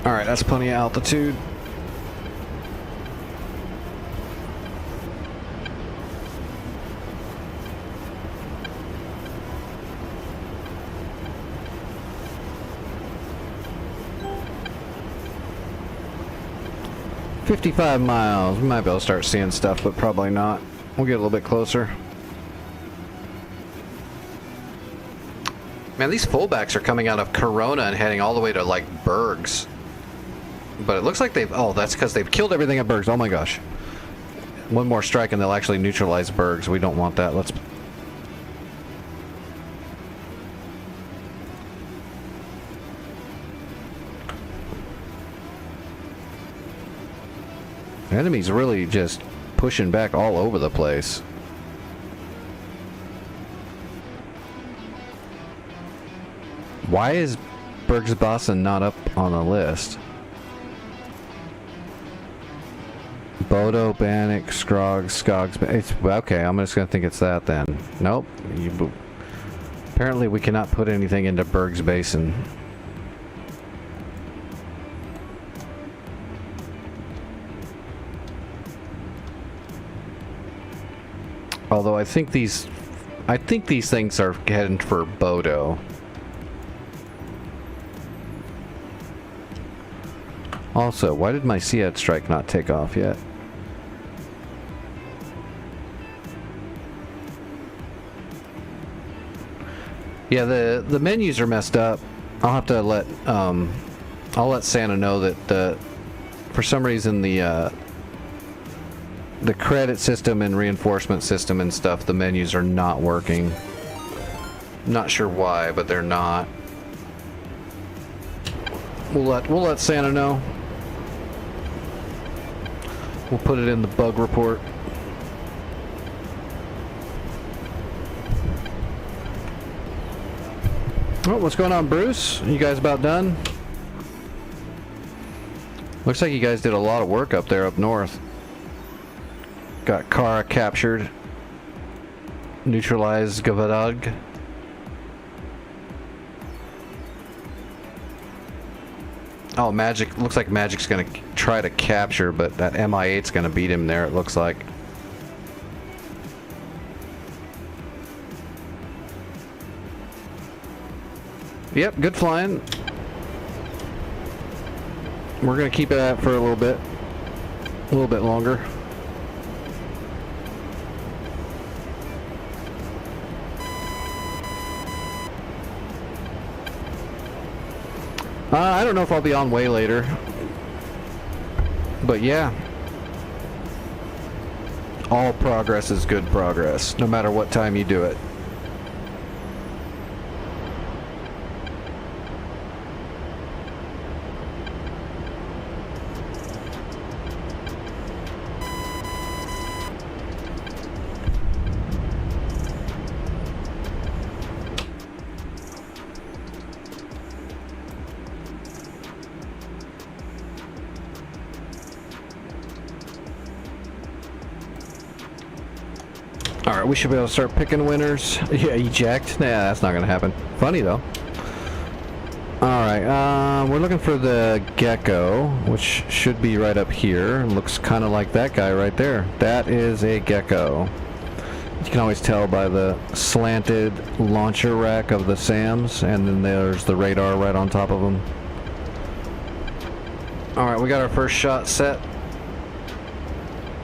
Alright, that's plenty of altitude. $55 miles. We might be able to start seeing stuff, but probably not. We'll get a little bit closer. Man, these fullbacks are coming out of Corona and heading all the way to, like, Bergs. But it looks like they've... Oh, that's because they've killed everything at Bergs. Oh my gosh. One more strike and they'll actually neutralize Bergs. We don't want that. Let's... The enemy's really just pushing back all over the place. Why is Bergsbassen not up on the list? Bodo, Bannock, Scrog, Skogs. It's okay. I'm just gonna think it's that then. Nope. Apparently, we cannot put anything into Berg's Basin. Although I think these things are heading for Bodo. Also, why did my Seat strike not take off yet? Yeah, the menus are messed up. I'll have to let I'll let Santa know that for some reason the credit system and reinforcement system and stuff, the menus are not working. Not sure why, but they're not. We'll let Santa know. We'll put it in the bug report. Oh, what's going on, Bruce? You guys about done? Looks like you guys did a lot of work up there up north. Got Kara captured. Neutralized Gavadag. Oh, Magic. Looks like Magic's gonna try to capture, but that MI8's gonna beat him there, it looks like. Yep, good flying. We're gonna keep it at for a little bit longer. I don't know if I'll be on way later, but yeah. All progress is good progress, no matter what time you do it. Alright, we should be able to start picking winners. Yeah, eject? Nah, that's not gonna happen. Funny though. Alright, we're looking for the gecko, which should be right up here. Looks kind of like that guy right there. That is a gecko. You can always tell by the slanted launcher rack of the SAMs, and then there's the radar right on top of them. Alright, we got our first shot set.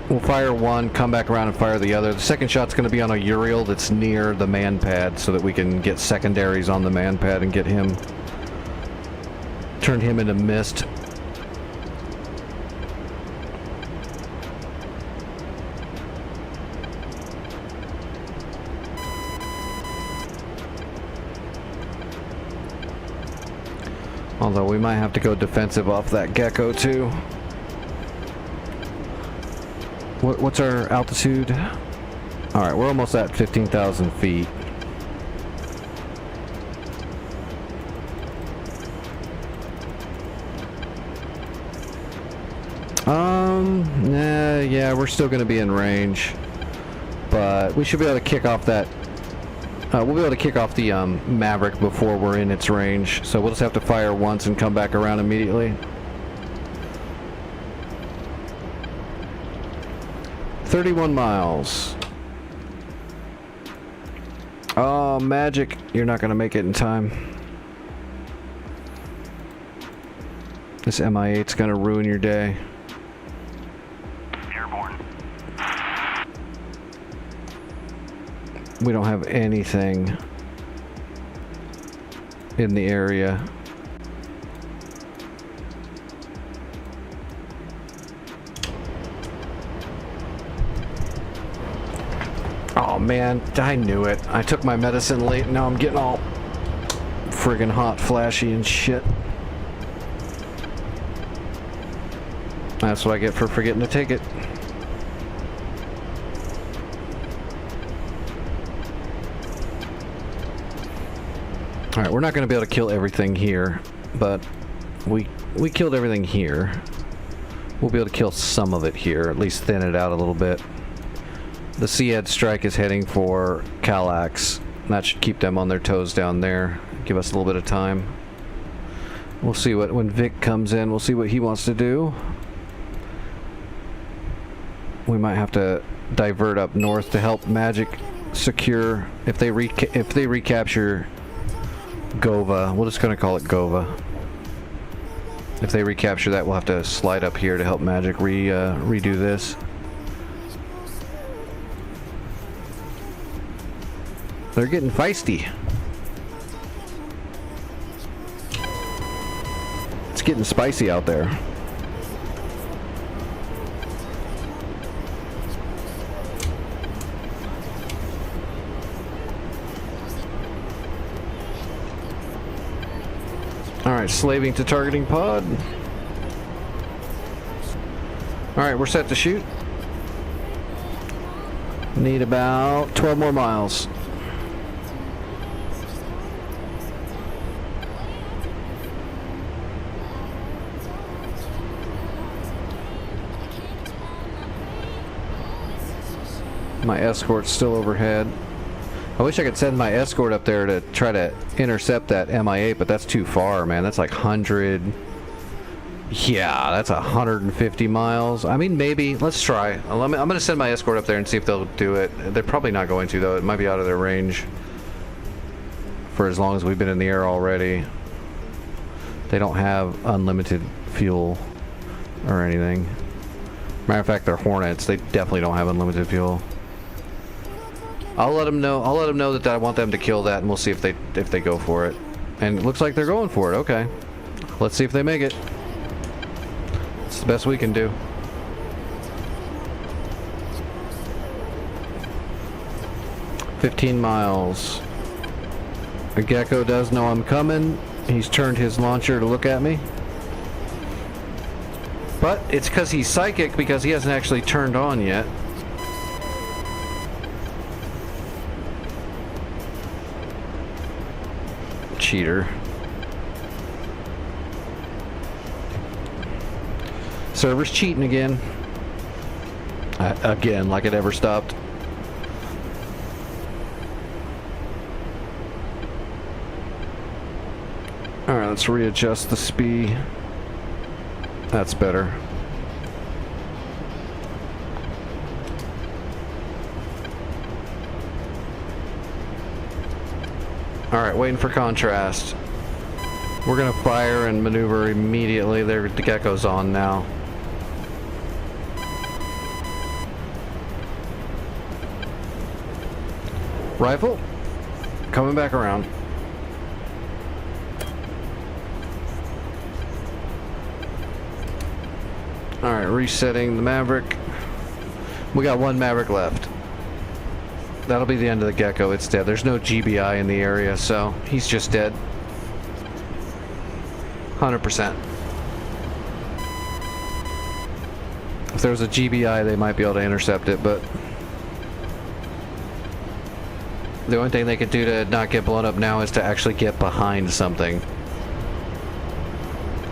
We'll fire one, come back around and fire the other. The second shot's going to be on a Uriel that's near the man pad so that we can get secondaries on the man pad and get him, turn him into mist. Although we might have to go defensive off that gecko too. What's our altitude? Alright, we're almost at 15,000 feet. Nah, yeah, we're still gonna be in range. But we should be able to kick off that... we'll be able to kick off the Maverick before we're in its range. So we'll just have to fire once and come back around immediately. 31 miles. Oh, Magic. You're not going to make it in time. This MI8's going to ruin your day. Airborne. We don't have anything in the area. Oh man, I knew it. I took my medicine late and now I'm getting all friggin' hot, flashy and shit. That's what I get for forgetting to take it. Alright, we're not going to be able to kill everything here, but we killed everything here. We'll be able to kill some of it here, at least thin it out a little bit. The Sea Strike is heading for Calax. That should keep them on their toes down there. Give us a little bit of time. We'll see what, when Vic comes in, we'll see what he wants to do. We might have to divert up north to help Magic secure, if they recapture Gova. We're just gonna call it Gova. If they recapture that, we'll have to slide up here to help Magic redo this. They're getting feisty. It's getting spicy out there. Alright, slaving to targeting pod. Alright, we're set to shoot. Need about 12 more miles. My escort's still overhead. I wish I could send my escort up there to try to intercept that MI8, but that's too far, man. That's like 100... Yeah, that's 150 miles. I mean, maybe. Let's try. I'm going to send my escort up there and see if they'll do it. They're probably not going to, though. It might be out of their range for as long as we've been in the air already. They don't have unlimited fuel or anything. Matter of fact, they're Hornets. They definitely don't have unlimited fuel. I'll let them know. I'll let them know that I want them to kill that, and we'll see if they go for it. And it looks like they're going for it. Okay, let's see if they make it. It's the best we can do. "15 miles. A Gecko does know I'm coming. He's turned his launcher to look at me. But it's because he's psychic, because he hasn't actually turned on yet. Cheater. Server's cheating again. Again, like it ever stopped. Alright, let's readjust the speed. That's better. Alright, waiting for contrast. We're gonna fire and maneuver immediately. The Gecko's on now. Rifle, coming back around. Alright, resetting the Maverick. We got one Maverick left. That'll be the end of the Gecko. It's dead. There's no GBI in the area, so he's just dead. 100%. If there was a GBI, they might be able to intercept it, but the only thing they could do to not get blown up now is to actually get behind something.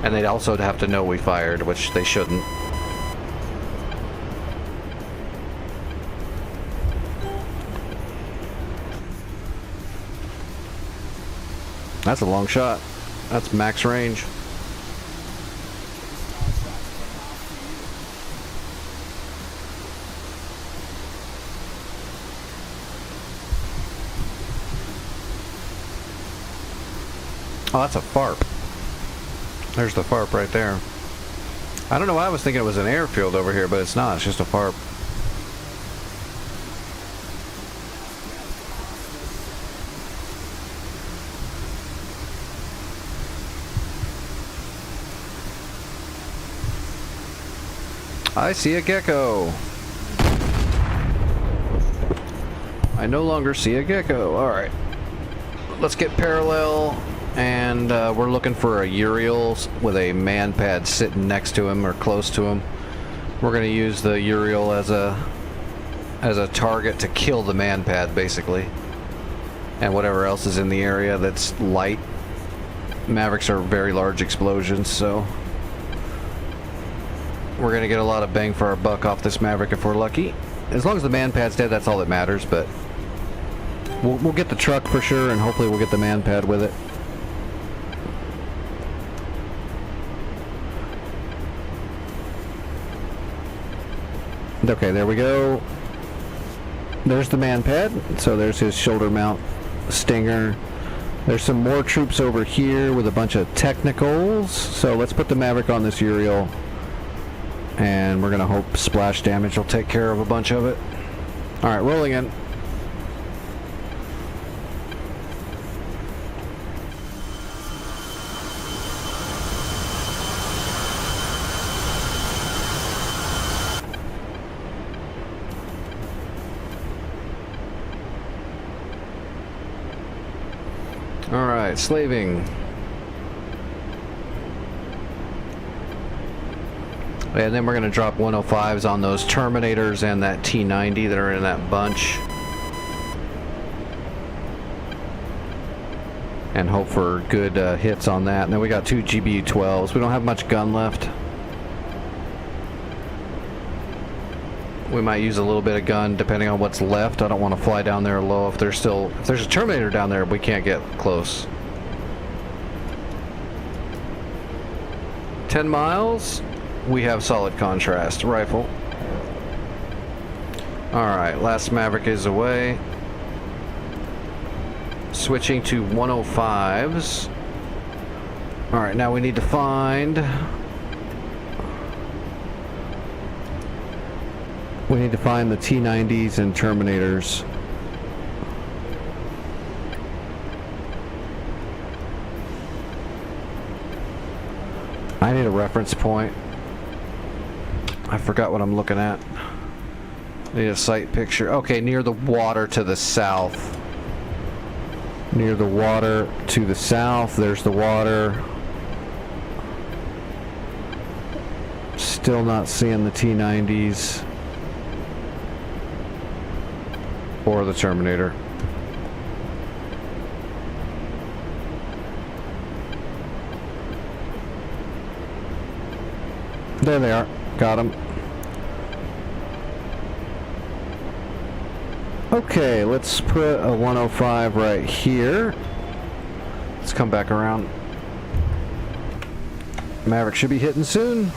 And they'd also have to know we fired, which they shouldn't. That's a long shot. That's max range. Oh, that's a FARP. There's the FARP right there. I don't know why I was thinking it was an airfield over here, but it's not. It's just a FARP. I see a Gecko. I no longer see a Gecko. Alright. Let's get parallel, and we're looking for a Uriel with a man pad sitting next to him or close to him. We're going to use the Uriel as a target to kill the man pad, basically. And whatever else is in the area that's light. Mavericks are very large explosions, so We're gonna get a lot of bang for our buck off this Maverick if we're lucky. As long as the man pad's dead, that's all that matters, but we'll get the truck for sure, and hopefully we'll get the man pad with it. Okay, there we go. There's the man pad. So there's his shoulder mount Stinger. There's some more troops over here with a bunch of technicals. So let's put the Maverick on this Uriel. And we're going to hope splash damage will take care of a bunch of it. Alright, rolling in. Alright, slaving. And then we're going to drop 105s on those Terminators and that T90 that are in that bunch. And hope for good hits on that. And then we got 2 GBU-12s. We don't have much gun left. We might use a little bit of gun depending on what's left. I don't want to fly down there low if there's a Terminator down there, we can't get close. 10 miles. We have solid contrast rifle. Alright, last Maverick is away. Switching to 105s. Alright, now we need to find... We need to find the T90s and Terminators. I need a reference point. I forgot what I'm looking at. Need a sight picture. Okay, near the water to the south. Near the water to the south. There's the water. Still not seeing the T90s. Or the Terminator. There they are. Got them. Okay, let's put a 105 right here. Let's come back around. Maverick should be hitting soon.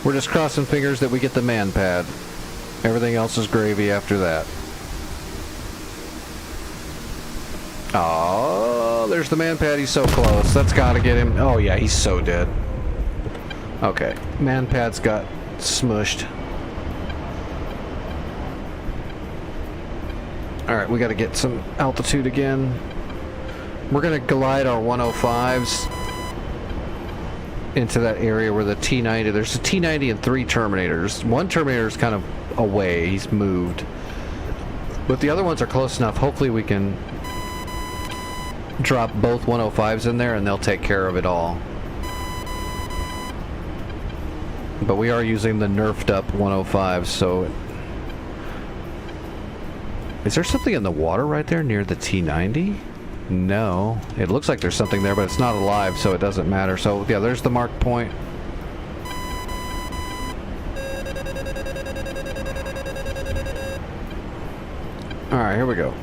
We're just crossing fingers that we get the man pad. Everything else is gravy after that. Oh, there's the man pad. He's so close. That's gotta get him. Oh yeah, he's so dead. Okay, man pad's got smushed. Alright, we gotta get some altitude again. We're gonna glide our 105s into that area where the T90, there's a T90 and 3 Terminators. One Terminator's kind of away, he's moved. But the other ones are close enough. Hopefully we can drop both 105s in there and they'll take care of it all. But we are using the nerfed up 105s, so... Is there something in the water right there near the T90? No. It looks like there's something there, but it's not alive, so it doesn't matter. So, yeah, there's the mark point. Alright, here we go.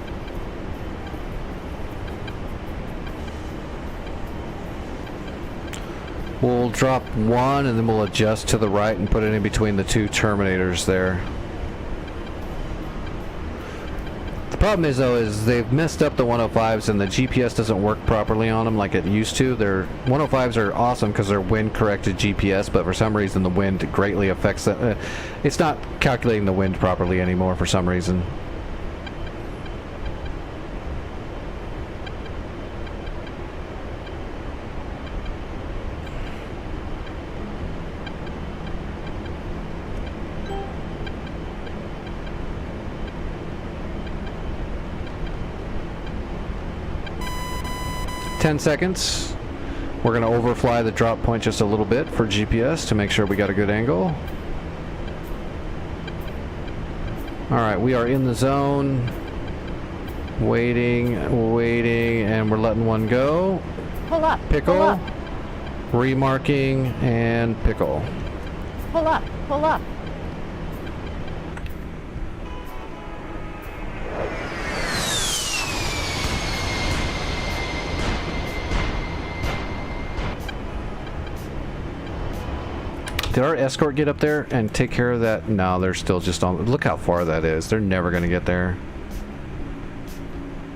We'll drop one, and then we'll adjust to the right and put it in between the 2 Terminators there. The problem is, though, is they've messed up the 105s and the GPS doesn't work properly on them like it used to. Their 105s are awesome because they're wind-corrected GPS, but for some reason the wind greatly affects them. It's not calculating the wind properly anymore for some reason. $10 seconds. We're going to overfly the drop point just a little bit for GPS to make sure we got a good angle. Alright, we are in the zone. Waiting, and we're letting one go. Pull up. Pickle. Pull up. remarking, and pickle. Pull up. Pull up. Did our escort get up there and take care of that? No, they're still just on. Look how far that is. They're never going to get there.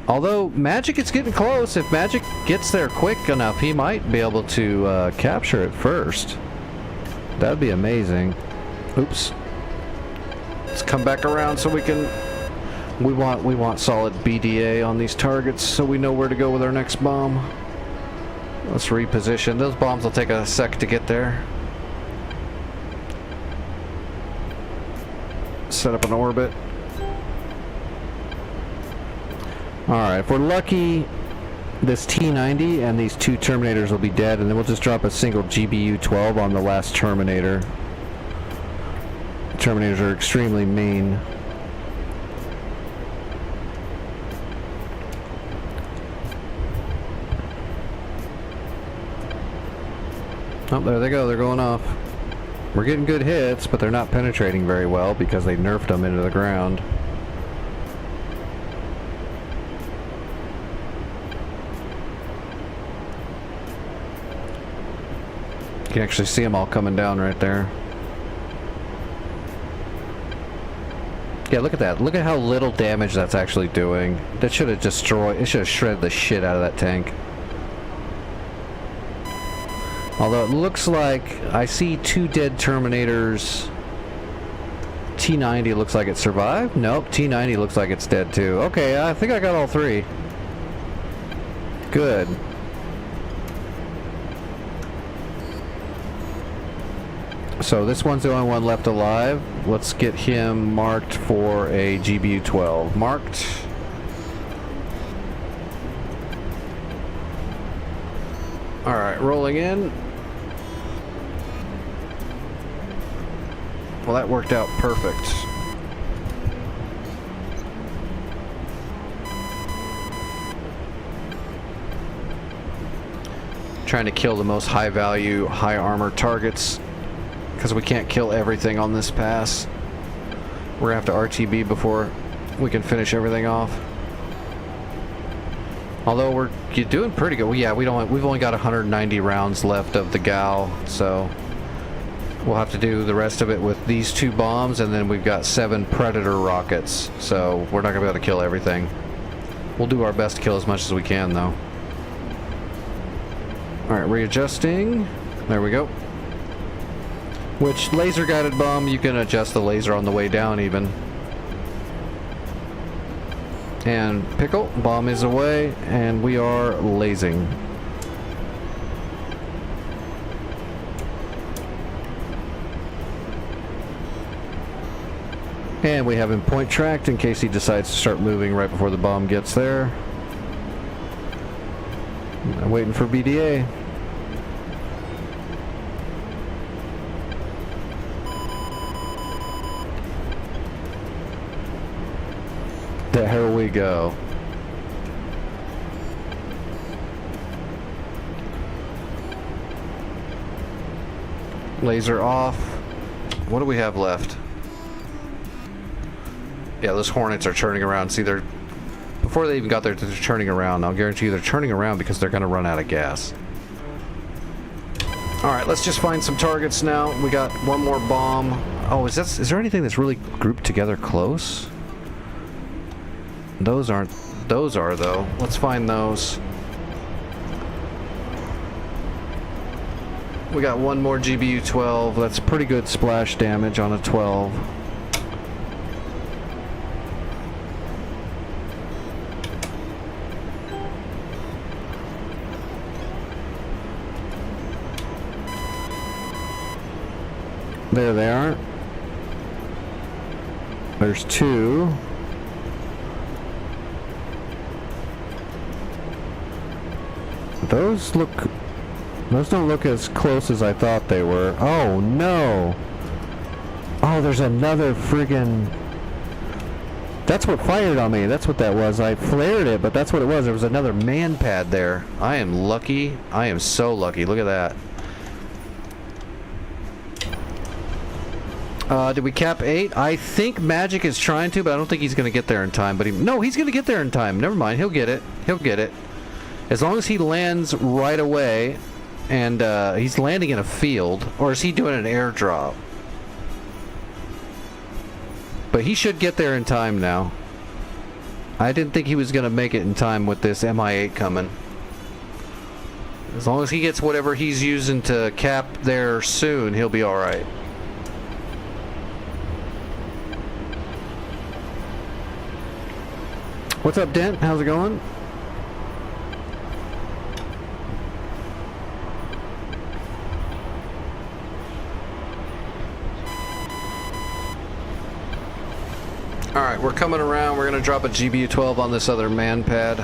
Although Magic is getting close. If Magic gets there quick enough, he might be able to capture it first. That'd be amazing. Oops. Let's come back around so we can. We want solid BDA on these targets so we know where to go with our next bomb. Let's reposition. Those bombs will take a sec to get there. Set up an orbit. Alright, if we're lucky, this T-90 and these two Terminators will be dead, and then we'll just drop a single GBU-12 on the last Terminator. Terminators are extremely mean. Oh, there they go. They're going off. We're getting good hits, but they're not penetrating very well because they nerfed them into the ground. You can actually see them all coming down right there. Yeah, look at that. Look at how little damage that's actually doing. That should have destroyed... It should have shredded the shit out of that tank. Although it looks like I see two dead Terminators. T-90 looks like it survived. Nope, T-90 looks like it's dead too. Okay, I think I got all three. Good. So this one's the only one left alive. Let's get him marked for a GBU-12. Marked. Alright, rolling in. Well, that worked out perfect. Trying to kill the most high value, high armor targets because we can't kill everything on this pass. We're gonna have to RTB before we can finish everything off. Although you're doing pretty good. Well, yeah, we've only got 190 rounds left of the GAL, so we'll have to do the rest of it with these two bombs, and then we've got 7 Predator rockets, so we're not gonna be able to kill everything. We'll do our best to kill as much as we can, though. All right, readjusting. There we go. Which laser guided bomb, you can adjust the laser on the way down even. And pickle, bomb is away, and we are lasing. And we have him point tracked in case he decides to start moving right before the bomb gets there. I'm waiting for BDA. There we go. Laser off. What do we have left? Yeah, those Hornets are turning around. See, they're... Before they even got there, they're turning around. I'll guarantee you they're turning around because they're going to run out of gas. Alright, let's just find some targets now. We got one more bomb. Oh, is there anything that's really grouped together close? Those aren't. Those are, though. Let's find those. We got one more GBU-12. That's pretty good splash damage on a 12. There they are. There's 2. Those don't look as close as I thought they were. Oh no! Oh, there's another friggin'... That's what fired on me. That's what that was. I flared it, but that's what it was. There was another man pad there. I am lucky. I am so lucky. Look at that. Did we cap 8? I think Magic is trying to, but I don't think he's going to get there in time. But no, he's going to get there in time. Never mind. He'll get it. He'll get it. As long as he lands right away, and he's landing in a field, or is he doing an airdrop? But he should get there in time now. I didn't think he was going to make it in time with this MI8 coming. As long as he gets whatever he's using to cap there soon, he'll be alright. What's up, Dent? How's it going? Alright, we're coming around. We're going to drop a GBU-12 on this other man pad.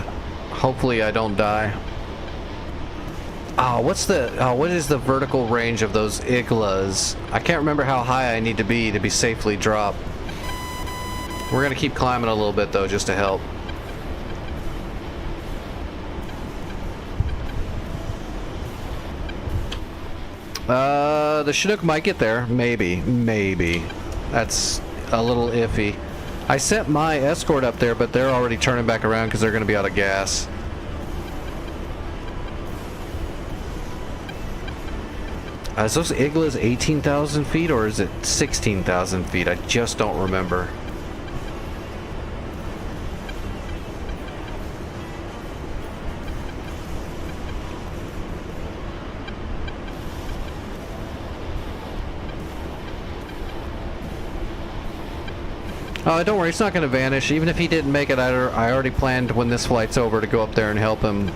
Hopefully I don't die. Oh, what is the vertical range of those iglas? I can't remember how high I need to be safely dropped. We're going to keep climbing a little bit though, just to help. The Chinook might get there. Maybe. That's a little iffy. I sent my escort up there, but they're already turning back around because they're going to be out of gas. Is those iglas 18,000 feet or is it 16,000 feet? I just don't remember. Oh, don't worry, it's not going to vanish. Even if he didn't make it, I already planned when this flight's over to go up there and help him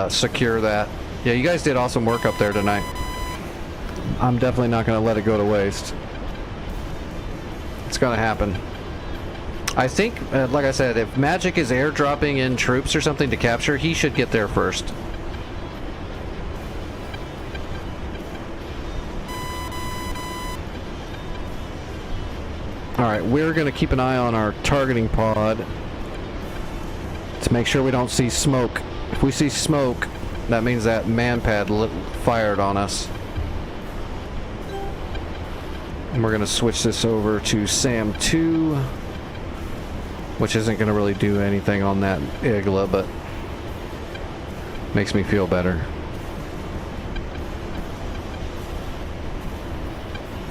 secure that. Yeah, you guys did awesome work up there tonight. I'm definitely not going to let it go to waste. It's going to happen. I think, like I said, if Magic is airdropping in troops or something to capture, he should get there first. Alright, we're going to keep an eye on our targeting pod to make sure we don't see smoke. If we see smoke, that means that man pad fired on us. And we're going to switch this over to SAM 2, which isn't going to really do anything on that igla, but makes me feel better.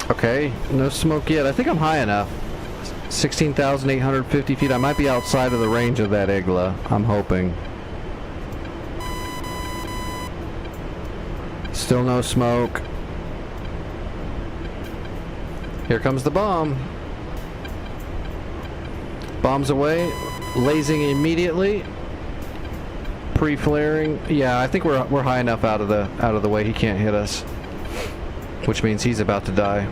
Okay, no smoke yet. I think I'm high enough. 16,850 feet. I might be outside of the range of that igla. I'm hoping. Still no smoke. Here comes the bomb. Bombs away. Lasing immediately. Pre-flaring. Yeah, I think we're high enough out of the way he can't hit us. Which means he's about to die.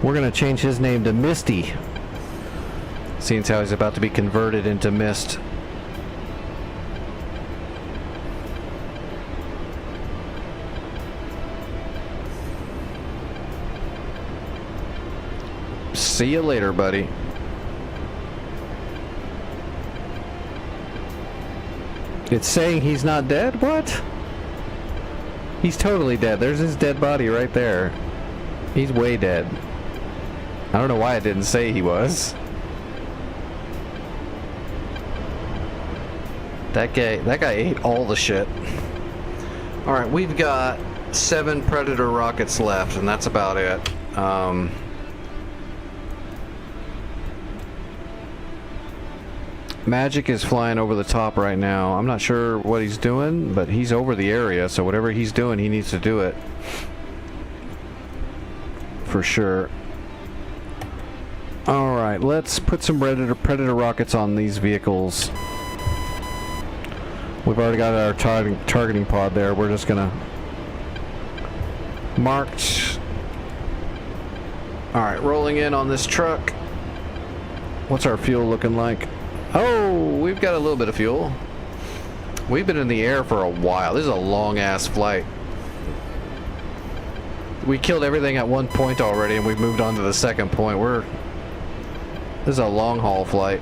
We're going to change his name to Misty, seeing as how he's about to be converted into mist. See you later, buddy. It's saying he's not dead? What? He's totally dead. There's his dead body right there. He's way dead. I don't know why it didn't say he was. That guy ate all the shit. Alright, we've got 7 Predator rockets left, and that's about it. Magic is flying over the top right now. I'm not sure what he's doing, but he's over the area, so whatever he's doing, he needs to do it. For sure. Alright, let's put some Predator rockets on these vehicles. We've already got our targeting pod there. We're just gonna... Marked. Alright, rolling in on this truck. What's our fuel looking like? Oh, we've got a little bit of fuel. We've been in the air for a while. This is a long-ass flight. We killed everything at one point already, and we've moved on to the second point. This is a long-haul flight.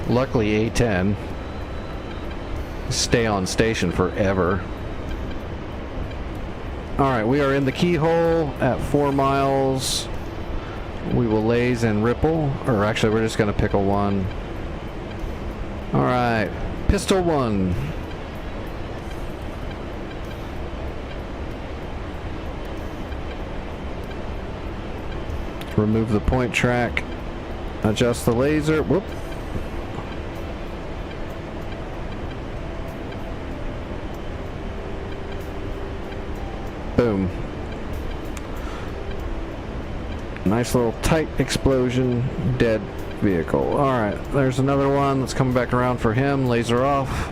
Luckily, A-10. stay on station forever. Alright, we are in the keyhole at 4 miles. We will laze and ripple. Or actually, we're just going to pick a 1. Alright, pistol 1. Remove the point track. Adjust the laser. Whoop. Boom. Nice little tight explosion. Dead vehicle. Alright, there's another one that's coming back around for him. Laser off.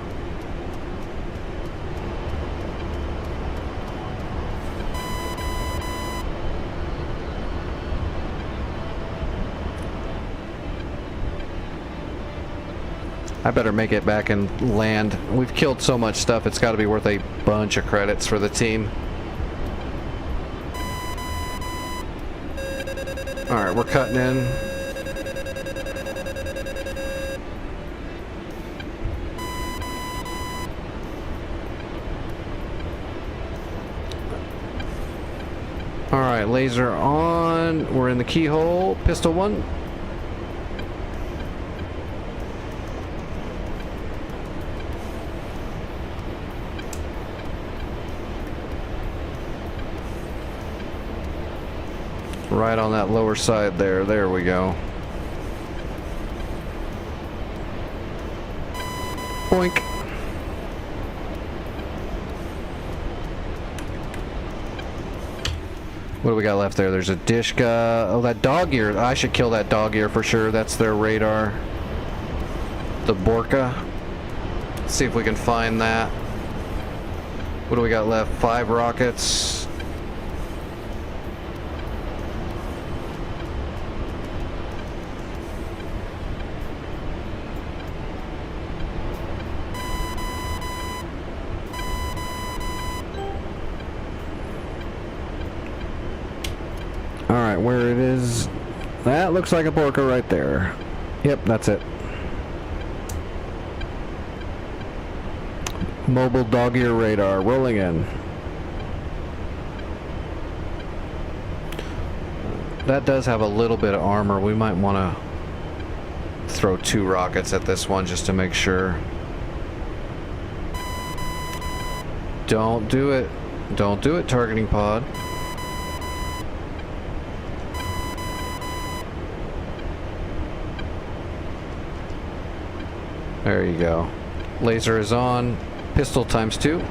I better make it back and land. We've killed so much stuff, it's got to be worth a bunch of credits for the team. Alright, we're cutting in. Alright, laser on. We're in the keyhole. Pistol 1. Right on that lower side there. There we go. Boink. What do we got left there? There's a Dishka. Oh, that dog ear. I should kill that dog ear for sure. That's their radar. The Borka. Let's see if we can find that. What do we got left? 5 rockets. Alright, where it is. That looks like a Borka right there. Yep, that's it. Mobile dog ear radar rolling in. That does have a little bit of armor. We might want to throw 2 rockets at this one just to make sure. Don't do it. Don't do it, targeting pod. There you go. Laser is on. Pistol times 2.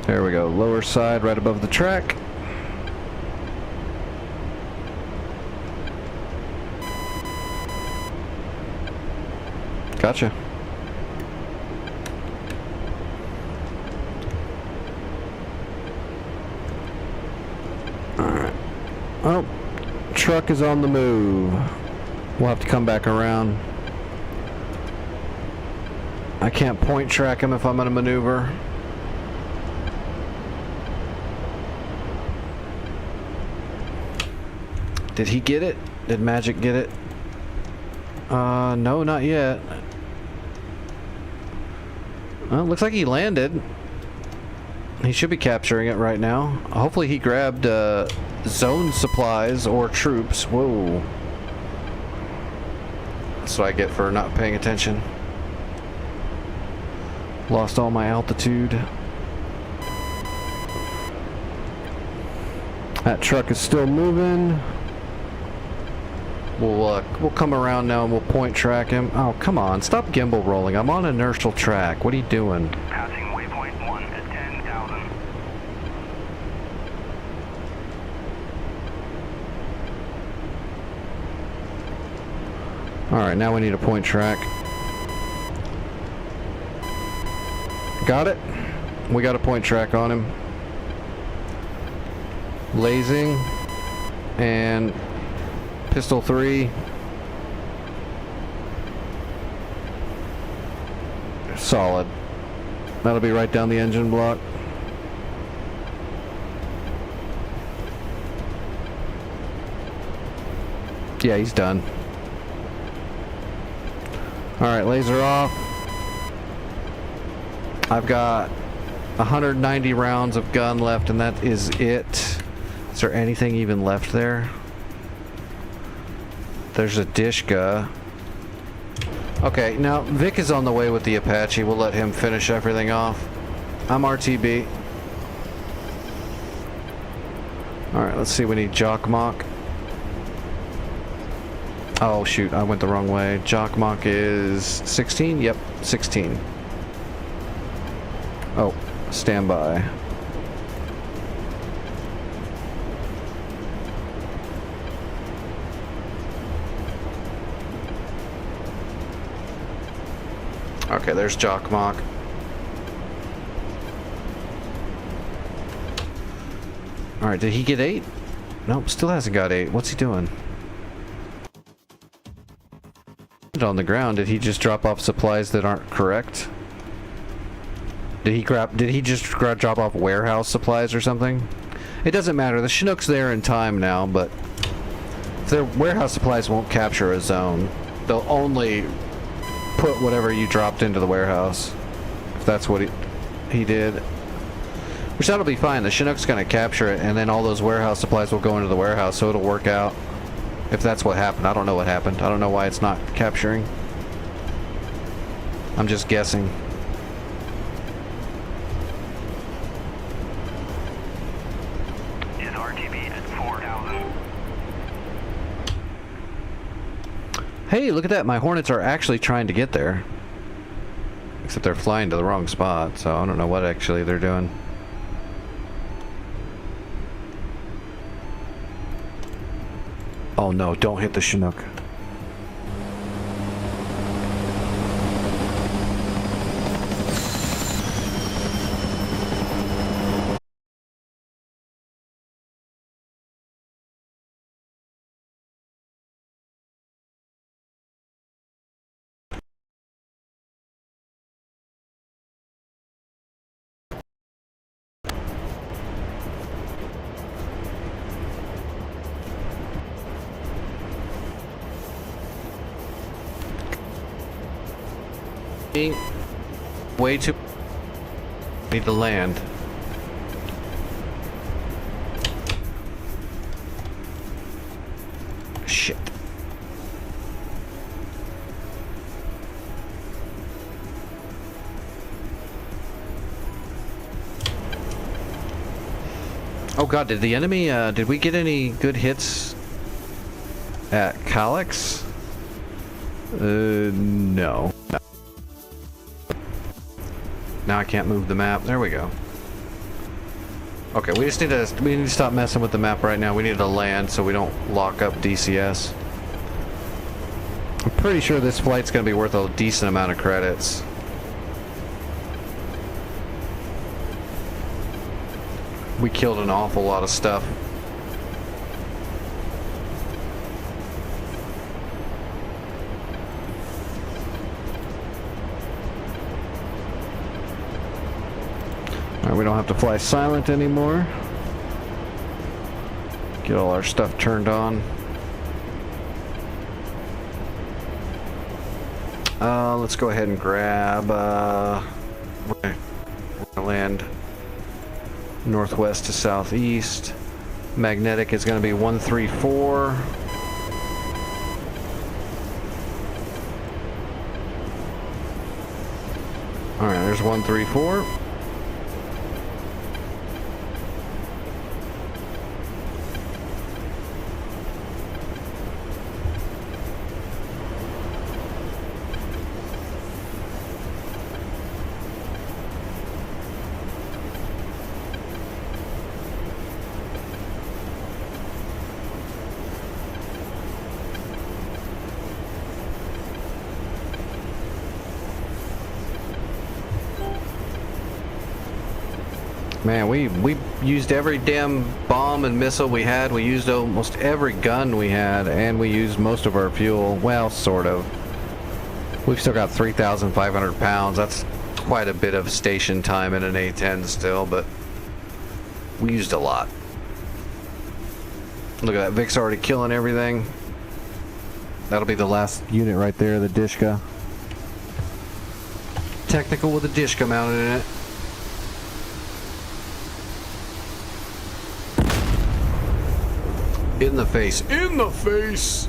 There we go. Lower side right above the track. Gotcha. Alright. Oh, truck is on the move. We'll have to come back around. I can't point track him if I'm gonna maneuver. Did he get it? Did Magic get it? No, not yet. Well, looks like he landed. He should be capturing it right now. Hopefully he grabbed zone supplies or troops. Whoa. That's what I get for not paying attention. Lost all my altitude. That truck is still moving. We'll come around now and we'll point track him. Oh, come on. Stop gimbal rolling. I'm on inertial track. What are you doing? Passing waypoint 1 at 10,000. Alright, now we need a point track. Got it? We got a point track on him. Lasing. And pistol 3. Solid. That'll be right down the engine block. Yeah, he's done. Alright, laser off. I've got 190 rounds of gun left, and that is it. Is there anything even left there? There's a Dishka. Okay, now Vic is on the way with the Apache. We'll let him finish everything off. I'm RTB. Alright, let's see. We need Jock Mock. Oh, shoot. I went the wrong way. Jock Mock is 16? Yep, 16. Oh, stand by. Okay, there's Jock Mock. Alright, did he get 8? Nope, still hasn't got 8. What's he doing? On the ground, did he just drop off supplies that aren't correct? Did he just drop off warehouse supplies or something? It doesn't matter. The Chinook's there in time now, but if their warehouse supplies won't capture a zone, they'll only put whatever you dropped into the warehouse. If that's what he did. Which that'll be fine. The Chinook's gonna capture it, and then all those warehouse supplies will go into the warehouse, so it'll work out. If that's what happened. I don't know what happened. I don't know why it's not capturing. I'm just guessing. Is RTB at 4,000. Hey, look at that. My Hornets are actually trying to get there. Except they're flying to the wrong spot, so I don't know what actually they're doing. Oh no, don't hit the Chinook. Way too need to land. Shit. Oh god, did the enemy did we get any good hits at Calyx? No. Now I can't move the map. There we go. Okay, we need to stop messing with the map right now. We need to land so we don't lock up DCS. I'm pretty sure this flight's gonna be worth a decent amount of credits. We killed an awful lot of stuff. We don't have to fly silent anymore. Get all our stuff turned on. Let's go ahead and grab, we're gonna land northwest to southeast. Magnetic is gonna be 134. Alright, there's 134. Man, we used every damn bomb and missile we had. We used almost every gun we had, and we used most of our fuel. Well, sort of. We've still got 3,500 pounds. That's quite a bit of station time in an A-10 still, but we used a lot. Look at that, Vic's already killing everything. That'll be the last unit right there, the Dishka. Technical with a Dishka mounted in it. In the face. In the face!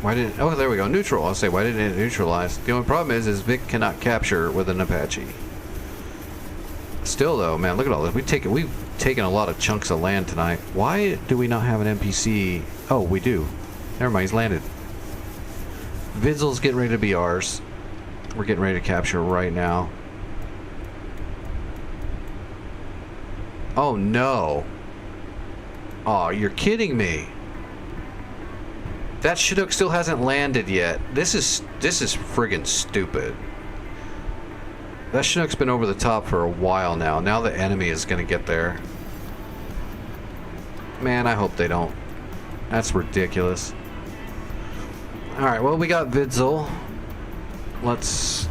Why didn't... Oh, there we go. Neutral. I'll say, why didn't it neutralize? The only problem is Vic cannot capture with an Apache. Still, though, man, look at all this. We've taken a lot of chunks of land tonight. Why do we not have an NPC? Oh, we do. Never mind, he's landed. Vidzel's getting ready to be ours. We're getting ready to capture right now. Oh, no. Oh, you're kidding me. That Chinook still hasn't landed yet. This is friggin' stupid. That Chinook's been over the top for a while now. Now the enemy is gonna get there. Man, I hope they don't. That's ridiculous. Alright, well, we got Vidzel. Let's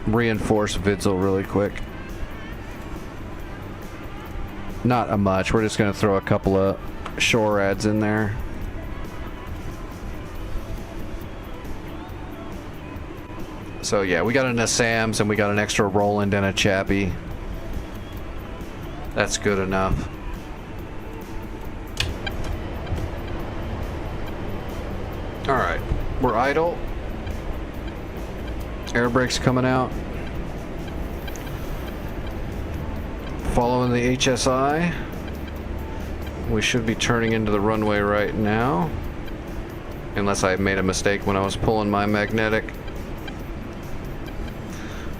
reinforce Vidzel really quick. Not a much. We're just gonna throw a couple of shore ads in there. So yeah, we got an Assams and we got an extra Roland and a Chappie. That's good enough. Alright, we're idle. Air brake's coming out. Following the HSI. We should be turning into the runway right now. Unless I made a mistake when I was pulling my magnetic.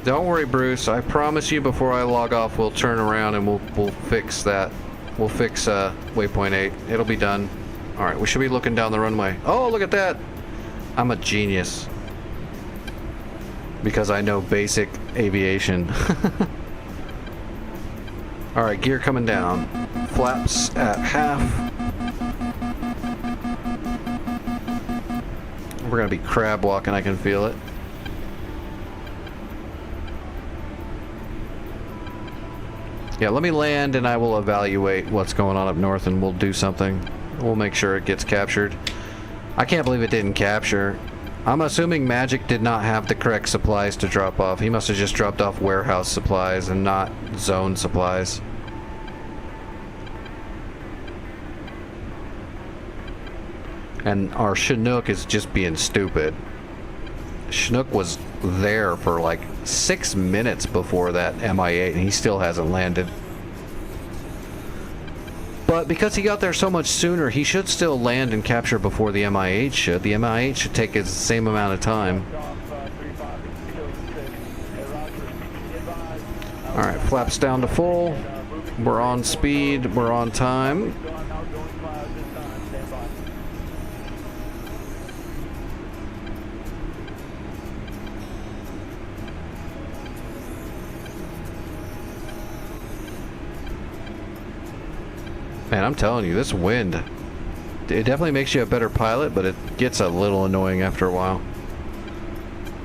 Don't worry, Bruce. I promise you before I log off, we'll turn around and we'll fix that. We'll fix waypoint 8. It'll be done. Alright, we should be looking down the runway. Oh, look at that! I'm a genius. Because I know basic aviation. Alright, gear coming down. Flaps at half. We're gonna be crab walking, I can feel it. Yeah, let me land and I will evaluate what's going on up north and we'll do something. We'll make sure it gets captured. I can't believe it didn't capture. I'm assuming Magic did not have the correct supplies to drop off. He must have just dropped off warehouse supplies and not zone supplies. And our Chinook is just being stupid. Chinook was there for like 6 minutes before that MI8 and he still hasn't landed. But because he got there so much sooner, he should still land and capture before the MI8 should. The MI8 should take the same amount of time. Alright, flaps down to full. We're on speed, we're on time. Man, I'm telling you, this wind, it definitely makes you a better pilot, but it gets a little annoying after a while.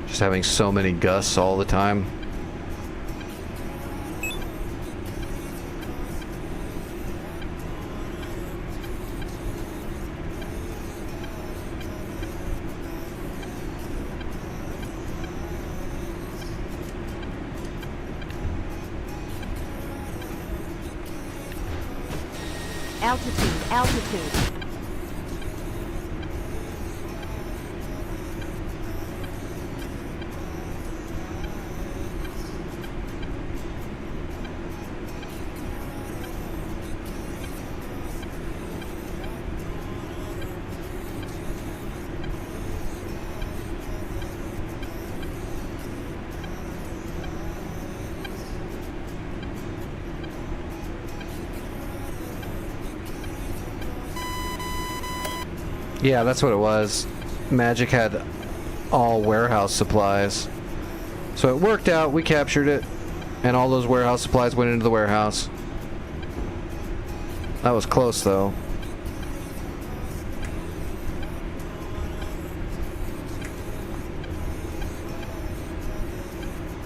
Just having so many gusts all the time. Altitude, altitude. Yeah, that's what it was. Magic had all warehouse supplies. So it worked out, we captured it, and all those warehouse supplies went into the warehouse. That was close though.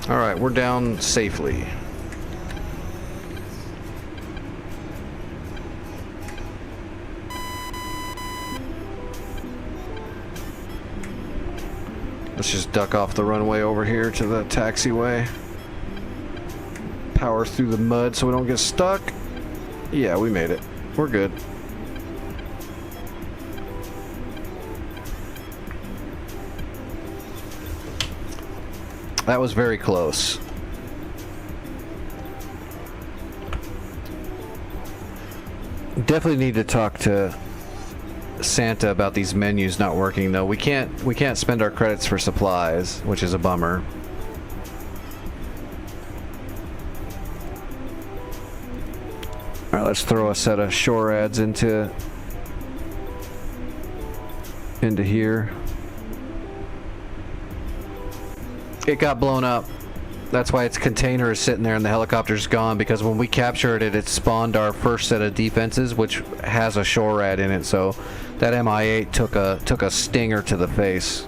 Alright, we're down safely. Let's just duck off the runway over here to the taxiway. Power through the mud so we don't get stuck. Yeah, we made it. We're good. That was very close. Definitely need to talk to Santa about these menus not working though. We can't spend our credits for supplies, which is a bummer. All right, let's throw a set of shore ads into here. It got blown up. That's why its container is sitting there and the helicopter's gone, because when we captured it, it spawned our first set of defenses, which has a shore ad in it, so that Mi-8 took a stinger to the face.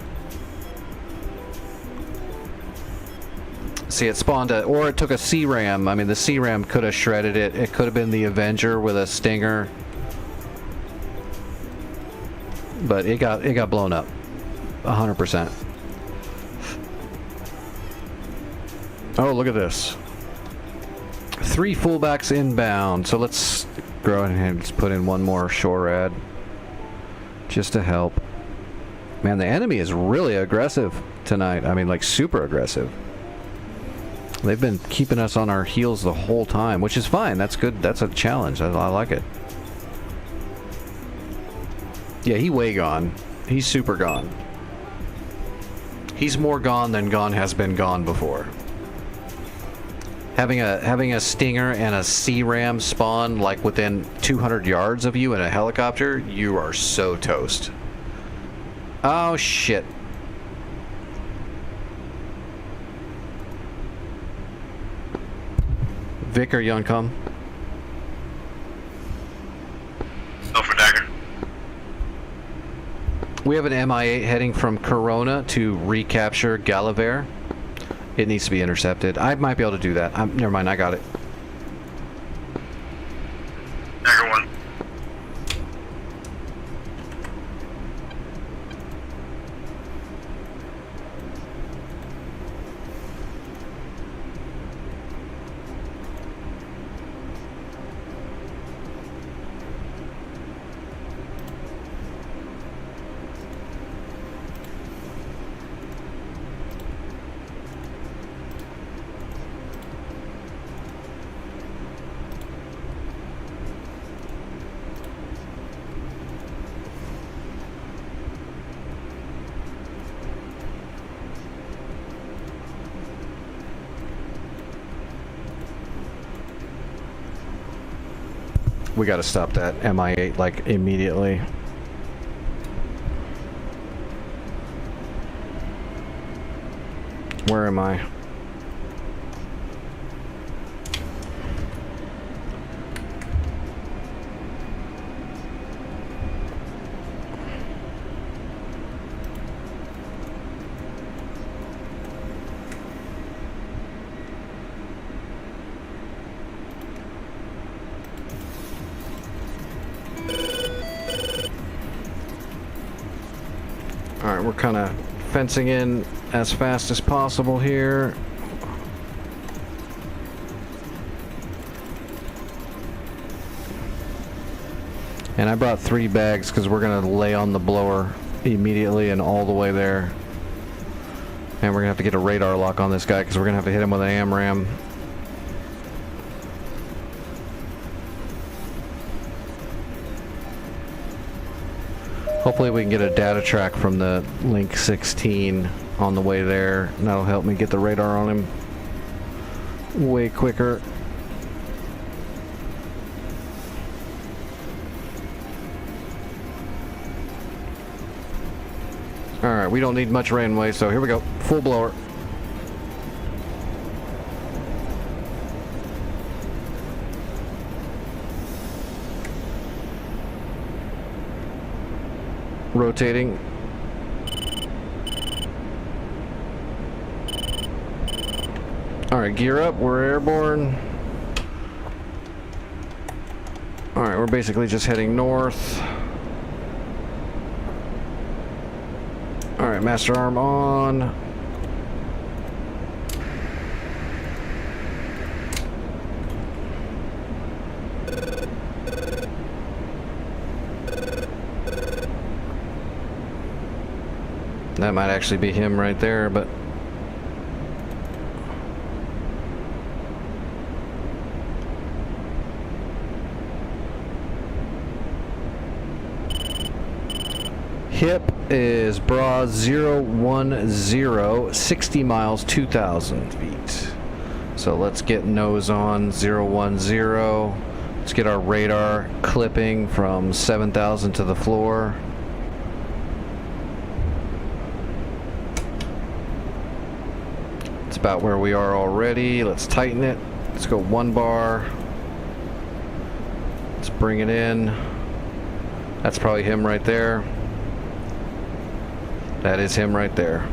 See, it spawned or it took a C-Ram. I mean, the C-Ram could have shredded it. It could have been the Avenger with a stinger. But it got blown up. 100%. Oh, look at this. 3 fullbacks inbound. So let's go ahead and just put in one more shore ad. Just to help. Man, the enemy is really aggressive tonight. I mean, like, super aggressive. They've been keeping us on our heels the whole time, which is fine. That's good. That's a challenge. I like it. Yeah, he way gone. He's super gone. He's more gone than gone has been gone before. Having a Stinger and a C-Ram spawn like within 200 yards of you in a helicopter, you are so toast. Oh shit. Vic, are you on comm? Go for dagger. We have an Mi-8 heading from Corona to recapture Galaver. It needs to be intercepted. I might be able to do that. Never mind, I got it. Dagger 1. We gotta stop that Mi-8 like immediately. Where am I? Alright, we're kind of fencing in as fast as possible here. And I brought 3 bags because we're going to lay on the blower immediately and all the way there. And we're going to have to get a radar lock on this guy because we're going to have to hit him with an AMRAM. Hopefully we can get a data track from the Link 16 on the way there. And that'll help me get the radar on him way quicker. Alright, we don't need much runway, so here we go. Full blower. Rotating. Alright, gear up. We're airborne. Alright, we're basically just heading north. Alright, master arm on. That might actually be him right there, but... Hip is bra 010, 60 miles, 2,000 feet. So let's get nose on 010. Let's get our radar clipping from 7,000 to the floor. It's about where we are already. Let's tighten it. Let's go 1 bar. Let's bring it in. That's probably him right there. That is him right there.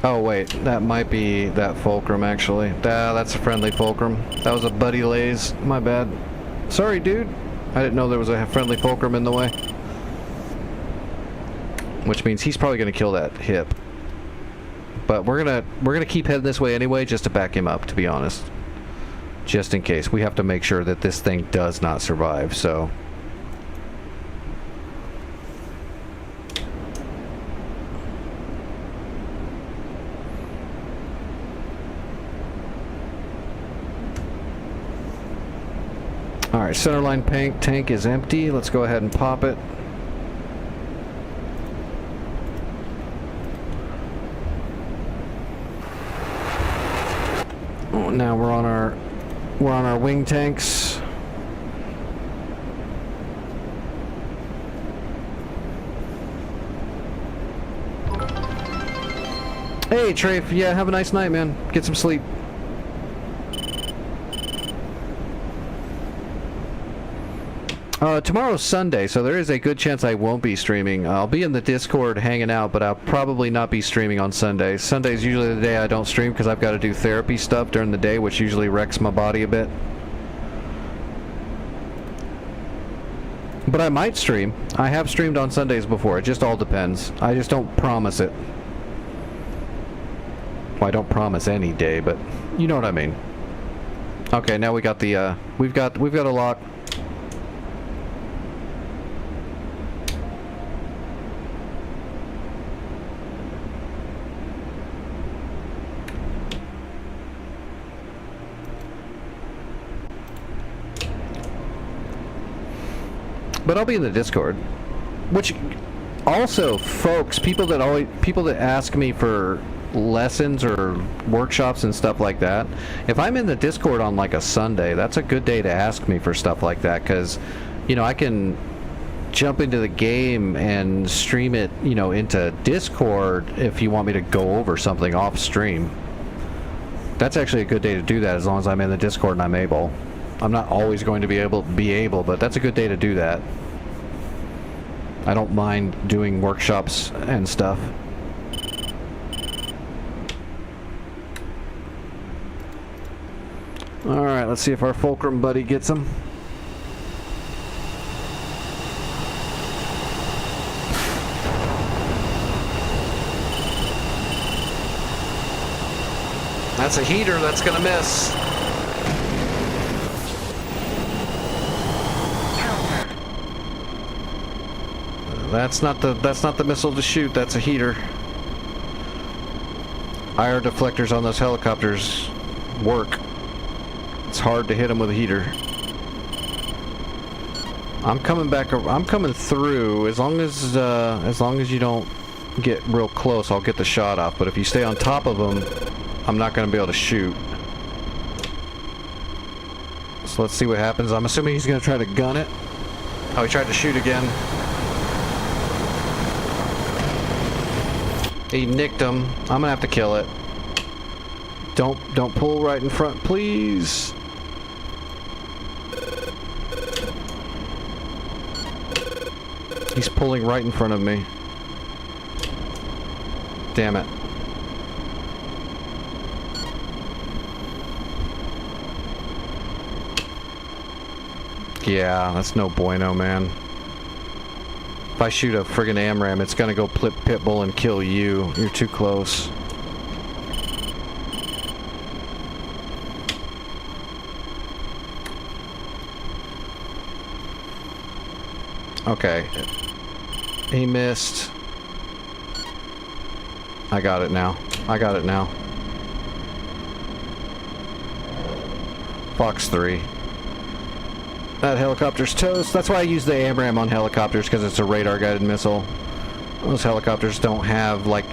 Oh wait, that might be that fulcrum actually. That's a friendly fulcrum. That was a buddy lays. My bad. Sorry, dude. I didn't know there was a friendly fulcrum in the way. Which means he's probably gonna kill that hip. But we're gonna keep heading this way anyway, just to back him up, to be honest. Just in case. We have to make sure that this thing does not survive, so. Alright, centerline tank is empty. Let's go ahead and pop it. Oh, now we're on our wing tanks. Hey Trafe, yeah, have a nice night, man. Get some sleep. Tomorrow's Sunday, so there is a good chance I won't be streaming. I'll be in the Discord hanging out, but I'll probably not be streaming on Sundays. Sunday's usually the day I don't stream because I've got to do therapy stuff during the day, which usually wrecks my body a bit. But I might stream. I have streamed on Sundays before. It just all depends. I just don't promise it. Well, I don't promise any day, but you know what I mean. Okay, now we got the we've got a lock. But I'll be in the Discord. Which also, folks, people that ask me for lessons or workshops and stuff like that, if I'm in the Discord on like a Sunday, that's a good day to ask me for stuff like that, because you know, I can jump into the game and stream it, you know, into Discord if you want me to go over something off stream. That's actually a good day to do that, as long as I'm in the Discord and I'm able. I'm not always going to be able, but that's a good day to do that. I don't mind doing workshops and stuff. Alright, let's see if our fulcrum buddy gets him. That's a heater that's gonna miss. That's not the missile to shoot, that's a heater. IR deflectors on those helicopters work. It's hard to hit them with a heater. I'm coming through. As long as you don't get real close, I'll get the shot off. But if you stay on top of them, I'm not going to be able to shoot. So let's see what happens. I'm assuming he's going to try to gun it. Oh, he tried to shoot again. He nicked him. I'm gonna have to kill it. Don't pull right in front, please. He's pulling right in front of me. Damn it. Yeah, that's no bueno, man. If I shoot a friggin' AMRAAM, it's gonna go pitbull and kill you. You're too close. Okay. He missed. I got it now. I got it now. Fox 3. That helicopter's toast. That's why I use the AMRAAM on helicopters, because it's a radar-guided missile. Those helicopters don't have, like...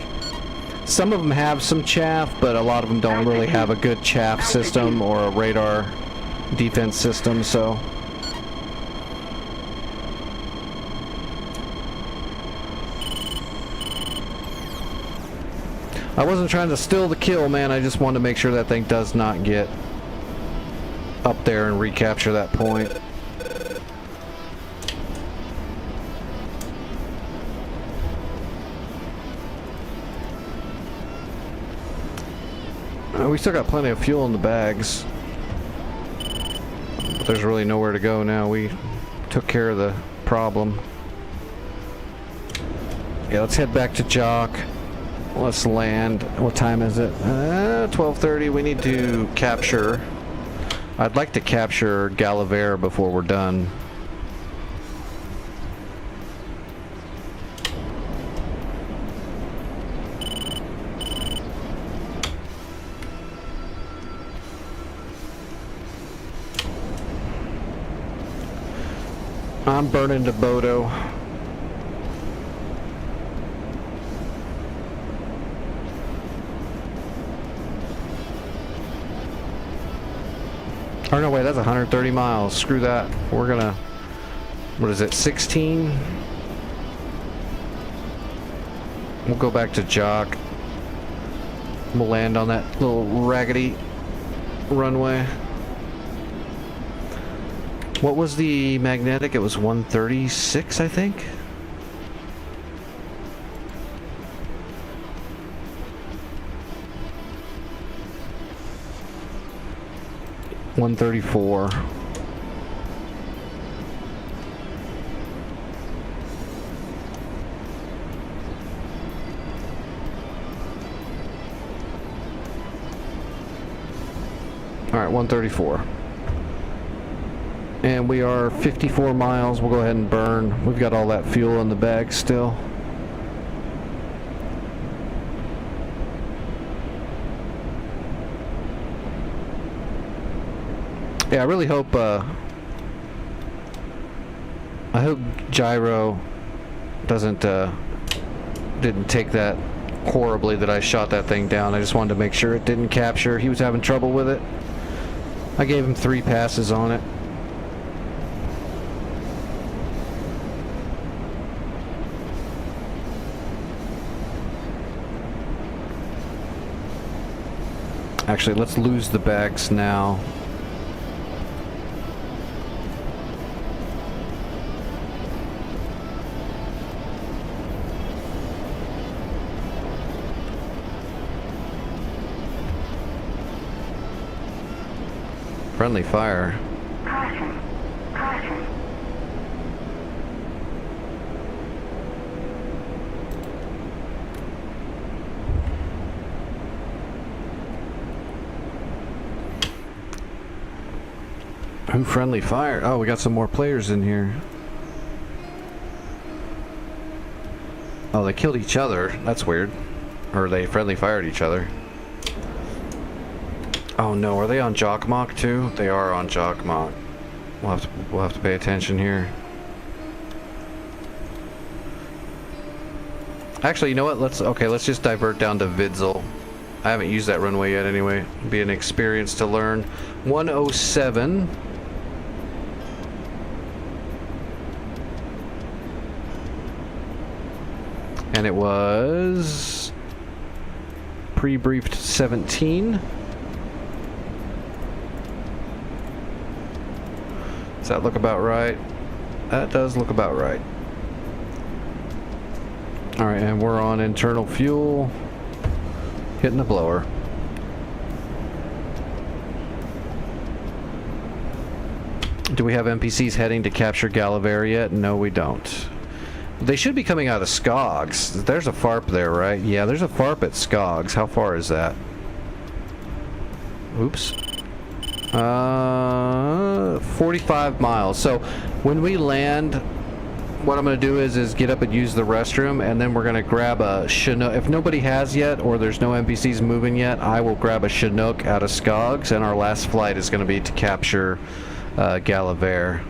Some of them have some chaff, but a lot of them don't really have a good chaff system or a radar defense system, so... I wasn't trying to steal the kill, man. I just wanted to make sure that thing does not get up there and recapture that point. We still got plenty of fuel in the bags. But there's really nowhere to go now. We took care of the problem. Yeah, let's head back to Jock. Let's land. What time is it? 12:30. We need to capture... I'd like to capture Gallivere before we're done. I'm burning to Bodo. Oh no, wait, that's 130 miles. Screw that. We're gonna... What is it, 16? We'll go back to Jock. We'll land on that little raggedy runway. What was the magnetic? It was 136, I think? $134. Alright, 134. And we are 54 miles. We'll go ahead and burn. We've got all that fuel in the bag still. Yeah, I really hope, I hope Gyro didn't take that horribly that I shot that thing down. I just wanted to make sure it didn't capture. He was having trouble with it. I gave him 3 passes on it. Actually, let's lose the bags now. Friendly fire. Caution. Caution. Who friendly fire? Oh, we got some more players in here. Oh, they killed each other. That's weird. Or they friendly fired each other. Oh no, are they on Jockmock too? They are on Jockmock. We'll have to pay attention here. Actually, you know what? Let's just divert down to Vidzel. I haven't used that runway yet anyway. It'll be an experience to learn. 107. And it was pre-briefed 17. Does that look about right? That does look about right. Alright, and we're on internal fuel. Hitting the blower. Do we have NPCs heading to capture Gallivere yet? No, we don't. They should be coming out of Skogs. There's a FARP there, right? Yeah, there's a FARP at Skogs. How far is that? Oops. 45 miles. So when we land, what I'm going to do is get up and use the restroom, and then we're going to grab a Chinook. If nobody has yet, or there's no NPCs moving yet, I will grab a Chinook out of Skogs, and our last flight is going to be to capture Galaver.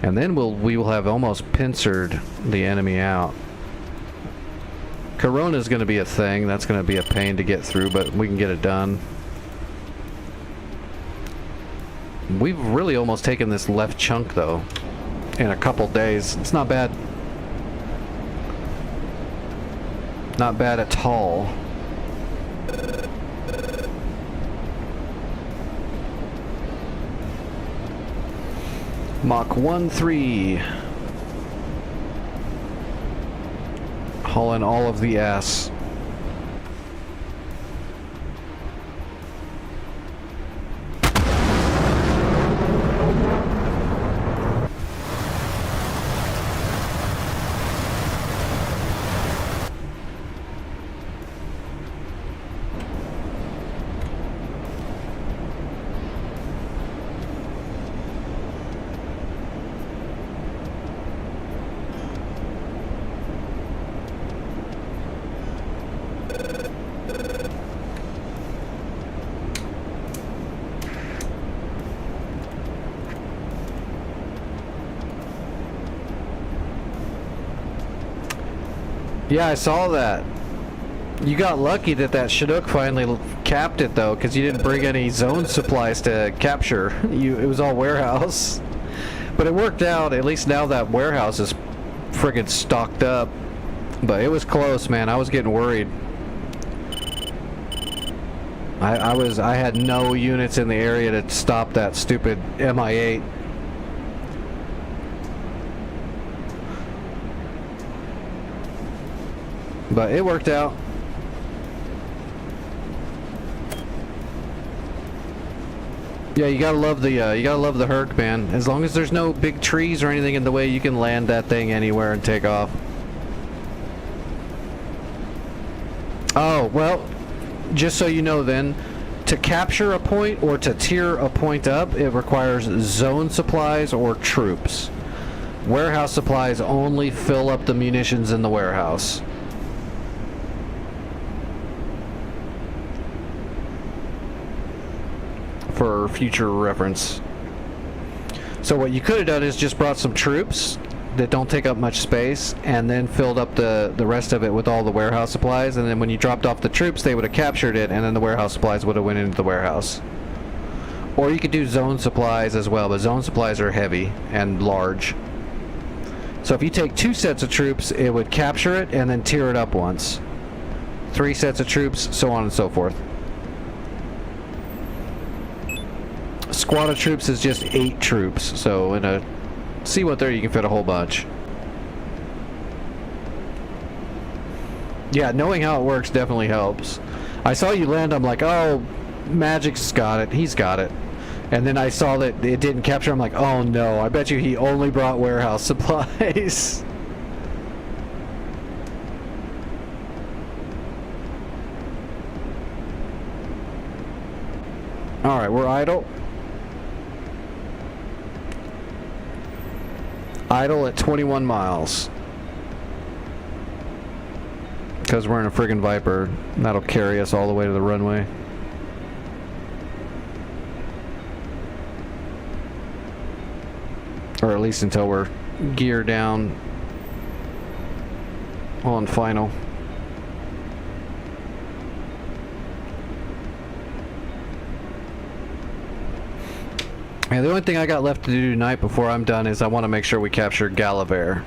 And then we will have almost pincered the enemy out. Corona is going to be a thing. That's going to be a pain to get through, but we can get it done. We've really almost taken this left chunk, though, in a couple days. It's not bad. Not bad at all. Mach 1-3. Hauling all of the ass. Yeah, I saw that. You got lucky that that Chinook finally capped it, though, because you didn't bring any zone supplies to capture. It was all warehouse. But it worked out. At least now that warehouse is friggin' stocked up. But it was close, man. I was getting worried. I had no units in the area to stop that stupid MI8. But it worked out. Yeah, you gotta love the Herc, man. As long as there's no big trees or anything in the way, you can land that thing anywhere and take off. Oh, well, just so you know then, to capture a point or to tier a point up, it requires zone supplies or troops. Warehouse supplies only fill up the munitions in the warehouse. For future reference. So what you could have done is just brought some troops that don't take up much space, and then filled up the rest of it with all the warehouse supplies, and then when you dropped off the troops, they would have captured it, and then the warehouse supplies would have went into the warehouse. Or you could do zone supplies as well, but zone supplies are heavy and large. So if you take 2 sets of troops, it would capture it and then tier it up once. 3 sets of troops, so on and so forth. Squad of troops is just 8 troops, so in a C-130 you can fit a whole bunch. Yeah, knowing how it works definitely helps. I saw you land, I'm like, oh, Magic's got it, he's got it. And then I saw that it didn't capture, I'm like, oh no, I bet you he only brought warehouse supplies. Alright, we're idle. Idle at 21 miles. Because we're in a friggin' Viper. That'll carry us all the way to the runway. Or at least until we're geared down on final. Yeah, the only thing I got left to do tonight before I'm done is I want to make sure we capture Galaver.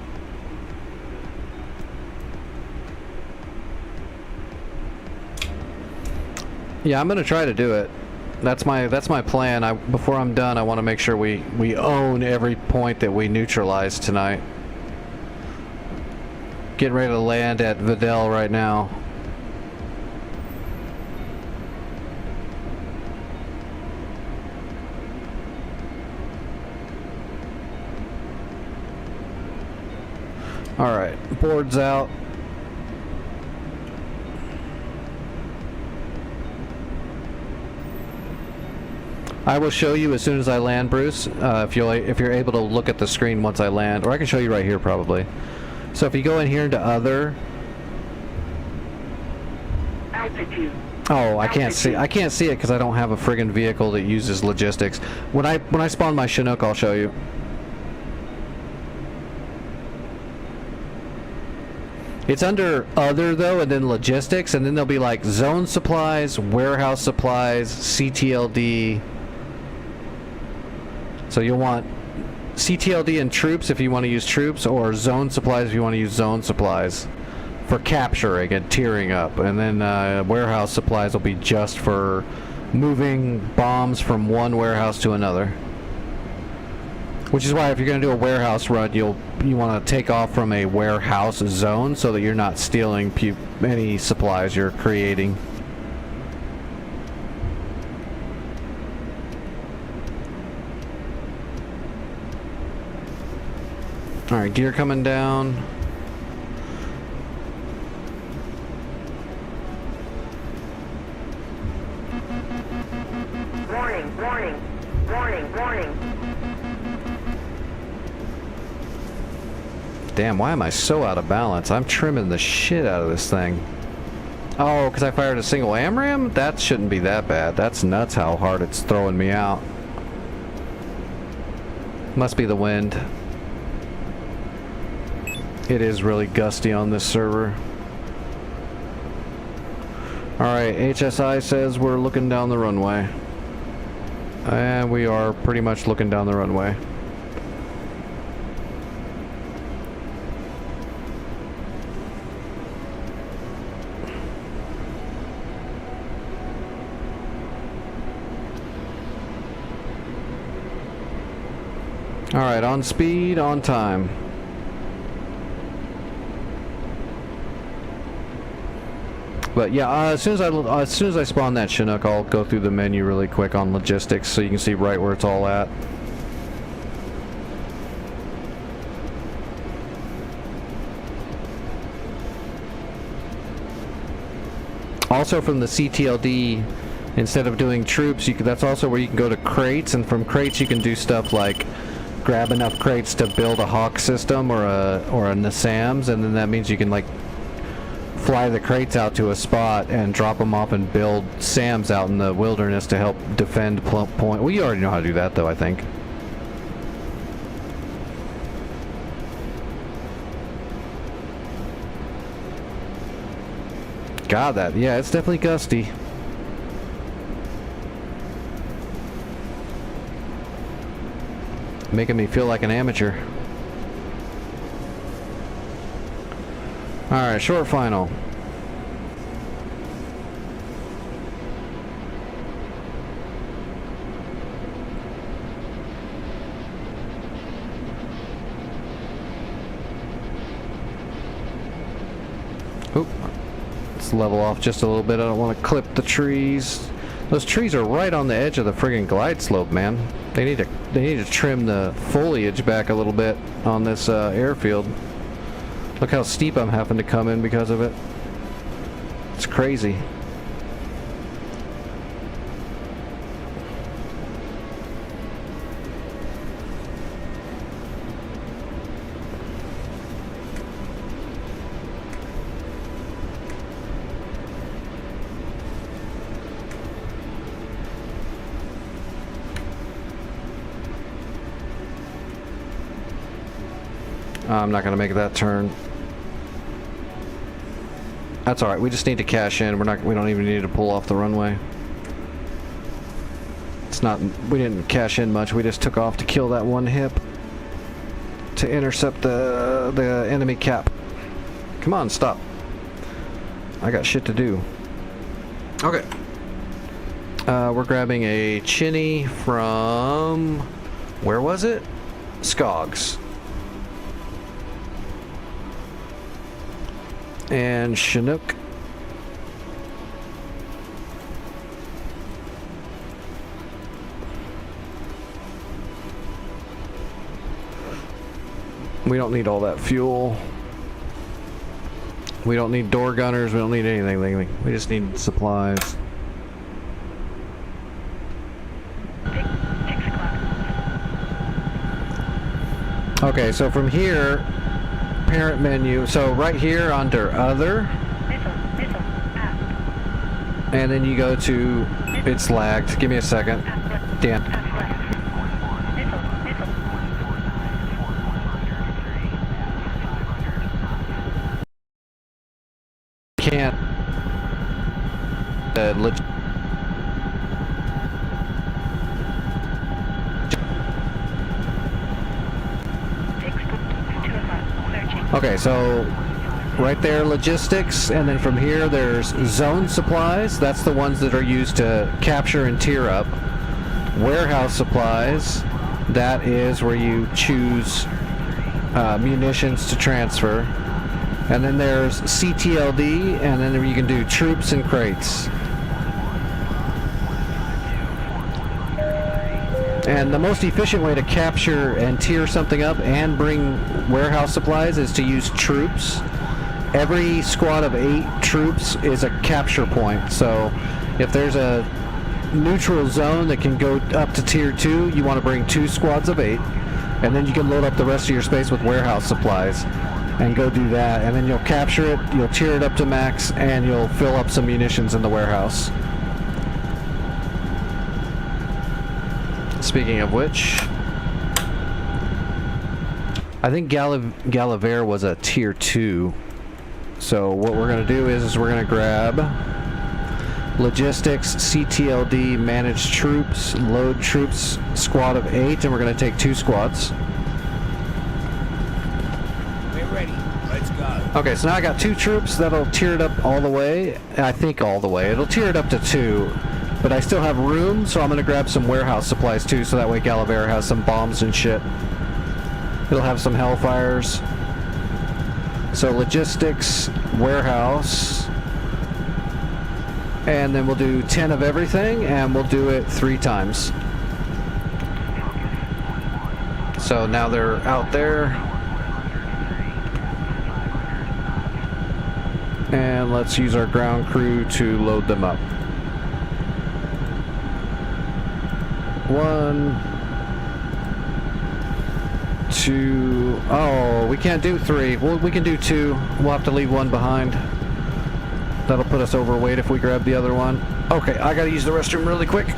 Yeah, I'm gonna try to do it. That's my plan. Before I'm done, I want to make sure we own every point that we neutralize tonight. Getting ready to land at Vidal right now. Alright, board's out. I will show you as soon as I land, Bruce, if you're able to look at the screen once I land, or I can show you right here probably. So if you go in here into other, Altitude. oh, I can't see it because I don't have a friggin' vehicle that uses logistics. When I spawn my Chinook, I'll show you. It's under other though, and then logistics, and then there'll be like zone supplies, warehouse supplies, CTLD. So you'll want CTLD and troops if you want to use troops, or zone supplies if you want to use zone supplies for capturing and tearing up. And then warehouse supplies will be just for moving bombs from one warehouse to another. Which is why if you're going to do a warehouse run, you want to take off from a warehouse zone so that you're not stealing any supplies you're creating. Alright, gear coming down. Warning, warning, warning, warning. Damn, why am I so out of balance? I'm trimming the shit out of this thing. Oh, because I fired a single AMRAAM? That shouldn't be that bad. That's nuts how hard it's throwing me out. Must be the wind. It is really gusty on this server. Alright, HSI says we're looking down the runway. And we are pretty much looking down the runway. Alright, on speed, on time. But yeah, as soon as I spawn that Chinook, I'll go through the menu really quick on logistics so you can see right where it's all at. Also from the CTLD, instead of doing troops, that's also where you can go to crates, and from crates you can do stuff like grab enough crates to build a Hawk system or a NASAMS, and then that means you can like fly the crates out to a spot and drop them off and build SAMs out in the wilderness to help defend point. Well, you already know how to do that though, I think. God, yeah, it's definitely gusty. Making me feel like an amateur. Alright, short final. Oop. Let's level off just a little bit. I don't want to clip the trees. Those trees are right on the edge of the friggin' glide slope, man. They need to trim the foliage back a little bit on this airfield. Look how steep I'm having to come in because of it. It's crazy. I'm not gonna make that turn. That's alright, we just need to cash in. We don't even need to pull off the runway. We didn't cash in much, we just took off to kill that one hip to intercept the enemy cap. Come on, stop. I got shit to do. Okay. We're grabbing a Chinny from, where was it? Skogs. And Chinook. We don't need all that fuel. We don't need door gunners, we don't need anything. We just need supplies. Okay, so from here, parent menu, so right here under other, and then you go to, it's lagged, give me a second, Dan. Can't, okay, so right there, logistics, and then from here there's zone supplies. That's the ones that are used to capture and tier up. Warehouse supplies, that is where you choose munitions to transfer. And then there's CTLD, and then you can do troops and crates. And the most efficient way to capture and tier something up and bring warehouse supplies is to use troops. Every squad of 8 troops is a capture point. So if there's a neutral zone that can go up to tier 2, you want to bring 2 squads of 8. And then you can load up the rest of your space with warehouse supplies and go do that. And then you'll capture it, you'll tier it up to max, and you'll fill up some munitions in the warehouse. Speaking of which, I think Galaver was a tier 2. So what we're going to do is we're going to grab logistics, CTLD, manage troops, load troops, squad of 8, and we're going to take 2 squads. We're ready. Let's go. Okay, so now I got 2 troops that'll tier it up all the way. I think all the way. It'll tier it up to 2. But I still have room, so I'm going to grab some warehouse supplies too, so that way Galaver has some bombs and shit. It'll have some Hellfires. So logistics, warehouse, and then we'll do 10 of everything, and we'll do it 3 times. So now they're out there. And let's use our ground crew to load them up. 1, 2, oh, we can't do 3. Well, we can do 2. We'll have to leave 1 behind. That'll put us overweight if we grab the other one. Okay, I gotta use the restroom really quick.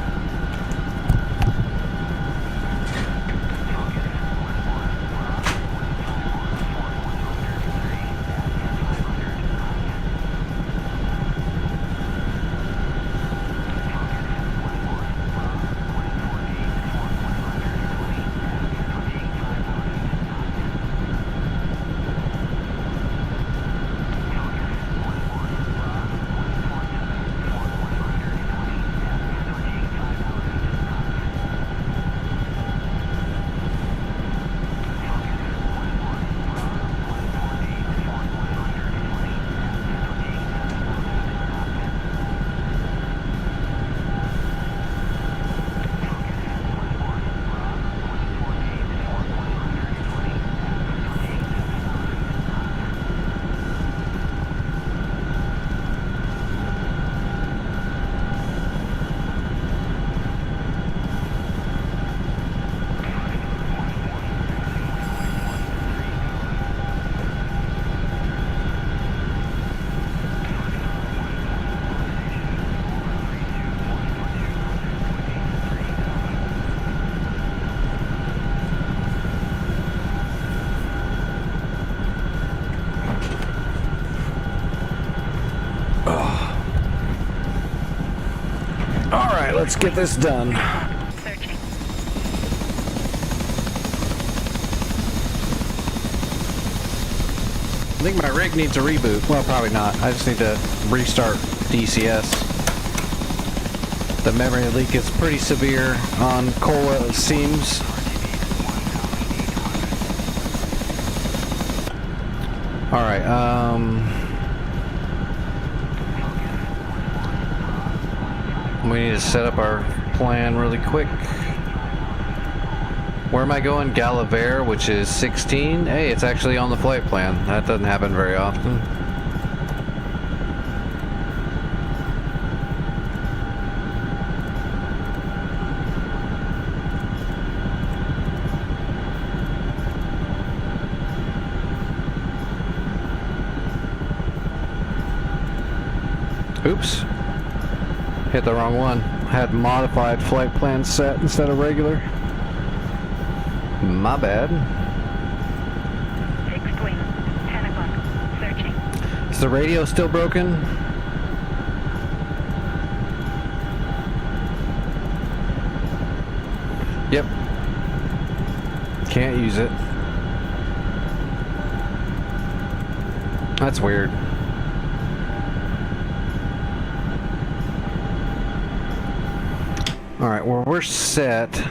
Alright, let's get this done. Searching. I think my rig needs a reboot. Well, probably not. I just need to restart DCS. The memory leak is pretty severe on Kola, it seems. Alright, we need to set up our plan really quick. Where am I going? Galaver, which is 16. Hey, it's actually on the flight plan. That doesn't happen very often. Oops. Hit the wrong one. Had modified flight plan set instead of regular. My bad. Fixed wing. 10 o'clock. Searching. Is the radio still broken? Yep. Can't use it. That's weird. Alright, well, we're set.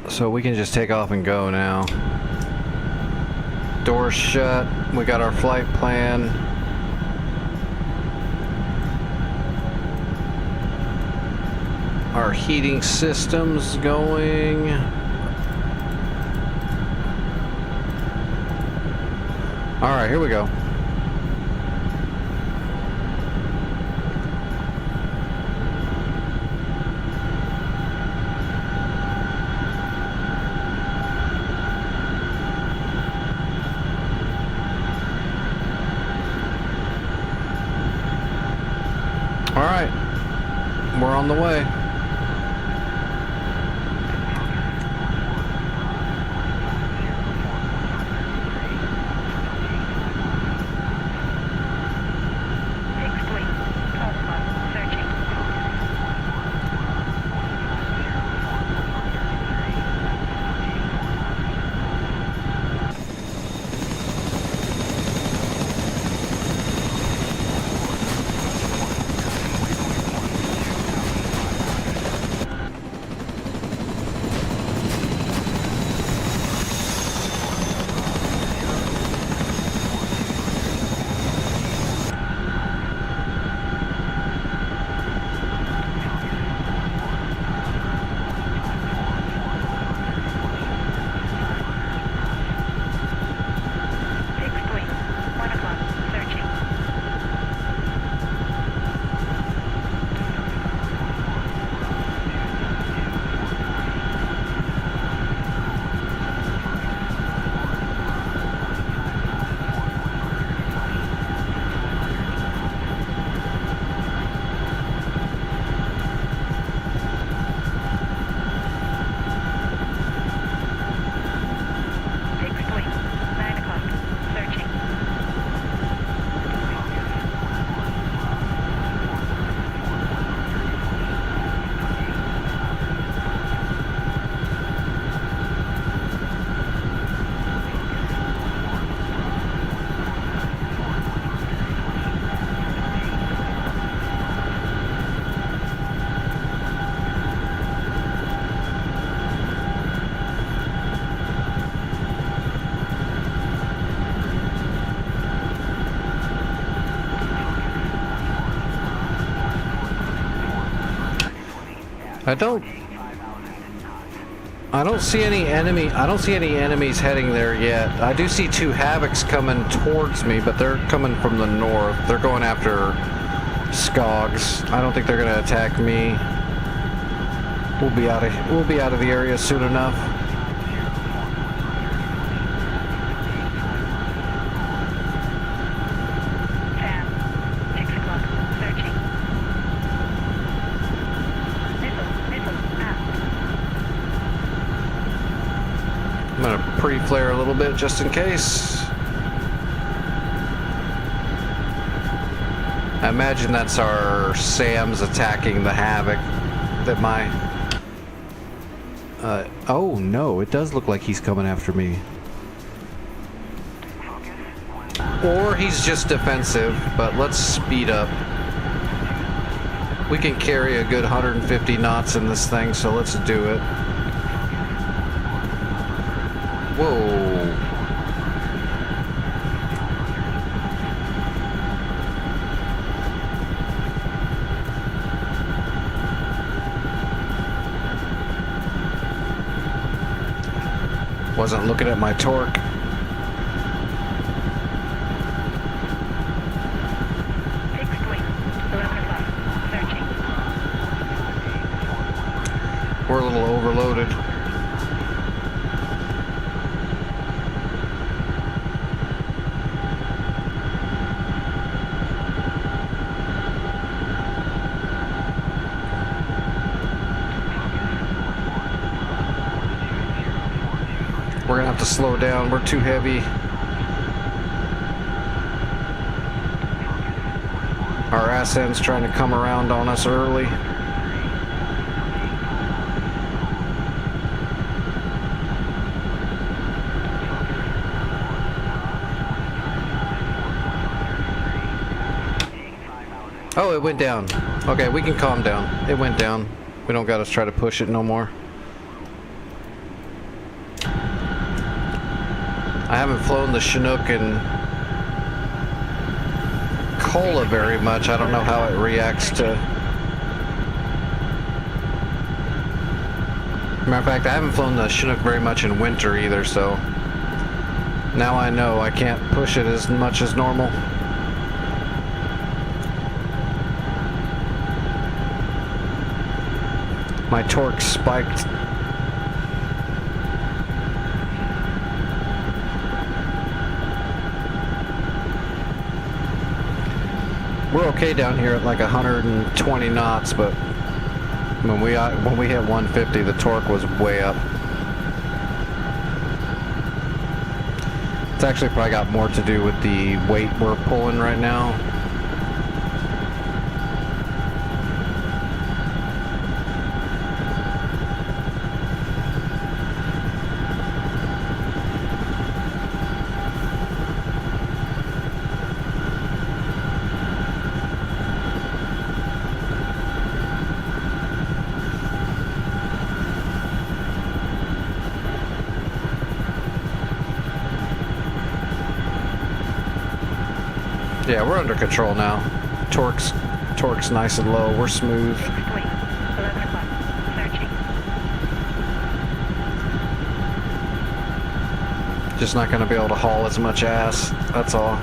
So we can just take off and go now. Doors shut. We got our flight plan. Our heating system's going. Alright, here we go. Alright, we're on the way. Fixed wing. 12 o'clock. Searching. Fixed wing. 1 o'clock. Searching. Fixed wing. 9 o'clock. Searching. I don't see any enemies heading there yet. I do see two Havocs coming towards me, but they're coming from the north. They're going after Skogs. I don't think they're gonna attack me. We'll be out of the area soon enough. Fan. 6 o'clock. Searching. Missile. Out. I'm gonna pre-flare a little bit just in case. I imagine that's our SAMs attacking the Havoc that my... oh no, it does look like he's coming after me. Or he's just defensive, but let's speed up. We can carry a good 150 knots in this thing, so let's do it. Whoa. Wasn't looking at my torque. Fixed wing. 11 o'clock. Searching. We're a little overloaded. We're gonna have to slow down. We're too heavy. Our ass end's trying to come around on us early. Oh, it went down. Okay, we can calm down. It went down. We don't gotta try to push it no more. I haven't flown the Chinook and Kola very much. I don't know how it reacts to... Matter of fact, I haven't flown the Chinook very much in winter either, so... Now I know I can't push it as much as normal. My torque spiked. We're okay down here at like 120 knots, but when we hit 150, the torque was way up. It's actually probably got more to do with the weight we're pulling right now. Yeah, we're under control now. Torque's nice and low. We're smooth. 6 wings, 11 o'clock, searching. Just not going to be able to haul as much ass. That's all.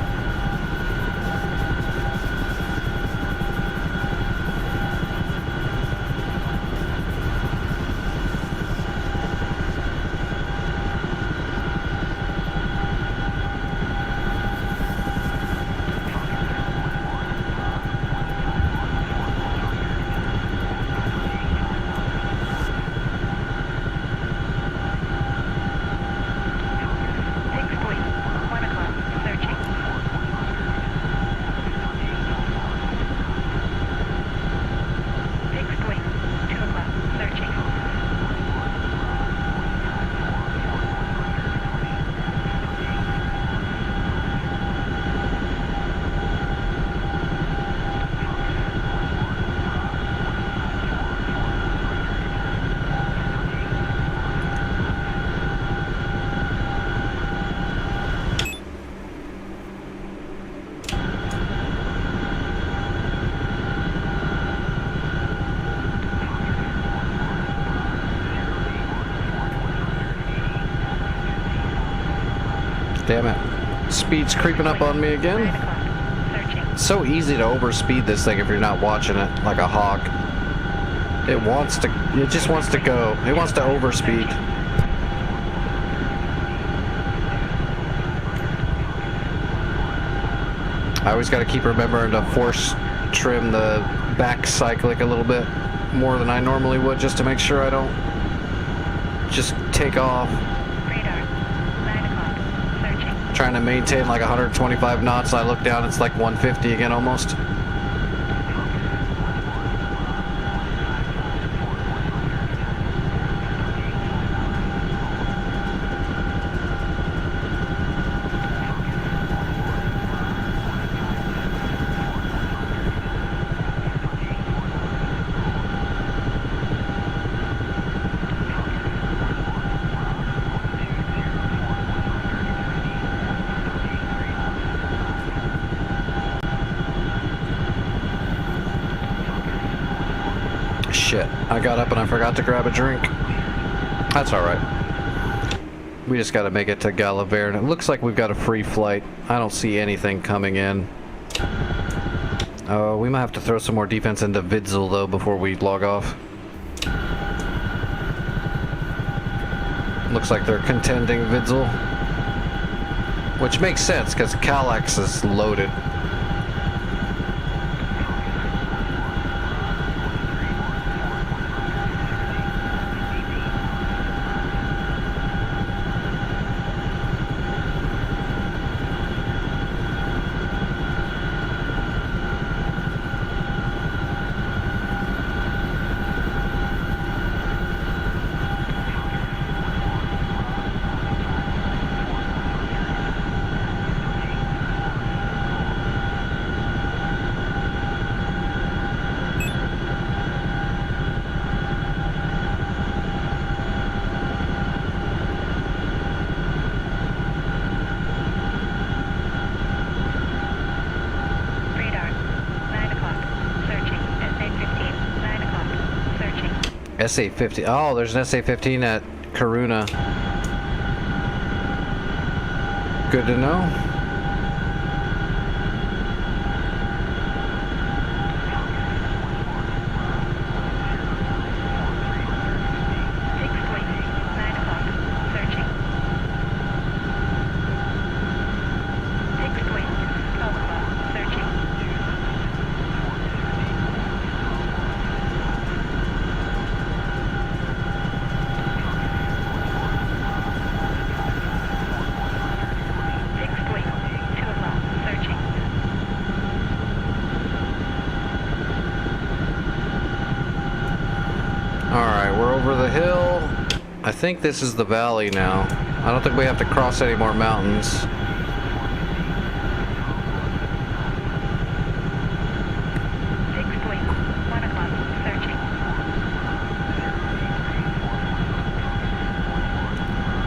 Damn it. Speed's creeping up on me again. 9 o'clock, searching. It's so easy to overspeed this thing if you're not watching it like a hawk. It just wants to go. It wants to overspeed. I always got to keep remembering to force trim the back cyclic a little bit more than I normally would, just to make sure I don't just take off. Radar, 9 o'clock, searching. Trying to maintain like 125 knots. I look down, it's like 150 again almost. Shit, I got up and I forgot to grab a drink. That's alright. We just gotta make it to Galaver, and it looks like we've got a free flight. I don't see anything coming in. We might have to throw some more defense into Vidzel though before we log off. Looks like they're contending Vidzel. Which makes sense, because Kallax is loaded. SA-50. Oh, there's an SA-15 at Karuna. Good to know. I think this is the valley now. I don't think we have to cross any more mountains.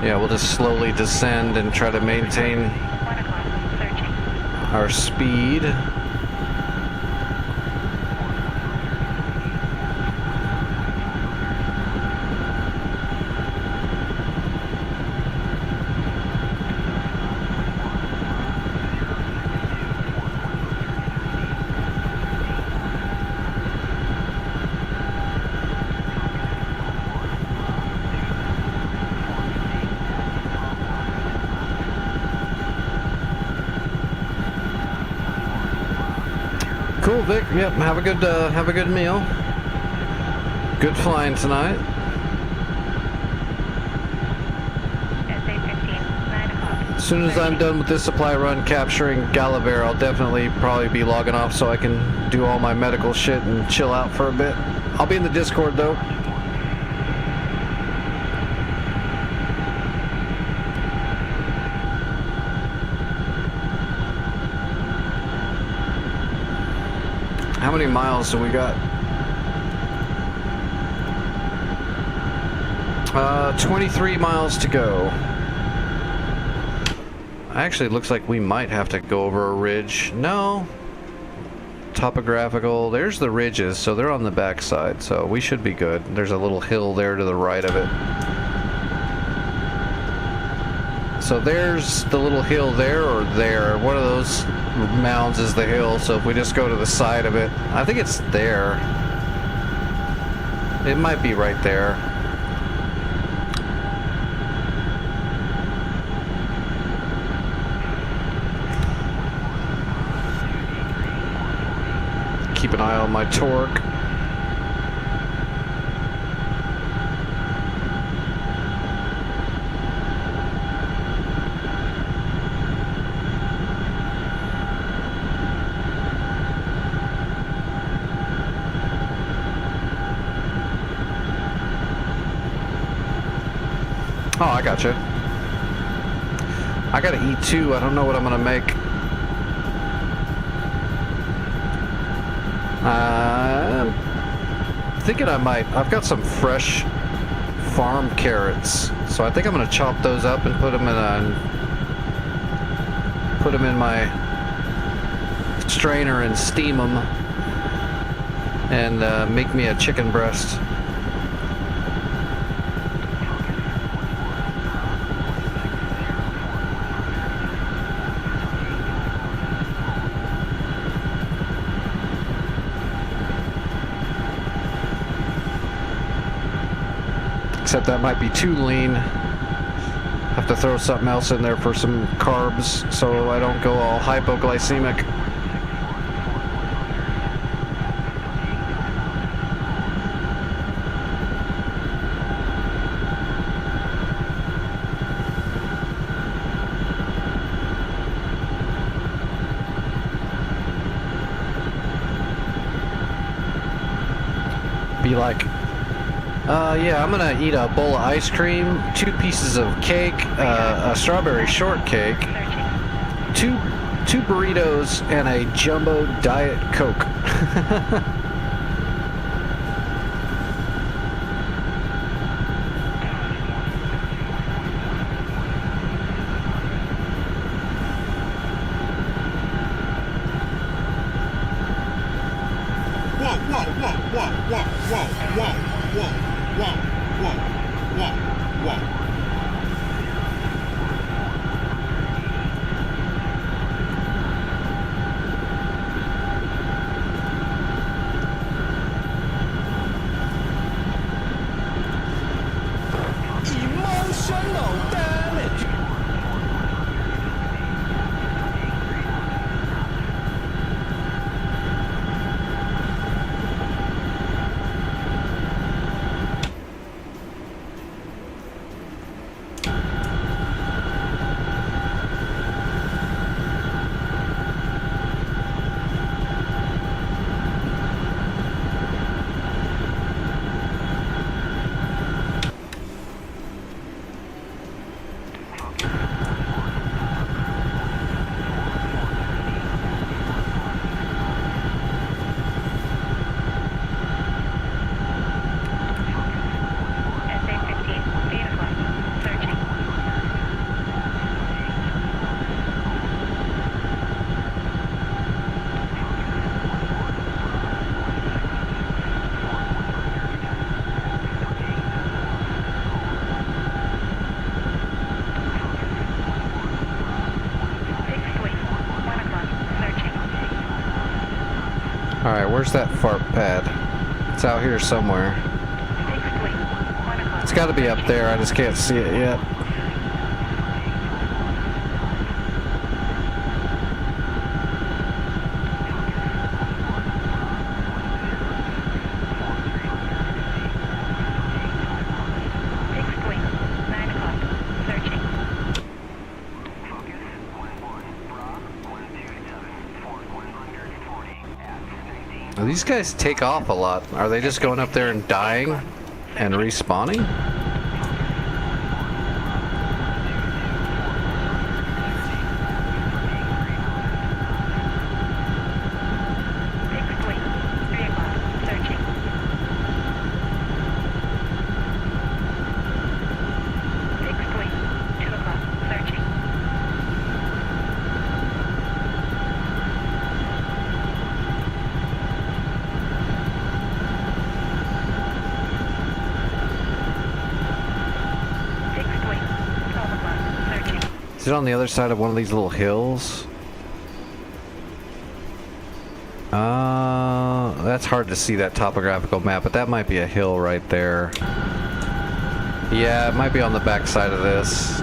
Yeah, we'll just slowly descend and try to maintain our speed. Cool, Vic. Yep. Have a good meal. Good flying tonight. As soon as I'm done with this supply run capturing Galaver, I'll definitely probably be logging off so I can do all my medical shit and chill out for a bit. I'll be in the Discord though. How many miles do we got? 23 miles to go. Actually, it looks like we might have to go over a ridge. No. Topographical. There's the ridges, so they're on the back side, so we should be good. There's a little hill there to the right of it. So there's the little hill there or there. One of those mounds is the hill, so if we just go to the side of it, I think it's there. It might be right there. Keep an eye on my torque. Oh, I gotcha. I gotta eat too. I don't know what I'm gonna make. I'm thinking I might. I've got some fresh farm carrots, so I think I'm gonna chop those up and put them in my strainer and steam them, and make me a chicken breast. Except that might be too lean. Have to throw something else in there for some carbs so I don't go all hypoglycemic. Be like, yeah, I'm gonna eat a bowl of ice cream, 2 pieces of cake, a strawberry shortcake, two burritos, and a jumbo Diet Coke. Whoa, whoa, whoa, whoa, whoa, whoa, whoa, whoa. Whoa. Emotional damage. SA-15, 8 o'clock. Searching. Fixed wing, 1 o'clock. Searching. Alright, where's that fart pad? It's out here somewhere. Fixed wing, 1 o'clock. It's gotta be up there, I just can't see it yet. Fixed wing, 9 o'clock. Searching. These guys take off a lot. Are they just going up there and dying and respawning? Fixed wing, 3 o'clock. Searching. Fixed wing, 2 o'clock. Searching. Fixed wing, 12 o'clock. Searching. Is it on the other side of one of these little hills? That's hard to see, that topographical map, but that might be a hill right there. Yeah, it might be on the back side of this.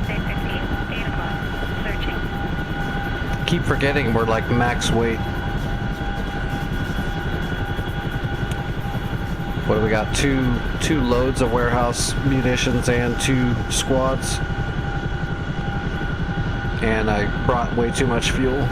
SA-15, 8 o'clock. Searching. Keep forgetting we're like max weight. What do we got? Two loads of warehouse munitions and 2 squads. And I brought way too much fuel.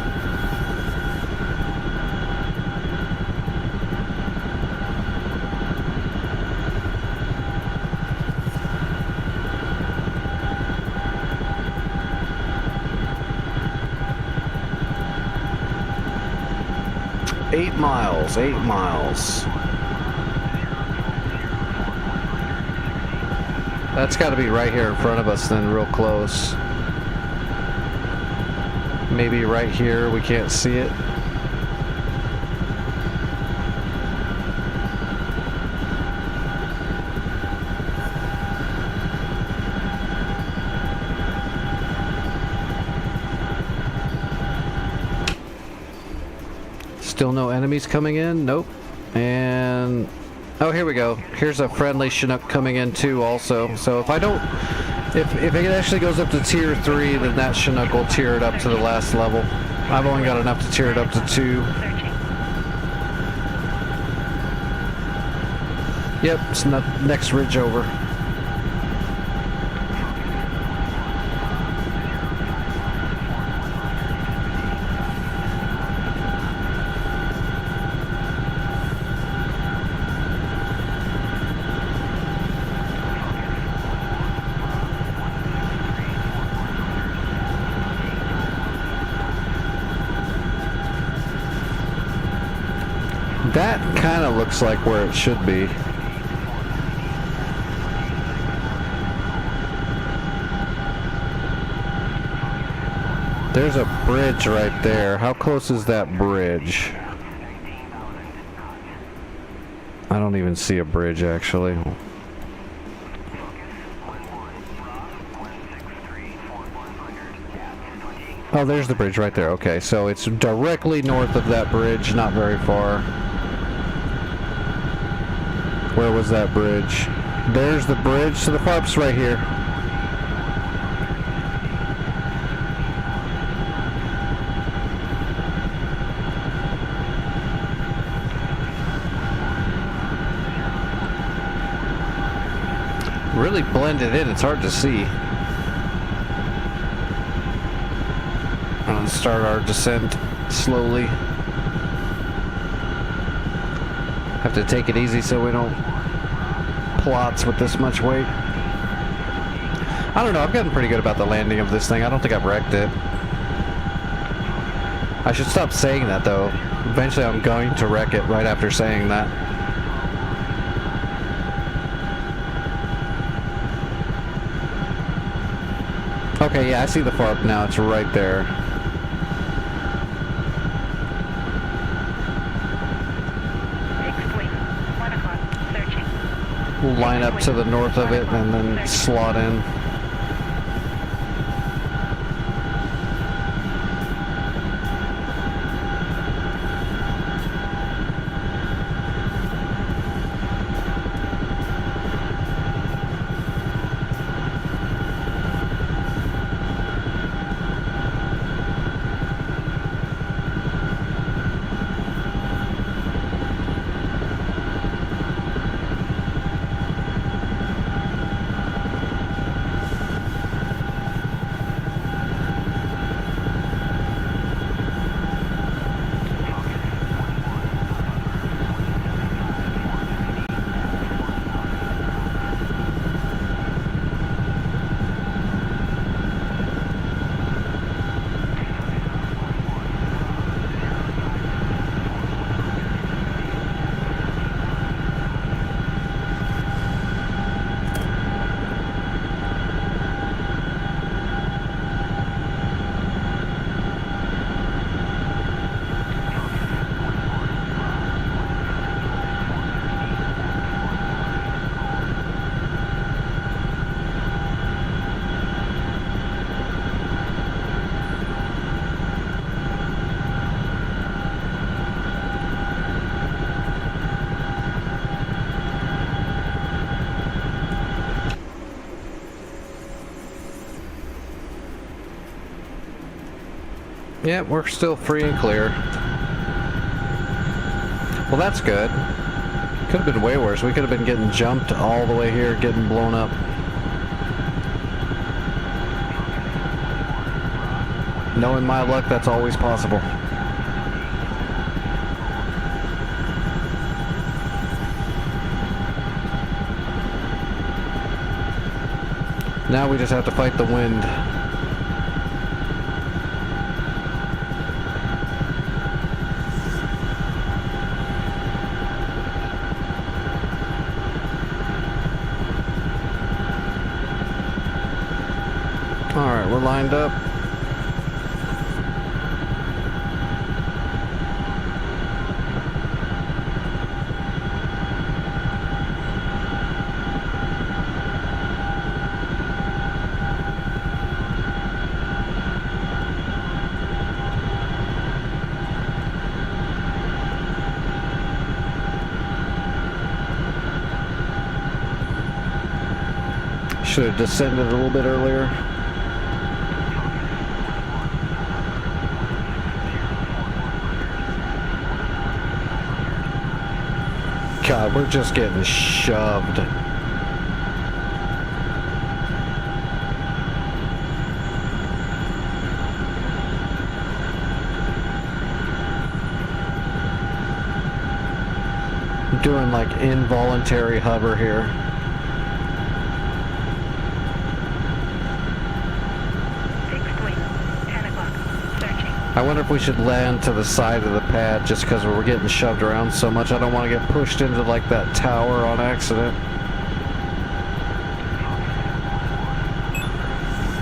Eight miles. That's got to be right here in front of us then, real close. Maybe right here, we can't see it. Still no enemies coming in? Nope. And oh, here we go. Here's a friendly Chinook coming in too also. So if I don't, if it actually goes up to tier 3, then that Chinook will tier it up to the last level. I've only got enough to tier it up to 2. Searching. Yep, it's not next ridge over. That kind of looks like where it should be. There's a bridge right there. How close is that bridge? I don't even see a bridge, actually. Oh, there's the bridge right there. Okay, so it's directly north of that bridge, not very far. Where was that bridge? There's the bridge to the farps right here. Really blended in, it's hard to see. Let's start our descent slowly. Have to take it easy so we don't plots with this much weight. I don't know, I've gotten pretty good about the landing of this thing. I don't think I've wrecked it. I should stop saying that though. Eventually I'm going to wreck it right after saying that. Okay, yeah, I see the FARP now. It's right there. We'll line up to the north of it and then slot in. Yeah, we're still free and clear. Well, that's good. Could have been way worse. We could have been getting jumped all the way here, getting blown up. Knowing my luck, that's always possible. Now we just have to fight the wind. Alright, we're lined up. Should have descended a little bit earlier. God, we're just getting shoved. I'm doing like involuntary hover here. Fixed wing, 10 o'clock, searching. I wonder if we should land to the side of the pad just because we're getting shoved around so much. I don't want to get pushed into like that tower on accident.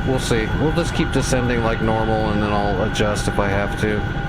We'll see. We'll just keep descending like normal and then I'll adjust if I have to.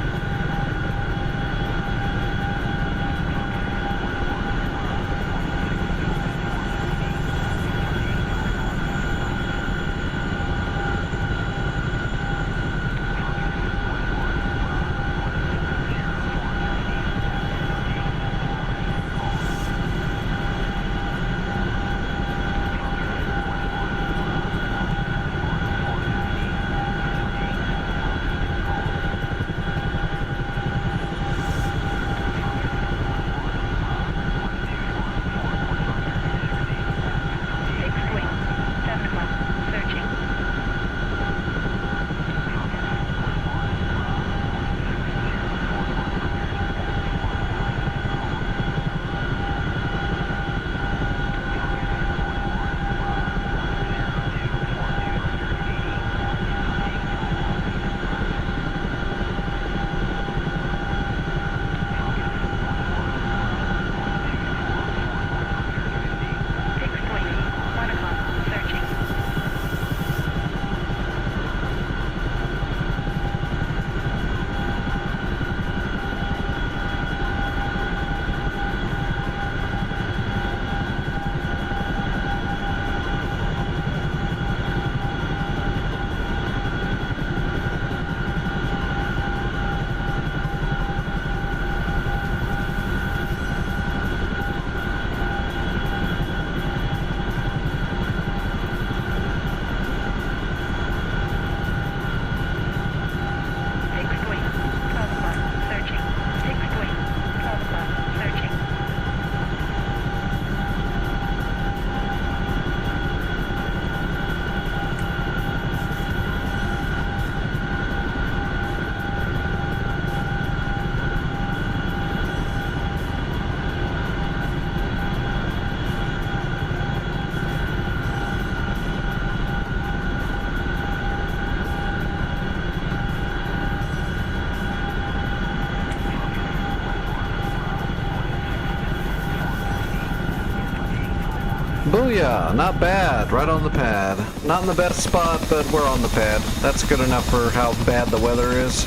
Booyah! Not bad. Right on the pad. Not in the best spot, but we're on the pad. That's good enough for how bad the weather is.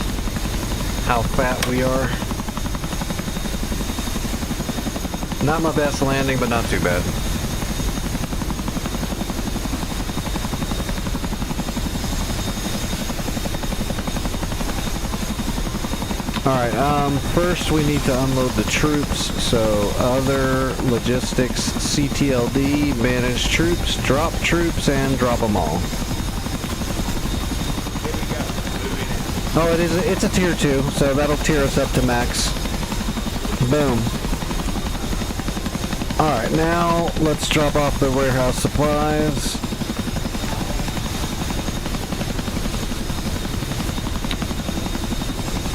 How fat we are. Not my best landing, but not too bad. Alright, first we need to unload the troops, so other logistics, CTLD, manage troops, and drop them all. Oh, it's a tier 2, so that'll tier us up to max. Boom. Alright, now let's drop off the warehouse supplies.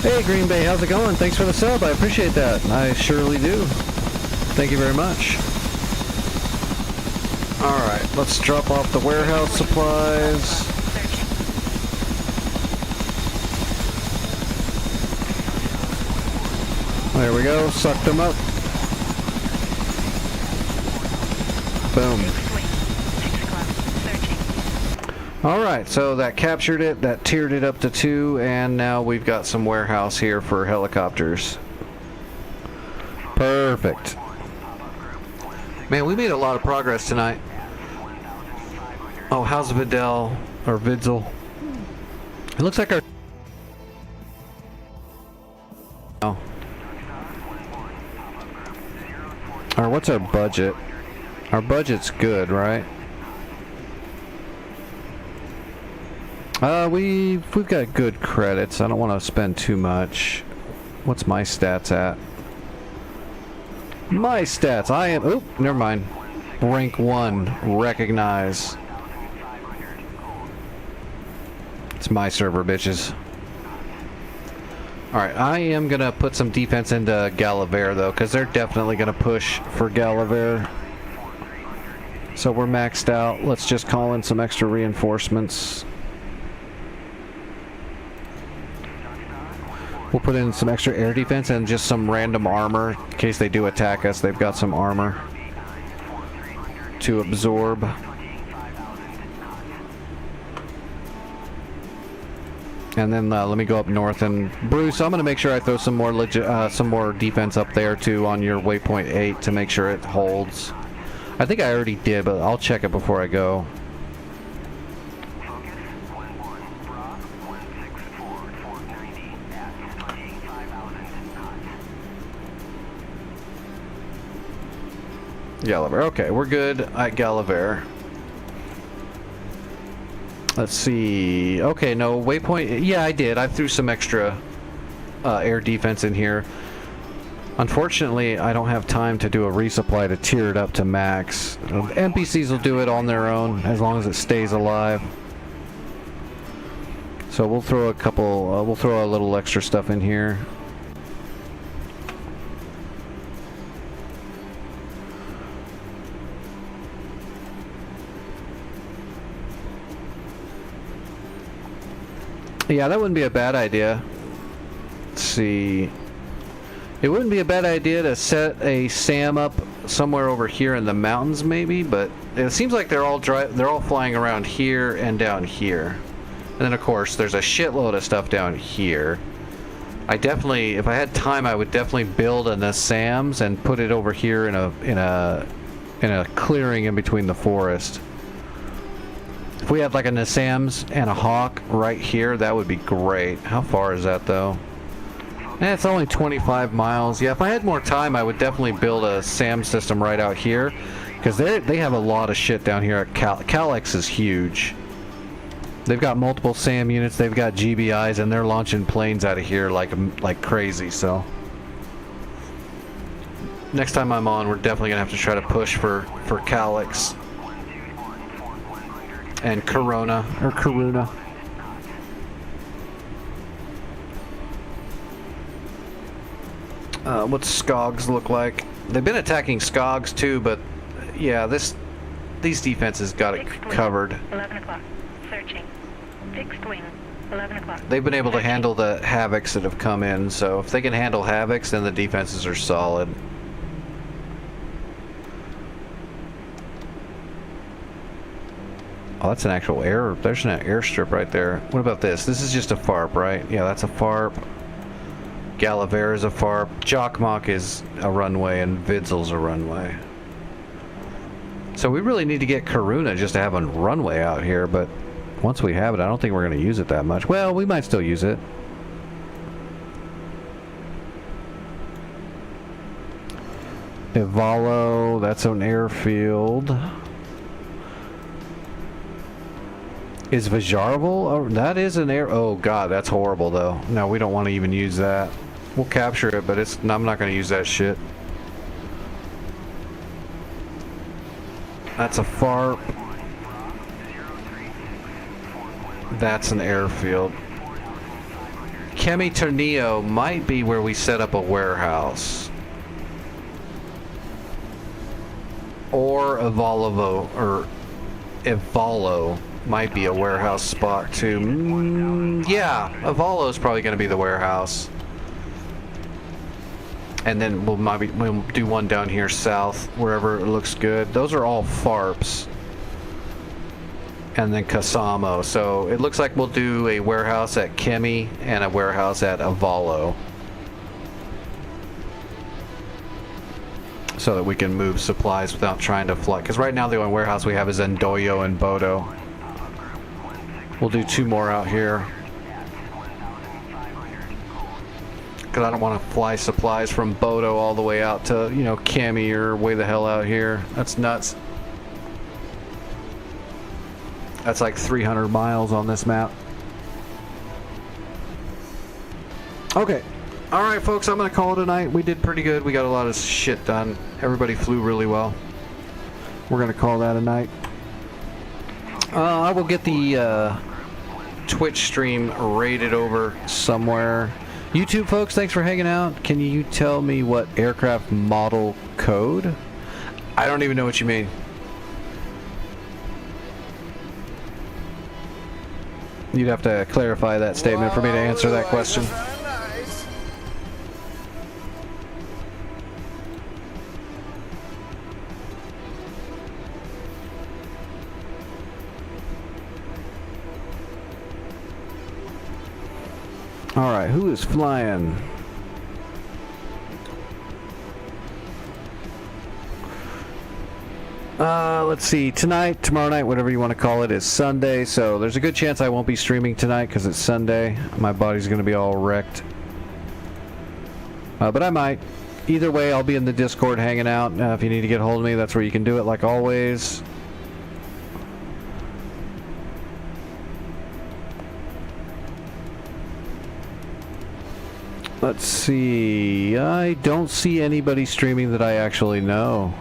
Hey Green Bay, how's it going? Thanks for the sub, I appreciate that. I surely do. Thank you very much. Alright, let's drop off the warehouse supplies. There we go, sucked them up. Boom. Alright, so that captured it, that tiered it up to 2, and now we've got some warehouse here for helicopters. Perfect. Man, we made a lot of progress tonight. Oh, how's Vidal, or Vidzel? It looks like our... Oh. Or what's our budget? Our budget's good, right? We've got good credits. I don't want to spend too much. What's my stats at? My stats. I am. Oop. Never mind. Rank 1. Recognize. It's my server, bitches. All right. I am gonna put some defense into Galaver though, because they're definitely gonna push for Galaver. So we're maxed out. Let's just call in some extra reinforcements. We'll put in some extra air defense and just some random armor in case they do attack us. They've got some armor to absorb. And then let me go up north, and Bruce, I'm going to make sure I throw some more defense up there too on your waypoint 8 to make sure it holds. I think I already did, but I'll check it before I go. Gallivare. Okay, we're good at Gallivare. Let's see. Okay, no, waypoint. Yeah, I did. I threw some extra air defense in here. Unfortunately, I don't have time to do a resupply to tier it up to max. NPCs will do it on their own as long as it stays alive. So we'll throw a couple, we'll throw a little extra stuff in here. Yeah, that wouldn't be a bad idea. Let's see. It wouldn't be a bad idea to set a SAM up somewhere over here in the mountains, maybe. But it seems like they're all flying around here and down here. And then, of course, there's a shitload of stuff down here. I definitely, if I had time, I would definitely build a SAMs and put it over here in a clearing in between the forest. If we had like a Nassams and a Hawk right here, that would be great. How far is that though? It's only 25 miles. Yeah, if I had more time, I would definitely build a SAM system right out here, because they have a lot of shit down here. Calyx is huge. They've got multiple SAM units. They've got GBIs, and they're launching planes out of here like crazy. So next time I'm on, we're definitely gonna have to try to push for Calyx. And Corona, or Karuna. What's Skogs look like? They've been attacking Skogs too, but yeah, these defenses got it covered. 11 o'clock. Searching. Fixed wing. 11 o'clock. They've been able to handle the Havocs that have come in, so if they can handle Havocs, then the defenses are solid. Oh, that's an actual air. There's an airstrip right there. What about this? This is just a FARP, right? Yeah, that's a FARP. Gallivare is a FARP. Jockmock is a runway, and Vidzel's a runway. So we really need to get Karuna just to have a runway out here, but once we have it, I don't think we're going to use it that much. Well, we might still use it. Ivalo, that's an airfield. Is Vajarval? Oh, that is an air. Oh god, that's horrible though. No, we don't want to even use that. We'll capture it, but I'm not going to use that shit. That's a FARP. That's an airfield. Kemi Tornillo might be where we set up a warehouse. Or Ivalo might be a warehouse spot too. Yeah, Avalo is probably going to be the warehouse. And then we'll do one down here south, wherever it looks good. Those are all FARPs. And then Kasamo. So it looks like we'll do a warehouse at Kemi and a warehouse at Avalo, so that we can move supplies without trying to fly. Because right now the only warehouse we have is Ndoyo and Bodo. We'll do 2 more out here. Because I don't want to fly supplies from Bodo all the way out to, you know, Kemi or way the hell out here. That's nuts. That's like 300 miles on this map. Okay. Alright folks, I'm going to call it a night. We did pretty good. We got a lot of shit done. Everybody flew really well. We're going to call that a night. I will get the Twitch stream rated over somewhere. YouTube folks, thanks for hanging out. Can you tell me what aircraft model code? I don't even know what you mean. You'd have to clarify that statement for me to answer that question. Alright, who is flying? Let's see. Tonight, tomorrow night, whatever you want to call it, is Sunday. So there's a good chance I won't be streaming tonight because it's Sunday. My body's going to be all wrecked. But I might. Either way, I'll be in the Discord hanging out. If you need to get a hold of me, that's where you can do it like always. Let's see. I don't see anybody streaming that I actually know.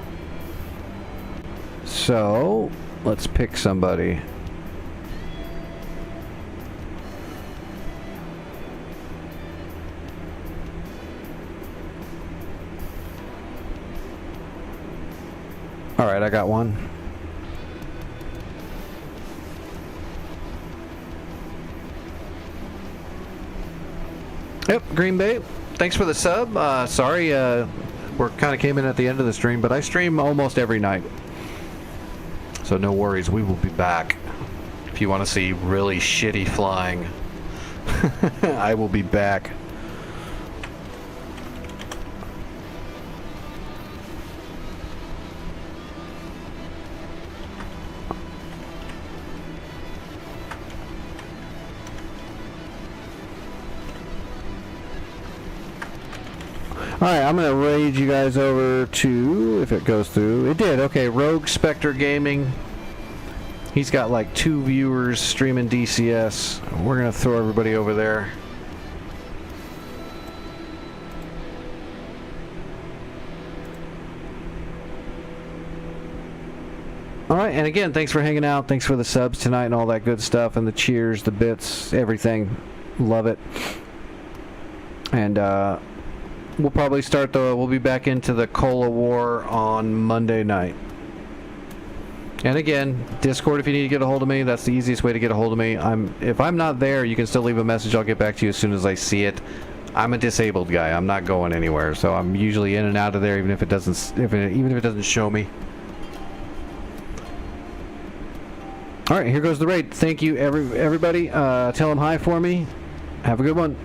So, let's pick somebody. Alright, I got one. Yep, Green Bay. Thanks for the sub. Sorry, we're kind of came in at the end of the stream, but I stream almost every night. So no worries, we will be back. If you want to see really shitty flying, I will be back. Alright, I'm going to raid you guys over to, if it goes through. It did, okay, Rogue Spectre Gaming. He's got like 2 viewers streaming DCS. We're going to throw everybody over there. Alright, and again, thanks for hanging out. Thanks for the subs tonight and all that good stuff. And the cheers, the bits, everything. Love it. And, we'll probably we'll be back into the Kola War on Monday night. And again, Discord if you need to get a hold of me, that's the easiest way to get a hold of me. If I'm not there, you can still leave a message, I'll get back to you as soon as I see it. I'm a disabled guy, I'm not going anywhere, so I'm usually in and out of there even if it doesn't even if it doesn't show me. Alright, here goes the raid. Thank you everybody. Tell them hi for me. Have a good one.